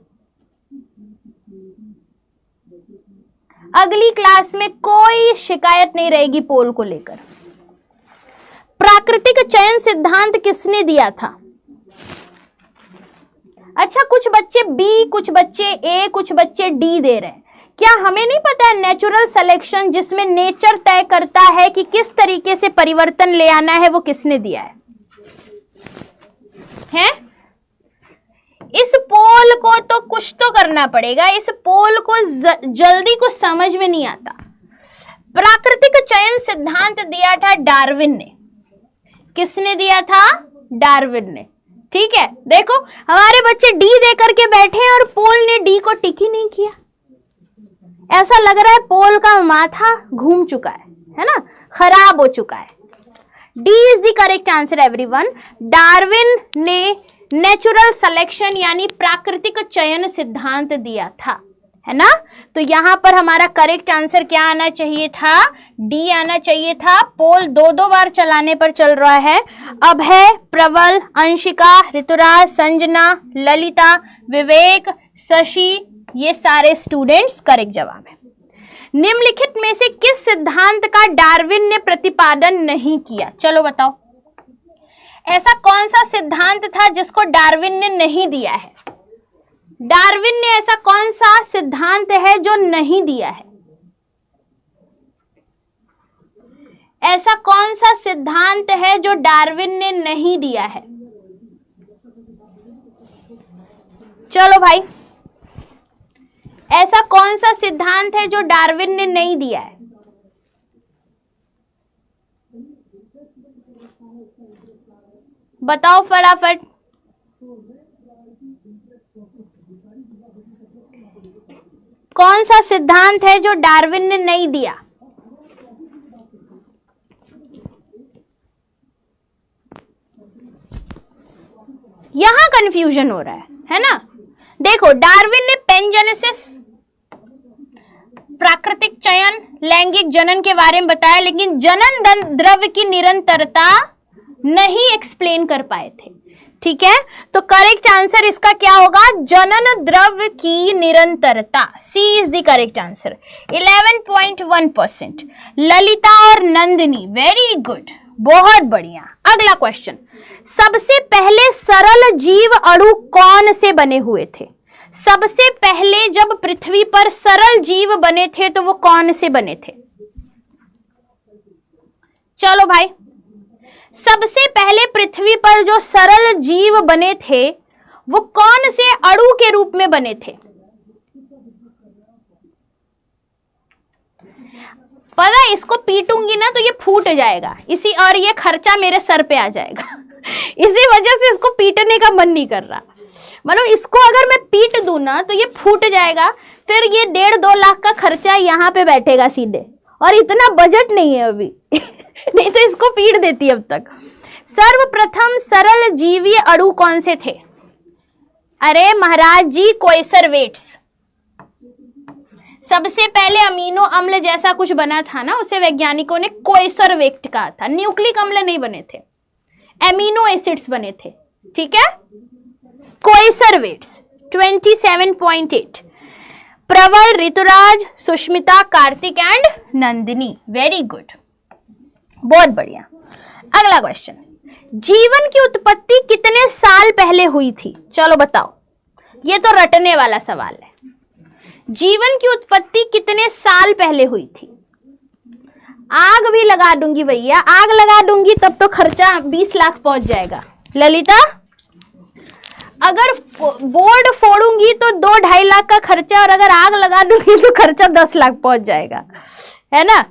अगली क्लास में कोई शिकायत नहीं रहेगी पोल को लेकर। प्राकृतिक चयन सिद्धांत किसने दिया था? अच्छा, कुछ बच्चे बी, कुछ बच्चे ए, कुछ बच्चे डी दे रहे हैं। क्या हमें नहीं पता है नेचुरल सिलेक्शन, जिसमें नेचर तय करता है कि किस तरीके से परिवर्तन ले आना है, वो किसने दिया है? हैं? इस पोल को तो कुछ तो करना पड़ेगा। इस पोल को जल्दी कुछ समझ में नहीं आता। प्राकृतिक चयन सिद्धांत दिया था डार्विन ने। किसने दिया था? डार्विन ने। ठीक है, देखो हमारे बच्चे डी दे करके बैठे हैं और पोल ने डी को टिक ही नहीं किया। ऐसा लग रहा है पोल का माथा घूम चुका है ना, खराब हो चुका है। D is the correct answer everyone. Darwin ने नेचुरल सिलेक्शन यानी प्राकृतिक चयन सिद्धांत दिया था, है ना? तो यहां पर हमारा करेक्ट आंसर क्या आना चाहिए था? डी आना चाहिए था। पोल दो दो बार चलाने पर चल रहा है। अभय, प्रबल, अंशिका, ऋतुराज, संजना, ललिता, विवेक, शशि, ये सारे स्टूडेंट्स करेक्ट जवाब है। निम्नलिखित में से किस सिद्धांत का डार्विन ने प्रतिपादन नहीं किया? चलो बताओ, ऐसा कौन सा सिद्धांत था जिसको डार्विन ने नहीं दिया है? डार्विन ने ऐसा कौन सा सिद्धांत है जो नहीं दिया है? ऐसा कौन सा सिद्धांत है जो डार्विन ने नहीं दिया है? चलो भाई, ऐसा कौन सा सिद्धांत है जो डार्विन ने नहीं दिया है? बताओ फटाफट। कौन सा सिद्धांत है जो डार्विन ने नहीं दिया? यहां कंफ्यूजन हो रहा है ना? देखो, डार्विन ने पेनजेनेसिस, प्राकृतिक चयन, लैंगिक जनन के बारे में बताया, लेकिन जनन द्रव्य की निरंतरता नहीं एक्सप्लेन कर पाए थे। ठीक है, तो करेक्ट आंसर इसका क्या होगा? जनन द्रव्य की निरंतरता, C is the correct answer. 11.1%। Lalita और नंदिनी, वेरी गुड, बहुत बढ़िया। अगला क्वेश्चन, सबसे पहले सरल जीव अणु कौन से बने हुए थे? सबसे पहले जब पृथ्वी पर सरल जीव बने थे तो वो कौन से बने थे? चलो भाई, सबसे पहले पृथ्वी पर जो सरल जीव बने थे वो कौन से अणु के रूप में बने थे? पता है, इसको पीटूंगी ना तो ये फूट जाएगा, और ये खर्चा मेरे सर पे आ जाएगा। इसी वजह से इसको पीटने का मन नहीं कर रहा। मतलब इसको अगर मैं पीट दूं ना तो ये फूट जाएगा, फिर ये 1.5-2 लाख का खर्चा यहाँ पे बैठेगा सीधे, और इतना बजट नहीं है अभी। नहीं तो इसको पीट देती अब तक। सर्वप्रथम सरल जीवीय अणु कौन से थे? अरे महाराज जी, कोएसरवेट्स। सबसे पहले अमीनो अम्ल जैसा कुछ बना था ना, उसे वैज्ञानिकों ने कोएसरवेट कहा था। न्यूक्लिक अम्ल नहीं बने थे, एमिनो एसिड्स बने थे। ठीक है, coacervates. 27.8। Praval, Rituraj, Sushmita, Kartik and Nandini, very good, बहुत बढ़िया। अगला क्वेश्चन, जीवन की उत्पत्ति कितने साल पहले हुई थी? चलो बताओ, ये तो रटने वाला सवाल है। जीवन की उत्पत्ति कितने साल पहले हुई थी? आग भी लगा दूंगी भैया, आग लगा दूंगी तब तो खर्चा 20 लाख पहुंच जाएगा। ललिता, अगर बोर्ड फोड़ूंगी तो 2-2.5 लाख का खर्चा, और अगर आग लगा दूंगी तो खर्चा 10 लाख पहुंच जाएगा, है ना?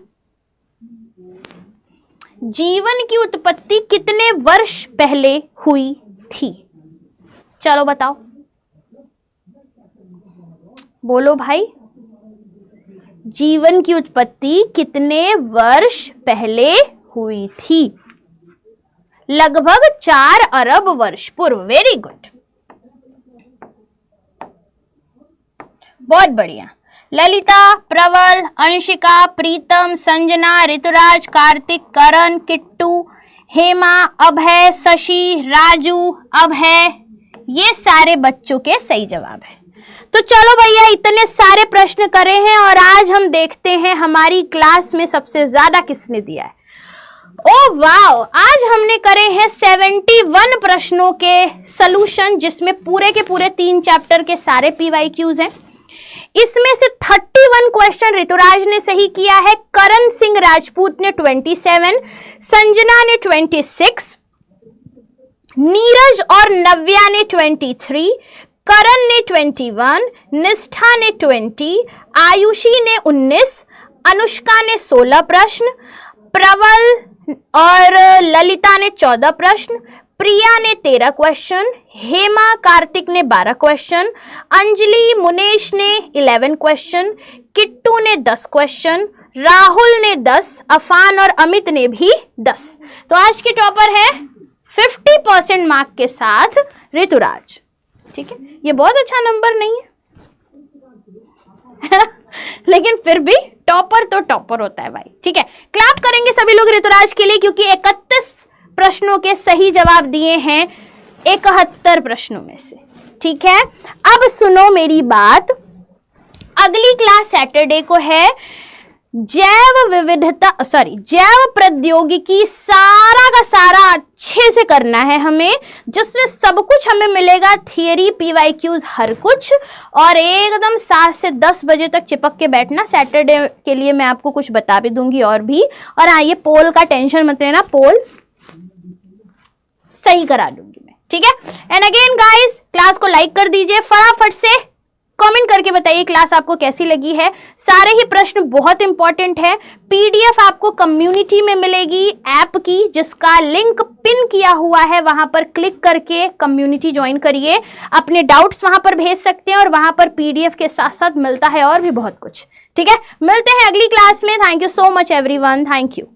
जीवन की उत्पत्ति कितने वर्ष पहले हुई थी? चलो बताओ, बोलो भाई, जीवन की उत्पत्ति कितने वर्ष पहले हुई थी? लगभग 4 अरब वर्ष पूर्व। वेरी गुड, बहुत बढ़िया। ललिता, प्रवल, अंशिका, प्रीतम, संजना, ऋतुराज, कार्तिक, करण, किट्टू, हेमा, अभय, शशि, राजू, अभय, ये सारे बच्चों के सही जवाब है। तो चलो भैया, इतने सारे प्रश्न करे हैं और आज हम देखते हैं हमारी क्लास में सबसे ज्यादा किसने दिया है। ओ वाओ, आज हमने करे हैं 71 प्रश्नों के सॉल्यूशन, जिसमें पूरे के पूरे 3 चैप्टर के सारे PYQs हैं। इसमें से 31 क्वेश्चन ऋतुराज ने सही किया है, करण सिंह राजपूत ने 27, संजना ने 26, नीरज और नव्या ने 23, करण ने 21, निष्ठा ने 20, आयुषी ने 19, अनुष्का ने 16 प्रश्न, प्रवल और ललिता ने 14 प्रश्न, प्रिया ने 13 क्वेश्चन, हेमा कार्तिक ने 12 क्वेश्चन, अंजलि मुनेश ने 11 क्वेश्चन, किट्टू ने 10 क्वेश्चन, राहुल ने 10, अफान और अमित ने भी 10। तो आज की टॉपर है 50% मार्क के साथ ऋतुराज। ठीक है, ये बहुत अच्छा नंबर नहीं है लेकिन फिर भी टॉपर तो टॉपर होता है भाई। ठीक है, क्लैप करेंगे सभी लोग ऋतुराज के लिए, क्योंकि 31 प्रश्नों के सही जवाब दिए हैं 71 प्रश्नों में से। ठीक है, अब सुनो मेरी बात, अगली क्लास सैटरडे को है जैव प्रौद्योगिकी। सारा का सारा अच्छे से करना है हमें, जिसमें सब कुछ हमें मिलेगा, थियरी, PYQs, हर कुछ, और एकदम 7 से 10 बजे तक चिपक के बैठना। सैटरडे के लिए मैं आपको कुछ बता भी दूंगी और भी। और हाँ, ये पोल का टेंशन मत लेना, पोल सही करा दूंगी मैं। ठीक है, एंड अगेन गाइस, क्लास को लाइक कर दीजिए फटाफट से, कमेंट करके बताइए क्लास आपको कैसी लगी है। सारे ही प्रश्न बहुत इंपॉर्टेंट है। पीडीएफ आपको कम्युनिटी में मिलेगी ऐप की, जिसका लिंक पिन किया हुआ है, वहां पर क्लिक करके कम्युनिटी ज्वाइन करिए। अपने डाउट्स वहां पर भेज सकते हैं और वहां पर पीडीएफ के साथ साथ मिलता है और भी बहुत कुछ। ठीक है, मिलते हैं अगली क्लास में। Thank you so much everyone, thank you.